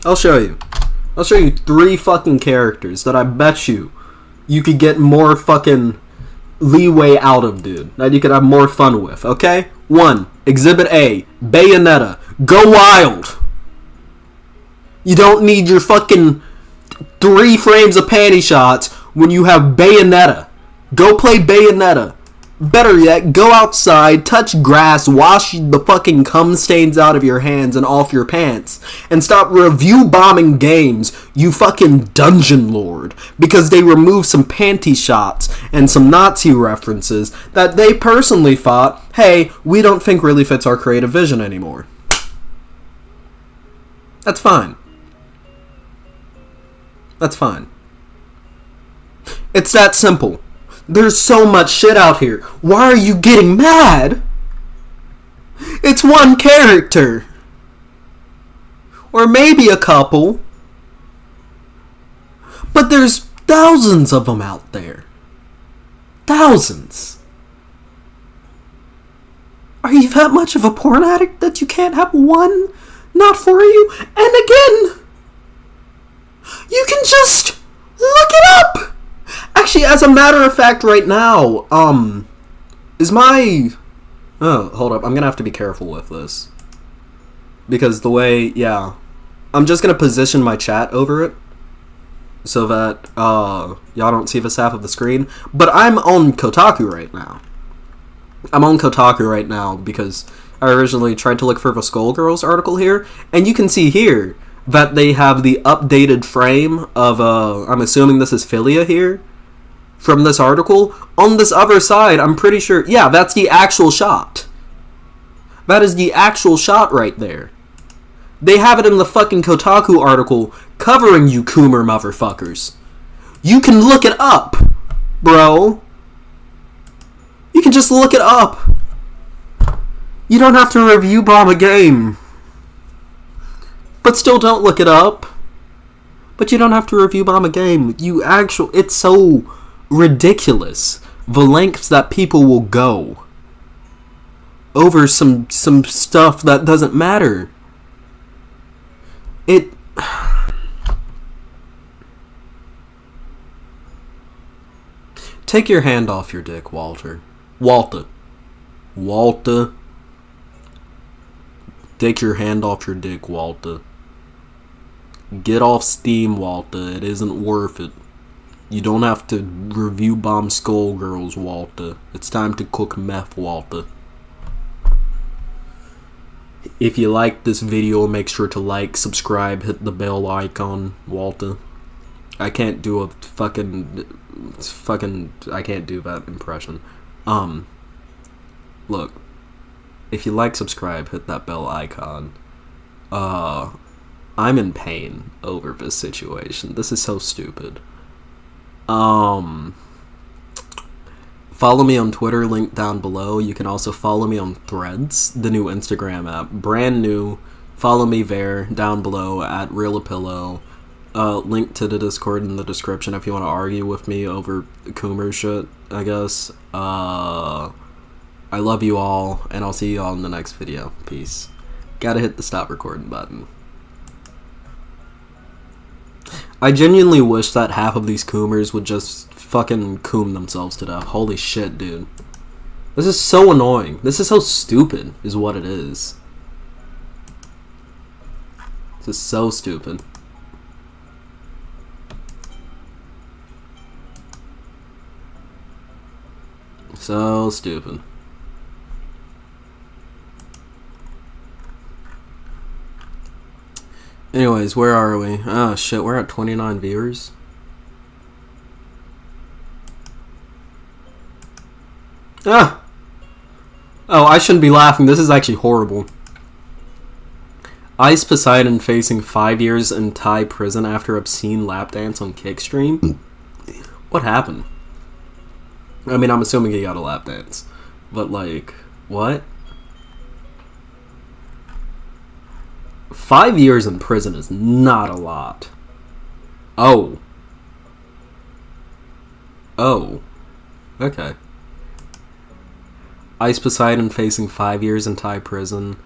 I'll show you 3 fucking characters that I bet you could get more fucking leeway out of, dude. That you could have more fun with, okay? 1. Exhibit A. Bayonetta. Go wild! You don't need your fucking 3 frames of panty shots when you have Bayonetta. Go play Bayonetta. Better yet, go outside, touch grass, wash the fucking cum stains out of your hands and off your pants, and stop review bombing games, you fucking dungeon lord, because they removed some panty shots and some Nazi references that they personally thought, hey, we don't think really fits our creative vision anymore. That's fine. That's fine. It's that simple. There's so much shit out here. Why are you getting mad? It's one character. Or maybe a couple. But there's thousands of them out there. Thousands. Are you that much of a porn addict that you can't have one not for you? And again, you can just look it up. Actually, as a matter of fact, right now, is my... Oh, hold up. I'm gonna have to be careful with this. Because the way... Yeah. I'm just gonna position my chat over it. So that, y'all don't see this half of the screen. But I'm on Kotaku right now. I'm on Kotaku right now because I originally tried to look for the Skullgirls article here. And you can see here that they have the updated frame of, I'm assuming this is Philia here. From this article, on this other side, I'm pretty sure, yeah, that's the actual shot. That is the actual shot right there. They have it in the fucking Kotaku article covering you COOMER motherfuckers. You can look it up, bro. You can just look it up. You don't have to review bomb a game. But still don't look it up. But you don't have to review bomb a game. It's so ridiculous the lengths that people will go over some stuff that doesn't matter. Take your hand off your dick, Walter. Walter. Take your hand off your dick, Walter. Get off Steam, Walter. It isn't worth it. You don't have to review bomb Skullgirls, Walter. It's time to cook meth, Walter. If you like this video, make sure to like, subscribe, hit the bell icon, Walter. I can't do a fucking, I can't do that impression. Look. If you like, subscribe, hit that bell icon. I'm in pain over this situation. This is so stupid. Follow me on Twitter, link down below. You can also follow me on Threads, the new Instagram app. Brand new. Follow me there, down below, at RealApillow. Link to the Discord in the description if you want to argue with me over COOMER shit, I guess. I love you all, and I'll see you all in the next video. Peace. Gotta hit the stop recording button. I genuinely wish that half of these COOMERs would just fucking coom themselves to death. Holy shit, dude. This is so annoying. This is so stupid, is what it is. This is so stupid. So stupid. Anyways, where are we? Oh shit, we're at 29 viewers. Ah! Oh, I shouldn't be laughing. This is actually horrible. Ice Poseidon facing 5 years in Thai prison after obscene lap dance on Kickstream? What happened? I mean, I'm assuming he got a lap dance. But, like, what? 5 years in prison is not a lot. Oh. Oh. Okay. Ice Poseidon facing 5 years in Thai prison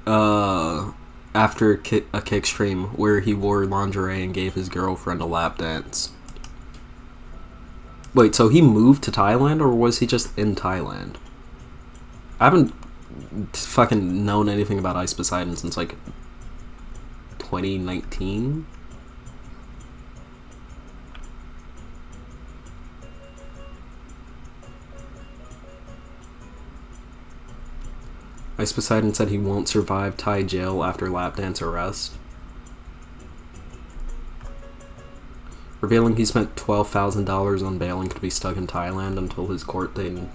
after a kick stream where he wore lingerie and gave his girlfriend a lap dance. Wait, so he moved to Thailand, or was he just in Thailand? I haven't fucking known anything about Ice Poseidon since, like, 2019? Ice Poseidon said he won't survive Thai jail after lap dance arrest. Revealing he spent $12,000 on bail and could be stuck in Thailand until his court date in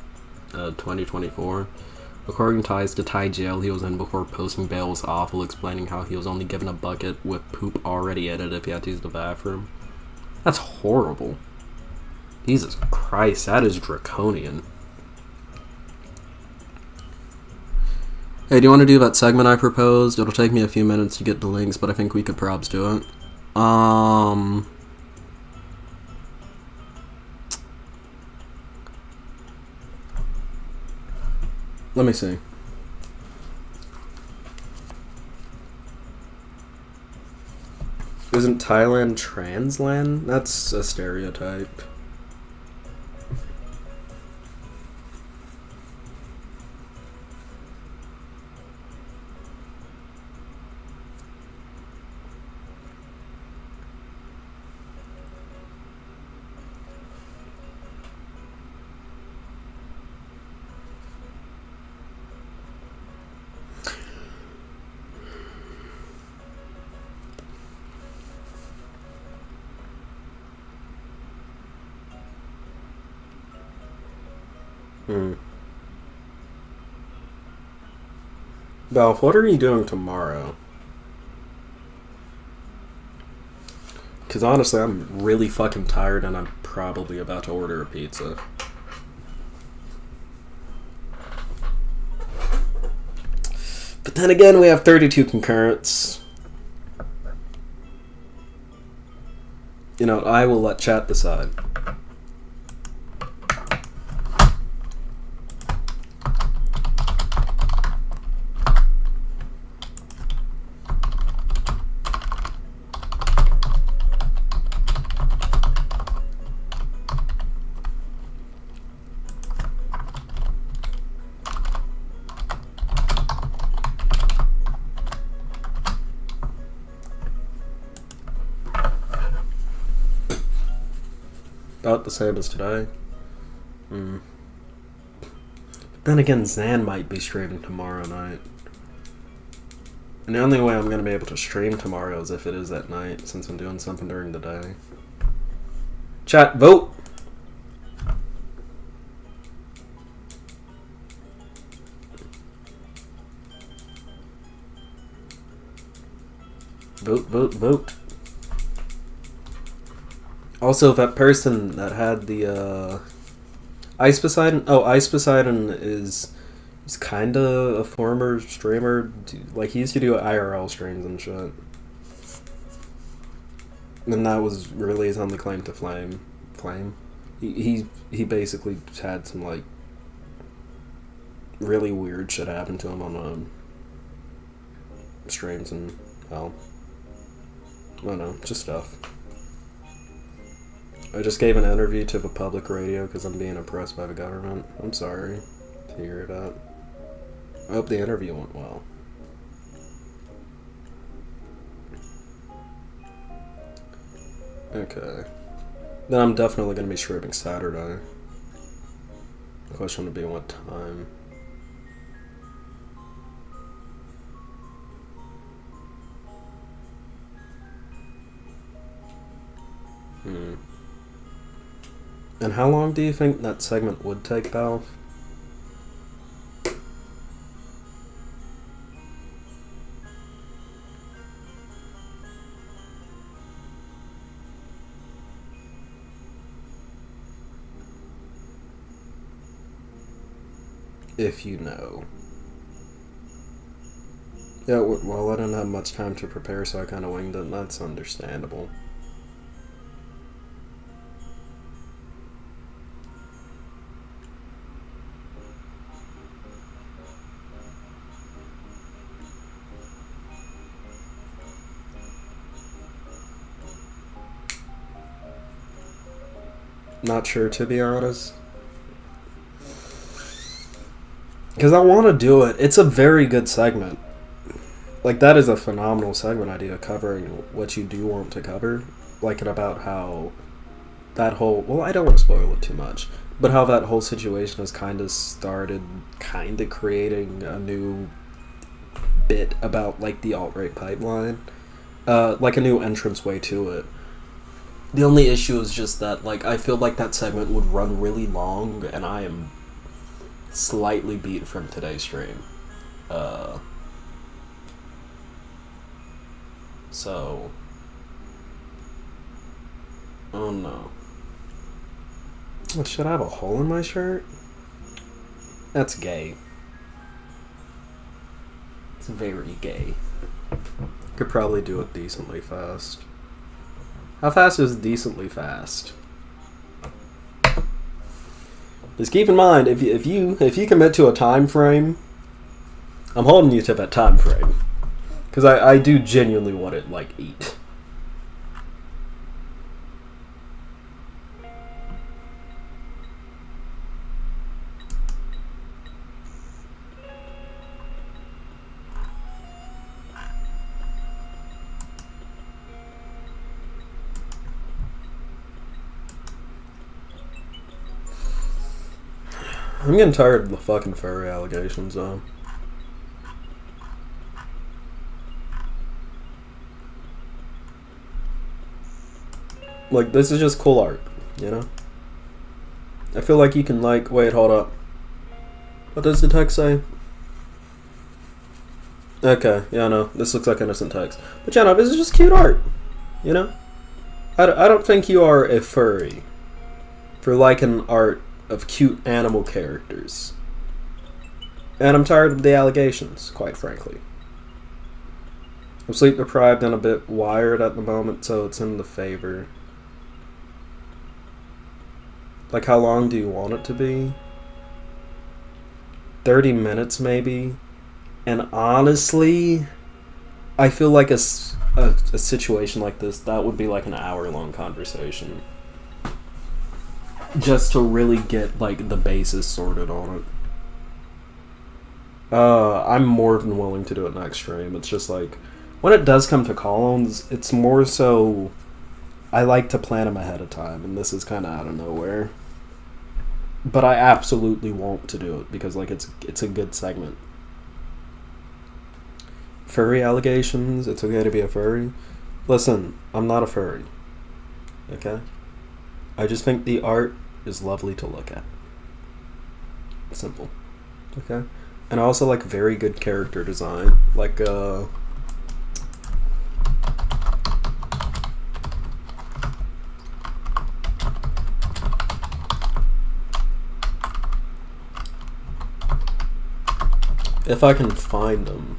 2024. According to ties to Thai jail he was in before posting bail was awful, explaining how he was only given a bucket with poop already in it if he had to use the bathroom. That's horrible. Jesus Christ, that is draconian. Hey, do you want to do that segment I proposed? It'll take me a few minutes to get the links, but I think we could probs do it. Let me see. Isn't Thailand transland? That's a stereotype. Balf, what are you doing tomorrow? Because honestly, I'm really fucking tired and I'm probably about to order a pizza. But then again, we have 32 concurrents. You know, I will let chat decide. About the same as today. But then again, Zan might be streaming tomorrow night. And the only way I'm going to be able to stream tomorrow is if it is at night, since I'm doing something during the day. Chat, vote! Vote, vote, vote. Also, that person that had the, Ice Poseidon... Oh, Ice Poseidon is kind of a former streamer. Like, he used to do IRL streams and shit. And that was released on the Claim to Flame. He basically had some, like, really weird shit happen to him on, streams and, well... I don't know, just stuff. I just gave an interview to the public radio because I'm being oppressed by the government. I'm sorry to hear that. I hope the interview went well. Okay. Then I'm definitely going to be streaming Saturday. The question would be what time. And how long do you think that segment would take, Val? If you know. Yeah, well, I didn't have much time to prepare, so I kind of winged it, and that's understandable. Not sure, to be honest. Because I want to do it. It's a very good segment. Like, that is a phenomenal segment idea, covering what you do want to cover. Like, and about how that whole, well, I don't want to spoil it too much, but how that whole situation has kind of started kind of creating a new bit about, like, the alt-right pipeline. Like a new entranceway to it. The only issue is just that, like, I feel like that segment would run really long, and I am slightly beat from today's stream. So... oh no. Should I have a hole in my shirt? That's gay. It's very gay. Could probably do it decently fast. How fast is decently fast? Just keep in mind, if you commit to a time frame, I'm holding you to that time frame, because I do genuinely want to, like, eat. I'm getting tired of the fucking furry allegations, though. Like, this is just cool art, you know? I feel like you can, like, wait, hold up. What does the text say? Okay, yeah, no, this looks like innocent text. But yeah, no, this is just cute art, you know? I don't think you are a furry for liking art of cute animal characters. And I'm tired of the allegations, quite frankly. I'm sleep deprived and a bit wired at the moment, so it's in the favor. Like, how long do you want it to be? 30 minutes, maybe? And honestly, I feel like a situation like this, that would be like an hour-long conversation. Just to really get, like, the basis sorted on it. I'm more than willing to do it next stream. It's just like, when it does come to call-ons, it's more so I like to plan them ahead of time, and this is kind of out of nowhere. But I absolutely want to do it, because, like, it's a good segment. Furry allegations, it's okay to be a furry. Listen, I'm not a furry. Okay? I just think the art is lovely to look at. Simple. Okay? And I also like very good character design. Like, if I can find them.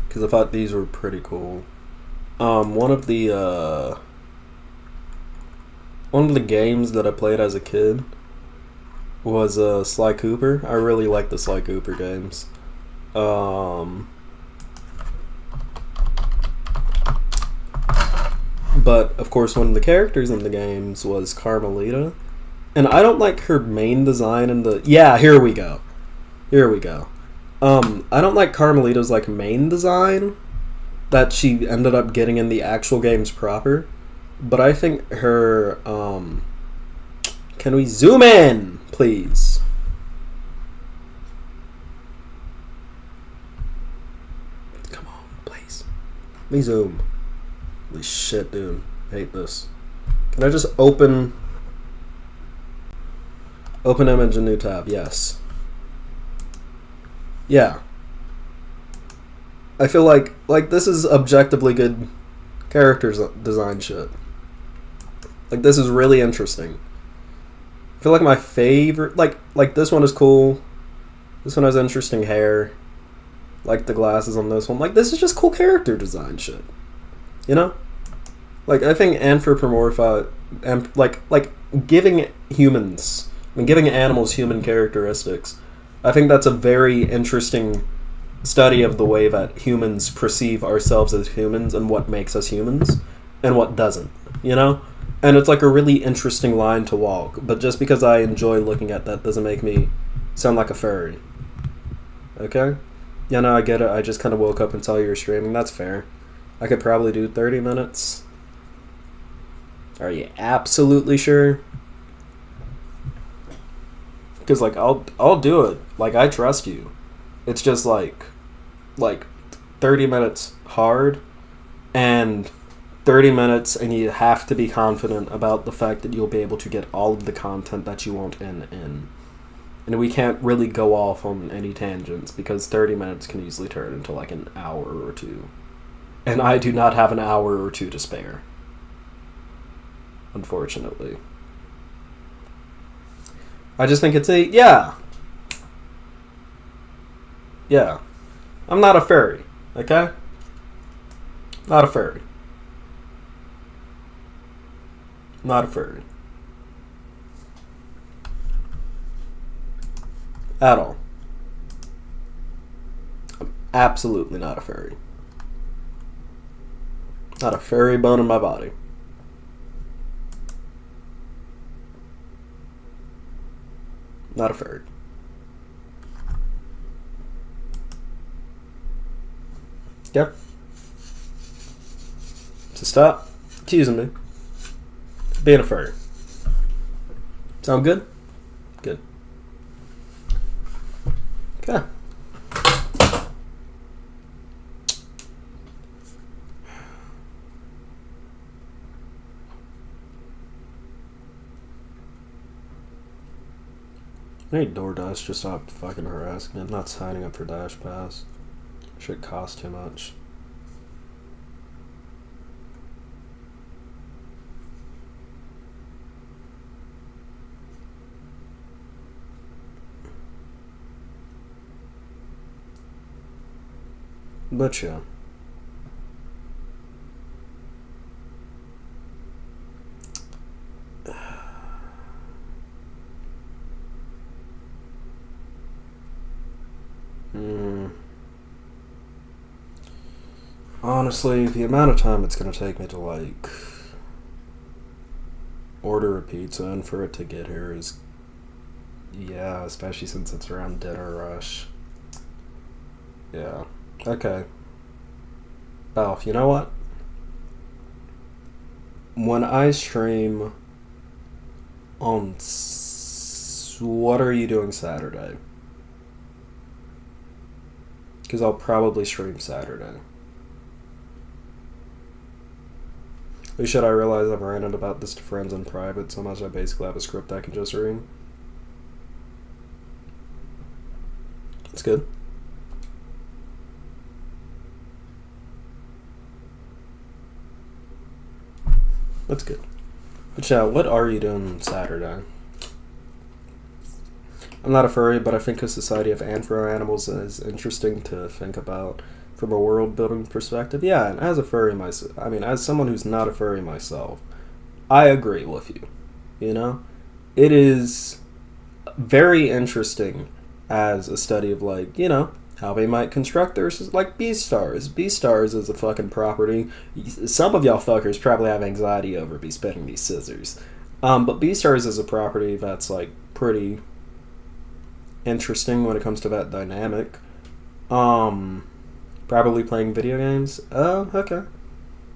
Because I thought these were pretty cool. One of the games that I played as a kid was Sly Cooper. I really like the Sly Cooper games. But, of course, one of the characters in the games was Carmelita. And I don't like her main design in the... yeah, here we go. Here we go. I don't like Carmelita's, like, main design that she ended up getting in the actual games proper. But I think her, can we zoom in, please? Come on, please. Let me zoom. Holy shit, dude. I hate this. Can I just open image in new tab? Yes. Yeah. I feel like this is objectively good character design shit. Like, this is really interesting. I feel like my favorite, like this one is cool. This one has interesting hair. Like the glasses on this one. Like, this is just cool character design shit. You know? Like, I think like giving animals human characteristics, I think that's a very interesting study of the way that humans perceive ourselves as humans and what makes us humans and what doesn't, you know? And it's like a really interesting line to walk, but just because I enjoy looking at that doesn't make me sound like a furry. Okay? Yeah, no, I get it. I just kind of woke up and saw you were streaming. That's fair. I could probably do 30 minutes. Are you absolutely sure? Because, like, I'll do it. Like, I trust you. It's just, like 30 minutes hard, and 30 minutes, and you have to be confident about the fact that you'll be able to get all of the content that you want in. And we can't really go off on any tangents, because 30 minutes can easily turn into, like, an hour or two. And I do not have an hour or two to spare. Unfortunately. I just think it's yeah. I'm not a furry, okay? Not a furry. Not a furry. At all. I'm absolutely not a furry. Not a furry bone in my body. Not a furry. Yep. So stop accusing me of being a furry. Sound good? Good. Okay. I need DoorDash to stop fucking harassing me. I'm not signing up for Dash Pass. Should cost too much. But yeah. Honestly, the amount of time it's gonna take me to, like, order a pizza and for it to get here is, yeah, especially since it's around dinner rush. Yeah. Okay. Balf, you know what? When I stream on what are you doing Saturday? Because I'll probably stream Saturday. Or should I realize I've ranted about this to friends in private so much I basically have a script I can just read? That's good. That's good. But yeah, what are you doing Saturday? I'm not a furry, but I think a society of anthro animals is interesting to think about from a world building perspective. Yeah, and as a furry myself, I mean, as someone who's not a furry myself, I agree with you. You know? It is very interesting as a study of, like, you know, how they might construct their, like, B-Stars. B-Stars is a fucking property. Some of y'all fuckers probably have anxiety over me spitting these scissors. But B-Stars is a property that's, like, pretty interesting when it comes to that dynamic. Probably playing video games. Oh, okay.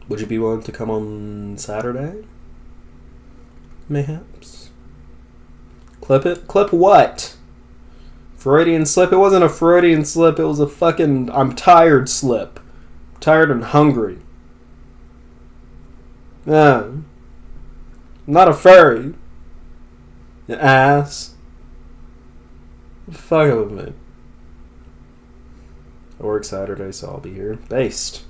Would you be willing to come on Saturday? Mayhaps. Clip it? Clip what? Freudian slip? It wasn't a Freudian slip, it was a fucking I'm tired slip. I'm tired and hungry. Yeah. I'm not a furry. You ass. Fuck it with me. I work Saturday, so I'll be here. Based.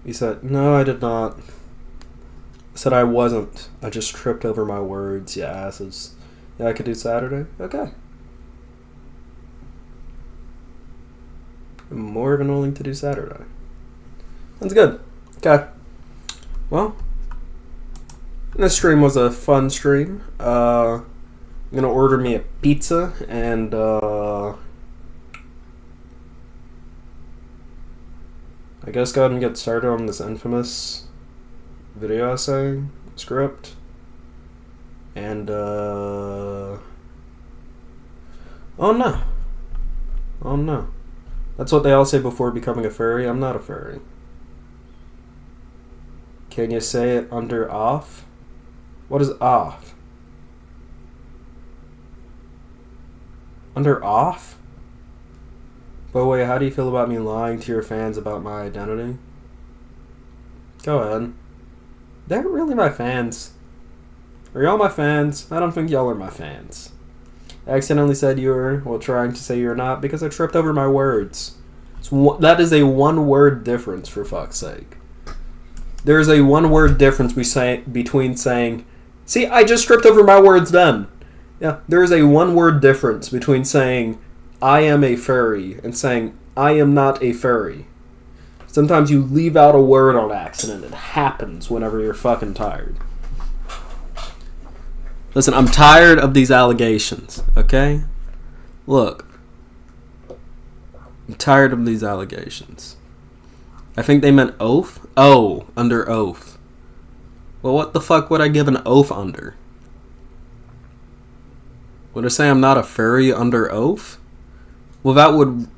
He said, no, I did not. I said I wasn't. I just tripped over my words, you asses. Yeah, I could do Saturday? Okay. I'm more than willing to do Saturday. That's good. Okay. Well, this stream was a fun stream. I'm gonna order me a pizza and I guess go ahead and get started on this infamous video essay script. And, oh no. Oh no. That's what they all say before becoming a furry. I'm not a furry. Can you say it under off? What is off? Under off? But wait, how do you feel about me lying to your fans about my identity? Go ahead. They're really my fans. Are y'all my fans? I don't think y'all are my fans. I accidentally said you were, while trying to say you're not, because I tripped over my words. That is a one-word difference, for fuck's sake. There is a one-word difference between saying, see, I just tripped over my words then. Yeah, there is a one-word difference between saying, I am a furry, and saying, I am not a furry. Sometimes you leave out a word on accident. It happens whenever you're fucking tired. Listen, I'm tired of these allegations, okay? Look. I'm tired of these allegations. I think they meant oath? Oh, under oath. Well, what the fuck would I give an oath under? Would I say I'm not a furry under oath? Well, that would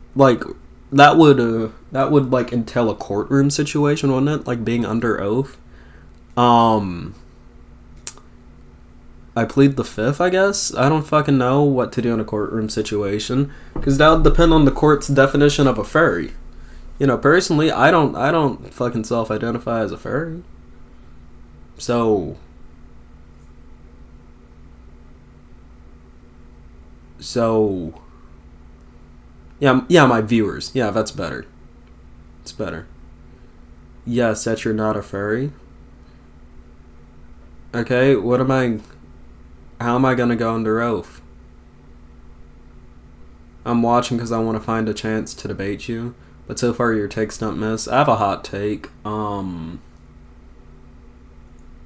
entail a courtroom situation, wouldn't it? Like being under oath. I plead the fifth, I guess. I don't fucking know what to do in a courtroom situation, because that would depend on the court's definition of a furry. You know, personally, I don't fucking self-identify as a furry. So yeah, my viewers. Yeah, that's better. It's better. Yes, that you're not a furry. Okay, how am I gonna go under oath? I'm watching because I want to find a chance to debate you, but so far your takes don't miss. I have a hot take.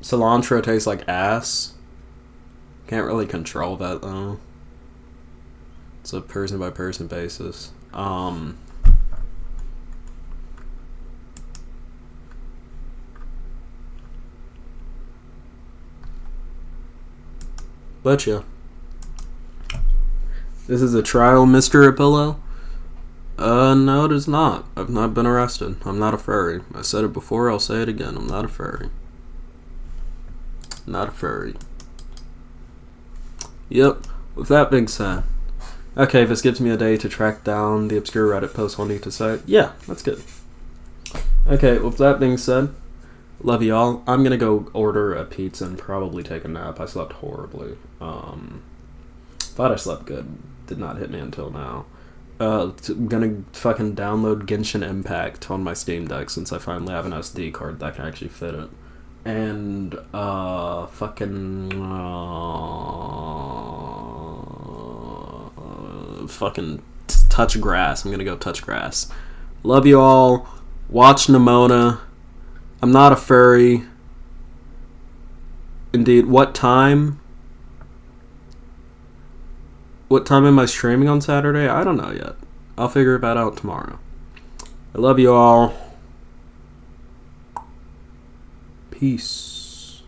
Cilantro tastes like ass. Can't really control that though. It's a person by person basis. But yeah. This is a trial, Mr. Apillo? No, it is not. I've not been arrested. I'm not a furry. I said it before, I'll say it again. I'm not a furry. Not a furry. Yep. With that being said. Okay, this gives me a day to track down the obscure Reddit post I'll need to cite. Yeah, that's good. Okay, with that being said, love y'all. I'm gonna go order a pizza and probably take a nap. I slept horribly. Thought I slept good. Did not hit me until now. I'm gonna fucking download Genshin Impact on my Steam Deck since I finally have an SD card that can actually fit it. And, fucking touch grass. I'm gonna go touch grass. Love you all. Watch Nimona. I'm not a furry. Indeed. What time? What time am I streaming on Saturday? I don't know yet. I'll figure that out tomorrow. I love you all. Peace.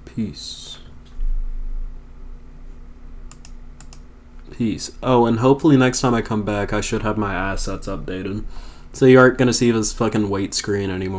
Peace. Peace. Oh, and hopefully next time I come back, I should have my assets updated. So you aren't gonna see this fucking weight screen anymore.